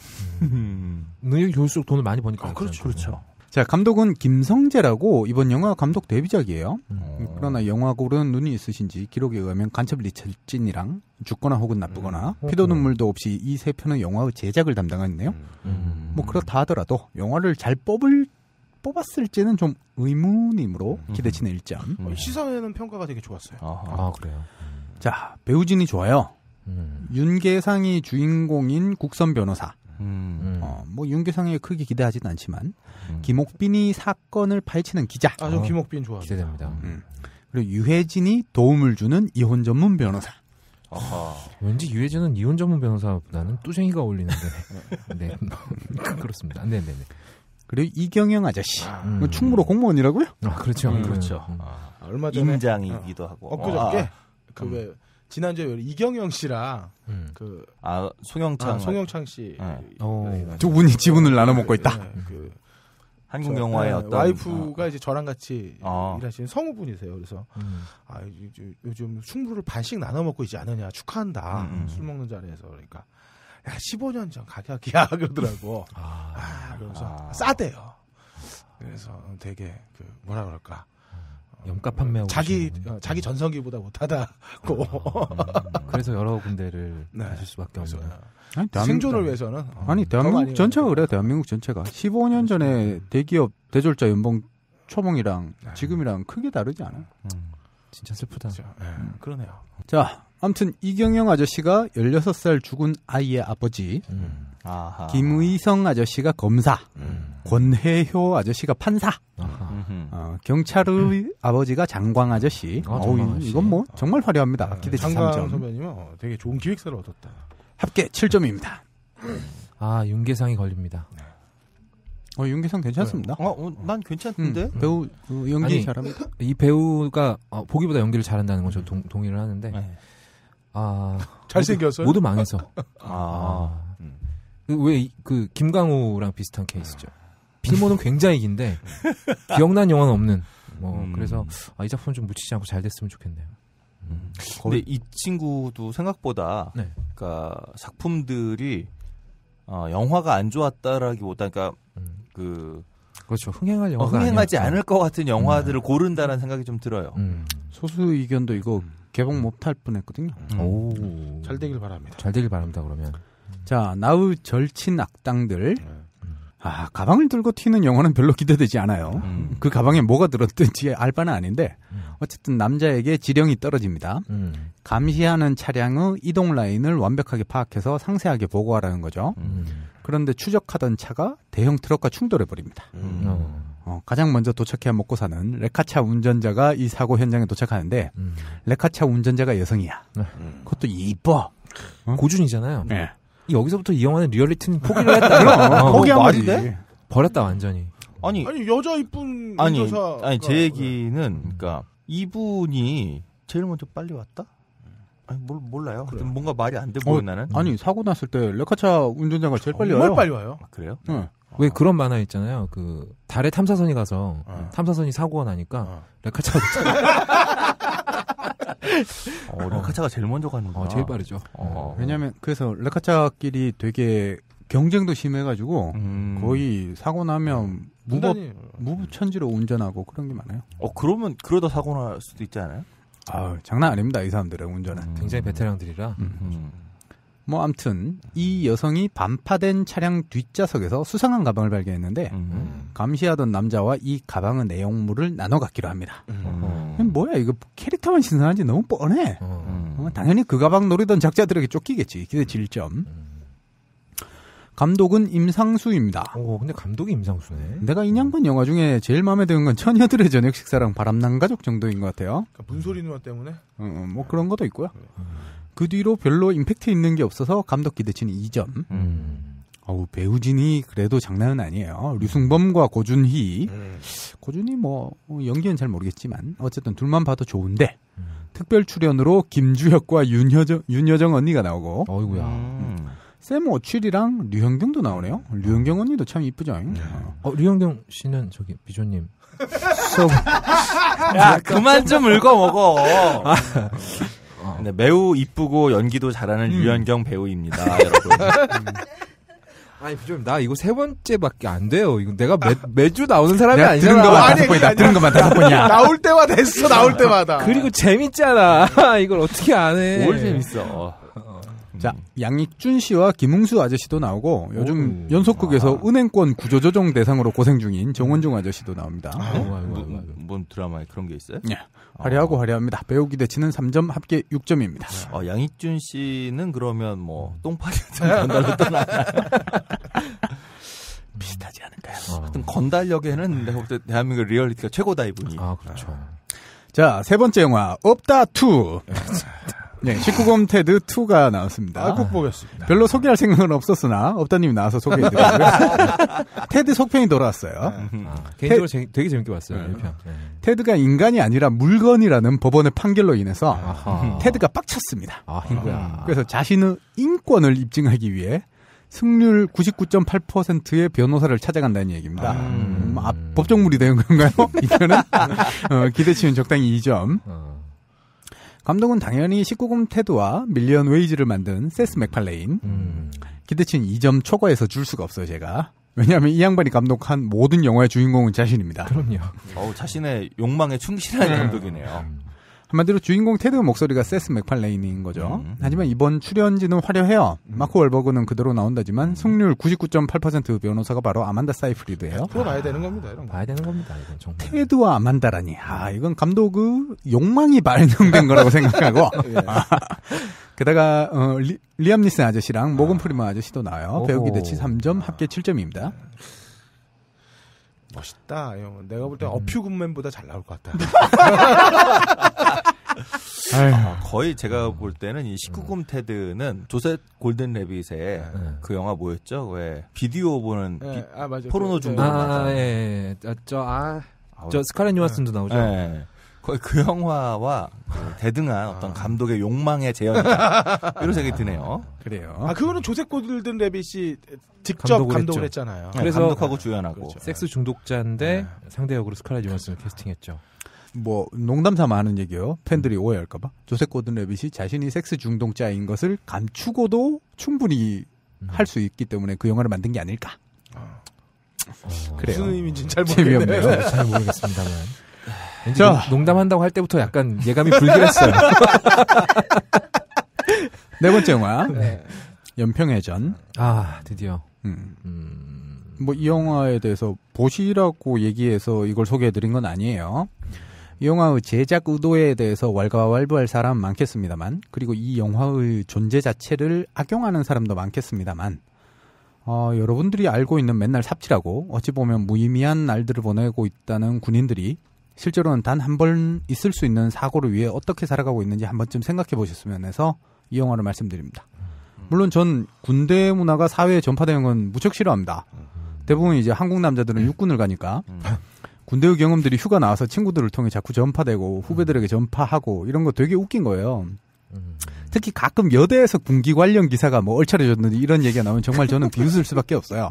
능력이 좋을수록 돈을 많이 버니까. 그렇죠. 자, 감독은 김성재라고 이번 영화 감독 데뷔작이에요. 그러나 영화고른 눈이 있으신지 기록에 의하면 간첩 리철진이랑 죽거나 혹은 나쁘거나 피도 눈물도 없이 이 세 편의 영화의 제작을 담당했네요. 뭐 그렇다 하더라도 영화를 잘 뽑았을지는 좀 의문이므로 기대치는 1점. 시사회는 평가가 되게 좋았어요. 아, 그래요. 자, 배우진이 좋아요. 윤계상이 주인공인 국선 변호사. 뭐 윤계상에 크게 기대하지는 않지만 김옥빈이 사건을 파헤치는 기자. 아, 저 김옥빈 좋아합니다. 기대됩니다. 그리고 유해진이 도움을 주는 이혼 전문 변호사. 왠지 유해진은 이혼 전문 변호사보다는 뚜쟁이가 어울리는데. 네. 그렇습니다. 네. 그리고 이경영 아저씨. 충무로 공무원이라고요? 아, 그렇죠. 그렇죠. 얼마 전에 임장이기도 하고. 엊그저께 왜 지난주에 이경영 씨랑 송영창 씨 두 분이 지분을 나눠 먹고 있다. 그 한국 영화의 어떤 와이프가 이제 저랑 같이 일하시는 성우분이세요. 그래서 요즘 충무를 반씩 나눠 먹고 있지 않느냐, 축하한다. 술 먹는 자리에서. 그러니까 야, 15년 전 가격이야 그러더라고. 그래서 싸대요. 그래서 되게 뭐라 그럴까. 염가 판매하고 자기 전성기보다 못하다고. 그래서 여러 군데를 가실 수밖에 없는. 생존을 위해서는 대한민국 전체가 그래요. 대한민국 전체가 15년 전에 대기업 대졸자 연봉 초봉이랑 지금이랑 크게 다르지 않아요. 진짜 슬프다. 그러네요. 자, 아무튼 이경영 아저씨가 16살 죽은 아이의 아버지, 김의성 아저씨가 검사, 권혜효 아저씨가 판사, 경찰의 아버지가 장광 아저씨. 이건 뭐 정말 화려합니다. 기대치 3점. 장광 선배님은 되게 좋은 기획사를 얻었다. 합계 7점입니다. 윤계상이 걸립니다. 윤계상 괜찮습니다. 난 괜찮던데? 배우 연기 잘합니다. 이 배우가 보기보다 연기를 잘한다는 건 저 동의를 하는데. 잘생겼어요? 모두 망해서. 왜 김강우랑 비슷한 케이스죠. 필모는 굉장히 긴데 기억난 영화는 없는. 그래서 이 작품 좀 묻히지 않고 잘 됐으면 좋겠네요. 근데 이 친구도 생각보다 그러니까 작품들이 영화가 안 좋았다라기보다 그러니까 그렇죠. 흥행하지 아니었다. 않을 것 같은 영화들을 고른다는 생각이 좀 들어요. 소수 의견도 이거 개봉 못할 뻔했거든요. 잘 되길 바랍니다. 잘 되길 바랍니다. 그러면 자, 나의 절친 악당들. 가방을 들고 튀는 영화는 별로 기대되지 않아요. 그 가방에 뭐가 들었든지 알 바는 아닌데 어쨌든 남자에게 지령이 떨어집니다. 감시하는 차량의 이동 라인을 완벽하게 파악해서 상세하게 보고하라는 거죠. 그런데 추적하던 차가 대형 트럭과 충돌해버립니다. 가장 먼저 도착해야 먹고 사는 레카차 운전자가 이 사고 현장에 도착하는데 레카차 운전자가 여성이야. 그것도 이뻐. 고준이잖아요. 네. 여기서부터 이 영화는 리얼리티는 포기를 했다. 포기한 거지. 버렸다 완전히. 아니 여자 이쁜 운전사. 아니 제 얘기는 그러니까 이분이 제일 먼저 빨리 왔다? 몰라요. 그래. 뭔가 말이 안 돼 보여 나는. 아니 사고 났을 때 레카차 운전자가 제일 빨리 와요. 정말 빨리 와요. 그래요? 왜 그런 만화 있잖아요. 달에 탐사선이 가서 탐사선이 사고가 나니까 레카차가 레카차가 제일 먼저 가는 거야. 제일 빠르죠. 왜냐면 그래서 레카차끼리 되게 경쟁도 심해가지고 거의 사고 나면 무부천지로 운전하고 그런 게 많아요. 그러면 그러다 사고 날 수도 있지 않아요? 장난 아닙니다. 이 사람들은 운전은. 굉장히 베테랑들이라. 뭐 아무튼 이 여성이 반파된 차량 뒷좌석에서 수상한 가방을 발견했는데 감시하던 남자와 이 가방의 내용물을 나눠 갖기로 합니다. 뭐야 이거 캐릭터만 신선한지 너무 뻔해. 당연히 그 가방 노리던 작자들에게 쫓기겠지. 기대치 1점. 감독은 임상수입니다. 근데 감독이 임상수네. 내가 2년간 영화 중에 제일 마음에 드는 건 처녀들의 저녁 식사랑 바람난 가족 정도인 것 같아요. 그러니까 문소리 누나 때문에? 뭐 그런 것도 있고요. 그 뒤로 별로 임팩트 있는 게 없어서 감독 기대치는 2점. 배우진이 그래도 장난은 아니에요. 류승범과 고준희. 고준희 뭐 연기는 잘 모르겠지만 어쨌든 둘만 봐도 좋은데 특별 출연으로 김주혁과 윤여정 언니가 나오고. 어이구야. 샘 오칠이랑 류현경도 나오네요. 류현경 언니도 참 이쁘죠. 류현경 씨는 저기 비조님. 야 그만 좀 읽어 먹어. 네, 매우 이쁘고 연기도 잘하는 류현경 배우입니다, 여러분. 아니 비조님 나 이거 3번째밖에 안 돼요. 이거 내가 매주 나오는 사람이 아니잖아. 들은 것만 5번이야. 나올 때마다 했어. 나올 때마다. 그리고 재밌잖아. 이걸 어떻게 안 해? 뭘 재밌어. 자, 양익준 씨와 김웅수 아저씨도 나오고 요즘 연속극에서 은행권 구조조정 대상으로 고생 중인 정원중 아저씨도 나옵니다. 뭔 드라마에 그런 게 있어요? 네. 화려하고 화려합니다. 배우 기대치는 3점, 합계 6점입니다. 양익준 씨는 그러면 뭐 똥파리 같은 건달로 떠나나요? 비슷하지 않을까요? 하여튼 건달역에는 내가 볼 때 대한민국 리얼리티가 최고다 이분이. 그렇죠. 자, 세 번째 영화 없다 2. 네, 19금 테드 2가 나왔습니다. 꼭 보겠습니다. 별로 소개할 생각은 없었으나 없다님이 나와서 소개해드리고요. 테드 속편이 돌아왔어요. 개인적으로 되게 재밌게 봤어요. 1편. 테드가 인간이 아니라 물건이라는 법원의 판결로 인해서 테드가 빡쳤습니다. 이거야. 그래서 자신의 인권을 입증하기 위해 승률 99.8%의 변호사를 찾아간다는 얘기입니다. 법정물이 되는 건가요? 이 편은 기대치는 적당히 2점. 감독은 당연히 19금 테드와 밀리언 웨이즈를 만든 세스 맥팔레인. 기대치는 2점 초과해서 줄 수가 없어요, 제가. 왜냐하면 이 양반이 감독한 모든 영화의 주인공은 자신입니다. 그럼요. 자신의 욕망에 충실한 감독이네요. 한마디로 주인공 테드의 목소리가 세스 맥팔레인인 거죠. 하지만 이번 출연진은 화려해요. 마크 월버그는 그대로 나온다지만 승률 99.8% 변호사가 바로 아만다 사이프리드예요. 그거 봐야 되는 겁니다. 이런 거. 봐야 되는 겁니다. 이건 정말. 테드와 아만다라니. 이건 감독의 욕망이 발동된 거라고 생각하고. 게다가 리암 니슨 아저씨랑 모건 프리먼 아저씨도 나와요. 배우 기대치 3점, 합계 7점입니다. 멋있다. 내가 볼 때 어퓨 굿맨보다 잘 나올 것 같다. 거의 제가 볼 때는 이 19금 테드는 조셉 골든 레빗의 그 영화 뭐였죠? 왜 비디오 보는 맞아. 포르노 중독. 저 스칼렛 요한슨도 나오죠. 네. 거의 그 영화와 대등한 어떤 감독의 욕망의 재현이다. 이런 생각이 드네요. 그래요. 그거는 조셉 골든 레빗이 직접 감독을 했잖아요. 그래서 감독하고 주연하고. 그렇죠. 섹스 중독자인데 상대 역으로 스칼렛 요한슨을 캐스팅했죠. 뭐 농담 삼아 하는 얘기요. 팬들이 오해할까봐. 조셉 고든 레빗이 자신이 섹스 중독자인 것을 감추고도 충분히 할 수 있기 때문에 그 영화를 만든 게 아닐까. 그래요. 무슨 의미인지는 잘 모르겠네요. 재미없네요. 잘 모르겠습니다만. 왠지 농담한다고 할 때부터 약간 예감이 불길했어요. 네 번째 영화. 연평해전. 드디어. 뭐 이 영화에 대해서 보시라고 얘기해서 이걸 소개해드린 건 아니에요. 이 영화의 제작 의도에 대해서 왈가왈부할 사람 많겠습니다만, 그리고 이 영화의 존재 자체를 악용하는 사람도 많겠습니다만, 여러분들이 알고 있는 맨날 삽질하고 어찌 보면 무의미한 날들을 보내고 있다는 군인들이 실제로는 단 한 번 있을 수 있는 사고를 위해 어떻게 살아가고 있는지 한 번쯤 생각해 보셨으면 해서 이 영화를 말씀드립니다. 물론 전 군대 문화가 사회에 전파되는 건 무척 싫어합니다. 대부분 이제 한국 남자들은 육군을 가니까 군대의 경험들이 휴가 나와서 친구들을 통해 자꾸 전파되고 후배들에게 전파하고 이런 거 되게 웃긴 거예요. 특히 가끔 여대에서 군기 관련 기사가 뭐 얼차려졌는데 이런 얘기가 나오면 정말 저는 비웃을 수밖에 없어요.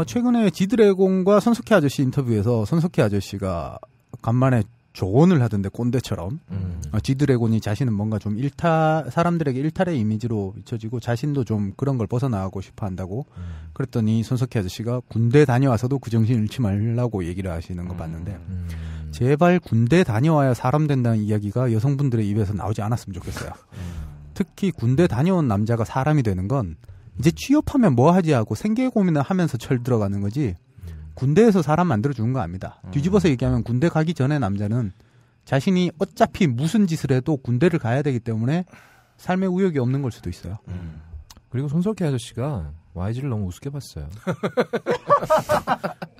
최근에 지드래곤과 손석희 아저씨 인터뷰에서 손석희 아저씨가 간만에 조언을 하던데 꼰대처럼 지드래곤이 자신은 뭔가 좀 사람들에게 일탈의 이미지로 비춰지고 자신도 좀 그런 걸 벗어나가고 싶어 한다고 그랬더니 손석희 아저씨가 군대 다녀와서도 그 정신 잃지 말라고 얘기를 하시는 거 봤는데 제발 군대 다녀와야 사람 된다는 이야기가 여성분들의 입에서 나오지 않았으면 좋겠어요. 특히 군대 다녀온 남자가 사람이 되는 건 이제 취업하면 뭐 하지 하고 생계 고민을 하면서 철 들어가는 거지 군대에서 사람 만들어주는 거 아닙니다. 뒤집어서 얘기하면 군대 가기 전에 남자는 자신이 어차피 무슨 짓을 해도 군대를 가야 되기 때문에 삶에 의욕이 없는 걸 수도 있어요. 그리고 손석희 아저씨가 YG를 너무 우습게 봤어요.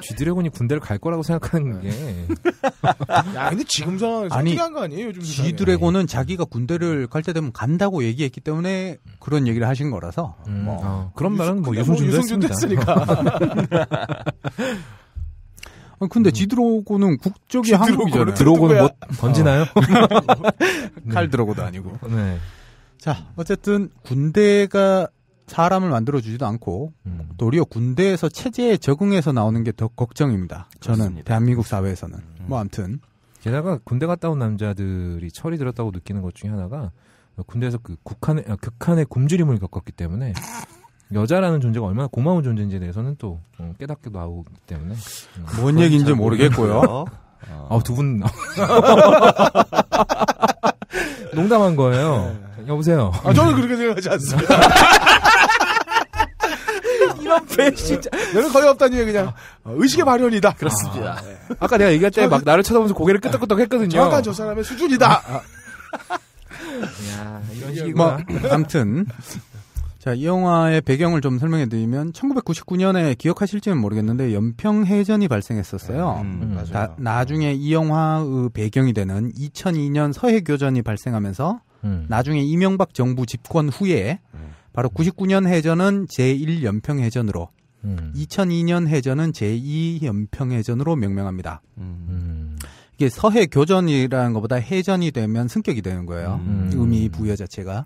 G드래곤이 군대를 갈 거라고 생각하는 게. 야, 근데 지금 상황에서 특이한 거 아니에요? 요즘 G드래곤은 자기가 군대를 갈 때 되면 간다고 얘기했기 때문에 그런 얘기를 하신 거라서. 그런 말은 뭐 유승준도 했으니까. 근데 G드래곤은 국적이 한국이잖아요. 드래곤 뭐 던지나요? 칼 드래곤도 아니고. 네. 자, 어쨌든 군대가 사람을 만들어주지도 않고 도리어 군대에서 체제에 적응해서 나오는 게 더 걱정입니다. 저는 그렇습니다. 대한민국 사회에서는. 뭐 아무튼. 게다가 군대 갔다 온 남자들이 철이 들었다고 느끼는 것 중에 하나가 군대에서 그 극한의 굶주림을 겪었기 때문에 여자라는 존재가 얼마나 고마운 존재인지에 대해서는 또 깨닫게 나오기 때문에 뭔 얘기인지 모르겠고요. 두 분 농담한 거예요. 여보세요. 저는 그렇게 생각하지 않습니다. 이런 배 진짜. 너는 거의 없다니 그냥 의식의 발현이다. 그렇습니다. 아까 내가 얘기할 때 막 나를 쳐다보면서 고개를 끄덕끄덕 했거든요. 정확한 저 사람의 수준이다. 야, 이런 식이구나. 아무튼 자, 이 영화의 배경을 좀 설명해 드리면 1999년에 기억하실지는 모르겠는데 연평해전이 발생했었어요. 맞아요. 나중에 이 영화의 배경이 되는 2002년 서해교전이 발생하면서 나중에 이명박 정부 집권 후에 바로 99년 해전은 제1연평해전으로 2002년 해전은 제2연평해전으로 명명합니다. 이게 서해교전이라는 것보다 해전이 되면 승격이 되는 거예요. 의미 부여 자체가.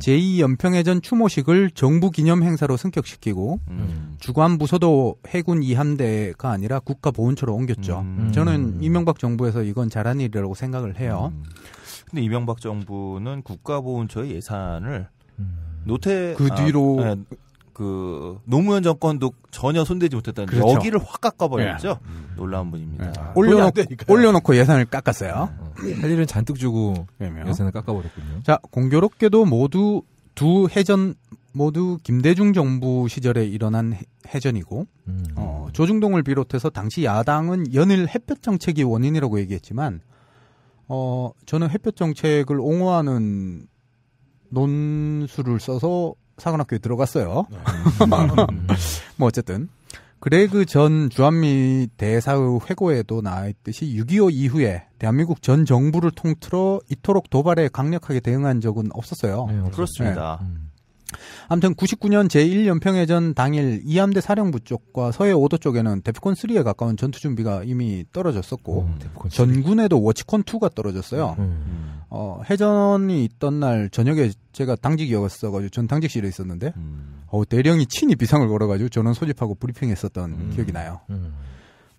제2연평해전 추모식을 정부 기념 행사로 승격시키고 주관부서도 해군 2함대가 아니라 국가보훈처로 옮겼죠. 저는 이명박 정부에서 이건 잘한 일이라고 생각을 해요. 근데 이명박 정부는 국가보훈처의 예산을 노태 그 뒤로 그 노무현 정권도 전혀 손대지 못했다는 그렇죠. 여기를 확 깎아버렸죠. 놀라운 분입니다. 올려놓고 예산을 깎았어요. 할 일은 잔뜩 주고 그러면. 예산을 깎아버렸군요. 자, 공교롭게도 모두 두 해전 모두 김대중 정부 시절에 일어난 해전이고 조중동을 비롯해서 당시 야당은 연일 햇볕 정책이 원인이라고 얘기했지만 저는 햇볕 정책을 옹호하는 논술을 써서 사관학교에 들어갔어요. 뭐 어쨌든 그레그 전 주한미 대사의 회고에도 나와있듯이 6.25 이후에 대한민국 전 정부를 통틀어 이토록 도발에 강력하게 대응한 적은 없었어요. 네, 그렇습니다. 아무튼 99년 제1연평해전 당일 이함대 사령부 쪽과 서해 5도 쪽에는 데프콘 3에 가까운 전투 준비가 이미 떨어졌었고 전군에도 워치콘 2가 떨어졌어요. 해전이 있던 날 저녁에 제가 당직이었어가지고 전 당직실에 있었는데 대령이 친히 비상을 걸어가지고 저는 소집하고 브리핑했었던 기억이 나요.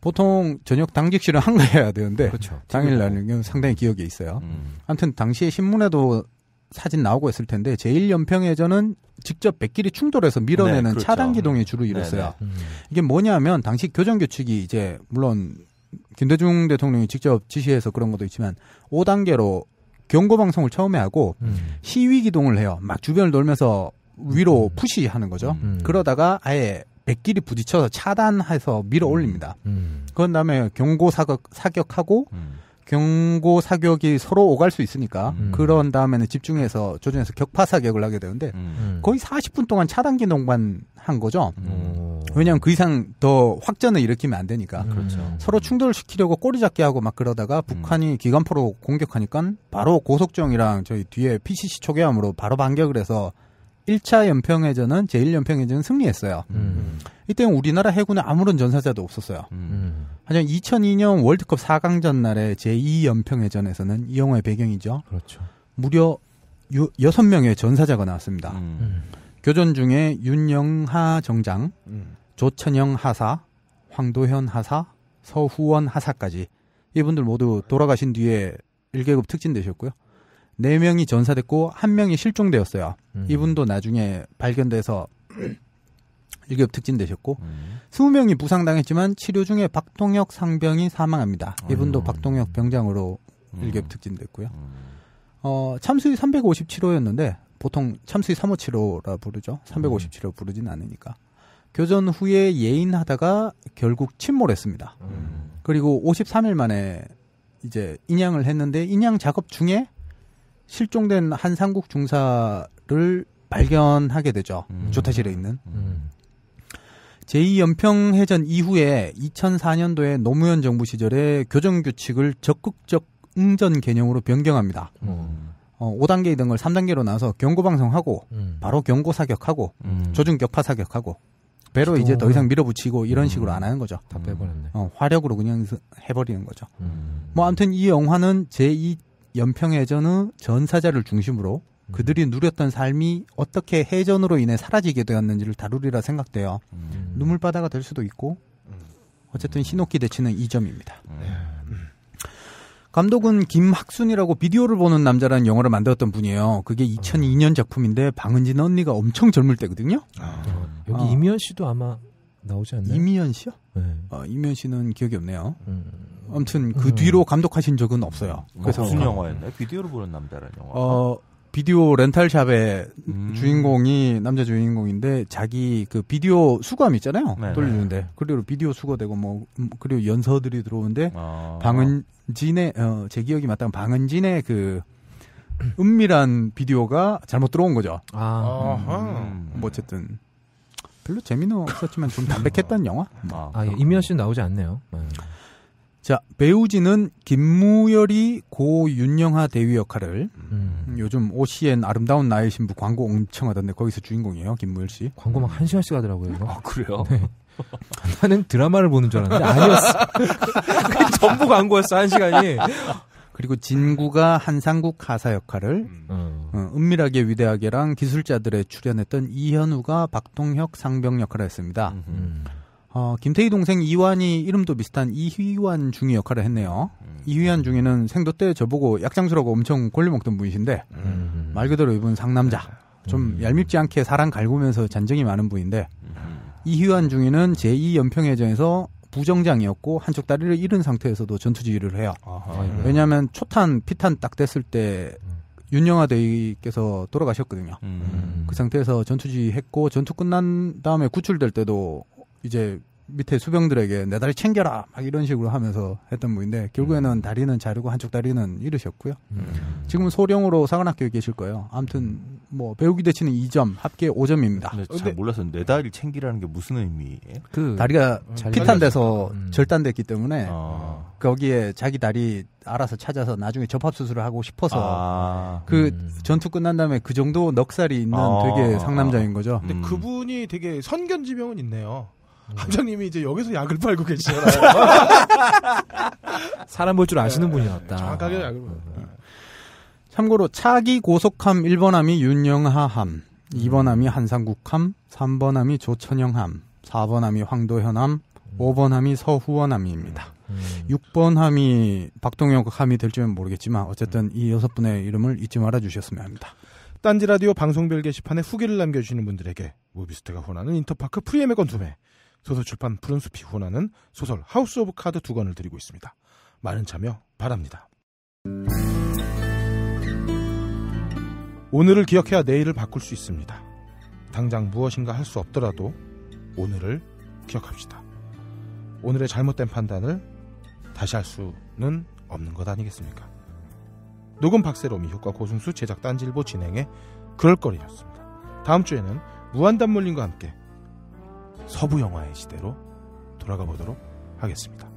보통 저녁 당직실은 한가해야 되는데 그렇죠. 당일날은 상당히 기억에 있어요. 아무튼 당시에 신문에도 사진 나오고 있을 텐데 제1연평해전은 직접 백끼리 충돌해서 밀어내는 네, 그렇죠. 차단 기동이 주로 이뤘어요. 이게 뭐냐면 당시 교전규칙이 이제 물론 김대중 대통령이 직접 지시해서 그런 것도 있지만 5단계로 경고방송을 처음에 하고 시위 기동을 해요. 막 주변을 돌면서 위로 푸시하는 거죠. 그러다가 아예 백끼리 부딪혀서 차단해서 밀어 올립니다. 그런 다음에 경고 사격하고 경고 사격이 서로 오갈 수 있으니까 그런 다음에는 집중해서 조준해서 격파 사격을 하게 되는데 거의 40분 동안 차단 기동만 한 거죠. 왜냐하면 그 이상 더 확전을 일으키면 안 되니까. 그렇죠. 서로 충돌을 시키려고 꼬리 잡기 하고 막 그러다가 북한이 기관포로 공격하니까 바로 고속정이랑 저희 뒤에 PCC 초계함으로 바로 반격을 해서 1차 연평해전은 제1연평해전은 승리했어요. 이때는 우리나라 해군에 아무런 전사자도 없었어요. 하지만 2002년 월드컵 4강전 날의 제2연평해전에서는 이 영화의 배경이죠. 그렇죠. 무려 6명의 전사자가 나왔습니다. 교전 중에 윤영하 정장, 조천영 하사, 황도현 하사, 서후원 하사까지 이분들 모두 돌아가신 뒤에 1계급 특진되셨고요. 4명이 전사됐고 1명이 실종되었어요. 이분도 나중에 발견돼서 1계급 특진되셨고 20명이 부상당했지만 치료 중에 박동혁 상병이 사망합니다. 이분도 박동혁 병장으로 1계급 특진됐고요. 참수위 357호였는데 보통 참수위 357호라 부르죠. 357호 부르진 않으니까. 교전 후에 예인하다가 결국 침몰했습니다. 그리고 53일 만에 이제 인양을 했는데 인양 작업 중에 실종된 한상국 중사를 발견하게 되죠. 조타실에 있는. 제2연평해전 이후에 2004년도에 노무현 정부 시절에 교전규칙을 적극적 응전 개념으로 변경합니다. 5단계 이던 걸 3단계로 나눠서 경고방송하고 바로 경고사격하고 조준격파 사격하고 배로 이제 더 이상 밀어붙이고 이런 식으로 안 하는 거죠. 다 빼버렸네. 화력으로 그냥 해버리는 거죠. 뭐 아무튼 이 영화는 제2연평해전의 전사자를 중심으로 그들이 누렸던 삶이 어떻게 해전으로 인해 사라지게 되었는지를 다루리라 생각돼요. 눈물바다가 될 수도 있고 어쨌든 신옥기 대치는 이 점입니다. 감독은 김학순이라고 비디오를 보는 남자라는 영화를 만들었던 분이에요. 그게 2002년 작품인데 방은진 언니가 엄청 젊을 때거든요. 여기 이미연 씨도 아마 나오지 않나요? 이미연 씨요? 네. 이미연 씨는 기억이 없네요. 아무튼 그 뒤로 감독하신 적은 없어요. 그래서 무슨 영화였나요? 비디오로 보는 남자라는 영화. 비디오 렌탈샵의 주인공이 남자 주인공인데 자기 그 비디오 수거함 있잖아요. 네네. 돌려주는데 그리고 비디오 수거되고 뭐 그리고 연서들이 들어오는데 아. 방은진의 제 기억이 맞다면 방은진의 그 은밀한 비디오가 잘못 들어온 거죠. 뭐 어쨌든 별로 재미는 없었지만 좀 담백했던 영화. 예. 이미연 씨는 나오지 않네요. 자, 배우진은 김무열이 고 윤영하 대위 역할을 요즘 OCN 아름다운 나의 신부 광고 엄청 하던데 거기서 주인공이에요. 김무열 씨. 광고 막 1시간씩 하더라고요. 이거. 그래요? 네. 나는 드라마를 보는 줄 알았는데 아니었어. 그게 전부 광고였어. 1시간이. 그리고 진구가 한상국 가사 역할을 은밀하게 위대하게랑 기술자들에 출연했던 이현우가 박동혁 상병 역할을 했습니다. 김태희 동생 이완이 이름도 비슷한 이휘완 중이 역할을 했네요. 이휘완 중이는 생도 때 저보고 약장수라고 엄청 골려먹던 분이신데 말 그대로 이분 상남자. 좀 얄밉지 않게 사랑 갈구면서 잔정이 많은 분인데 이휘완 중이는 제2연평해전에서 부정장이었고 한쪽 다리를 잃은 상태에서도 전투 지휘를 해요. 왜냐하면 초탄, 피탄 딱 됐을 때 윤영하 대위께서 돌아가셨거든요. 그 상태에서 전투 지휘했고 전투 끝난 다음에 구출될 때도 이제 밑에 수병들에게 내 다리 챙겨라 막 이런 식으로 하면서 했던 분인데 결국에는 다리는 자르고 한쪽 다리는 잃으셨고요. 지금은 소령으로 사관학교에 계실 거예요. 아무튼 뭐 배우기 대치는 2점, 합계 5점입니다. 근데 잘 몰라서 내 다리를 챙기라는 게 무슨 의미예요? 그 다리가 피탄돼서 절단됐기 때문에 거기에 자기 다리 알아서 찾아서 나중에 접합 수술을 하고 싶어서 그 전투 끝난 다음에 그 정도 넉살이 있는 되게 상남자인 거죠. 근데 그분이 되게 선견지명은 있네요. 함장님이 이제 여기서 약을 팔고 계시잖아요. 사람 볼 줄 아시는 분이었다. 정확하게 약을 참고로 차기 고속함 1번함이 윤영하함, 2번함이 한상국함, 3번함이 조천영함, 4번함이 황도현함, 5번함이 서후원함입니다. 6번함이 박동혁함이 될지는 모르겠지만 어쨌든 이 6분의 이름을 잊지 말아 주셨으면 합니다. 딴지라디오 방송별 게시판에 후기를 남겨주시는 분들에게 무비스트가 후원하는 인터파크 프리엠의 건투매, 소설출판 푸른숲이 후원하는 소설 하우스 오브 카드 2권을 드리고 있습니다. 많은 참여 바랍니다. 오늘을 기억해야 내일을 바꿀 수 있습니다. 당장 무엇인가 할 수 없더라도 오늘을 기억합시다. 오늘의 잘못된 판단을 다시 할 수는 없는 것 아니겠습니까? 녹음 박세롬이, 효과 고승수, 제작 딴지일보 진행의 그럴거리였습니다. 다음 주에는 무한단물님과 함께 서부 영화의 시대로 돌아가 보도록 하겠습니다.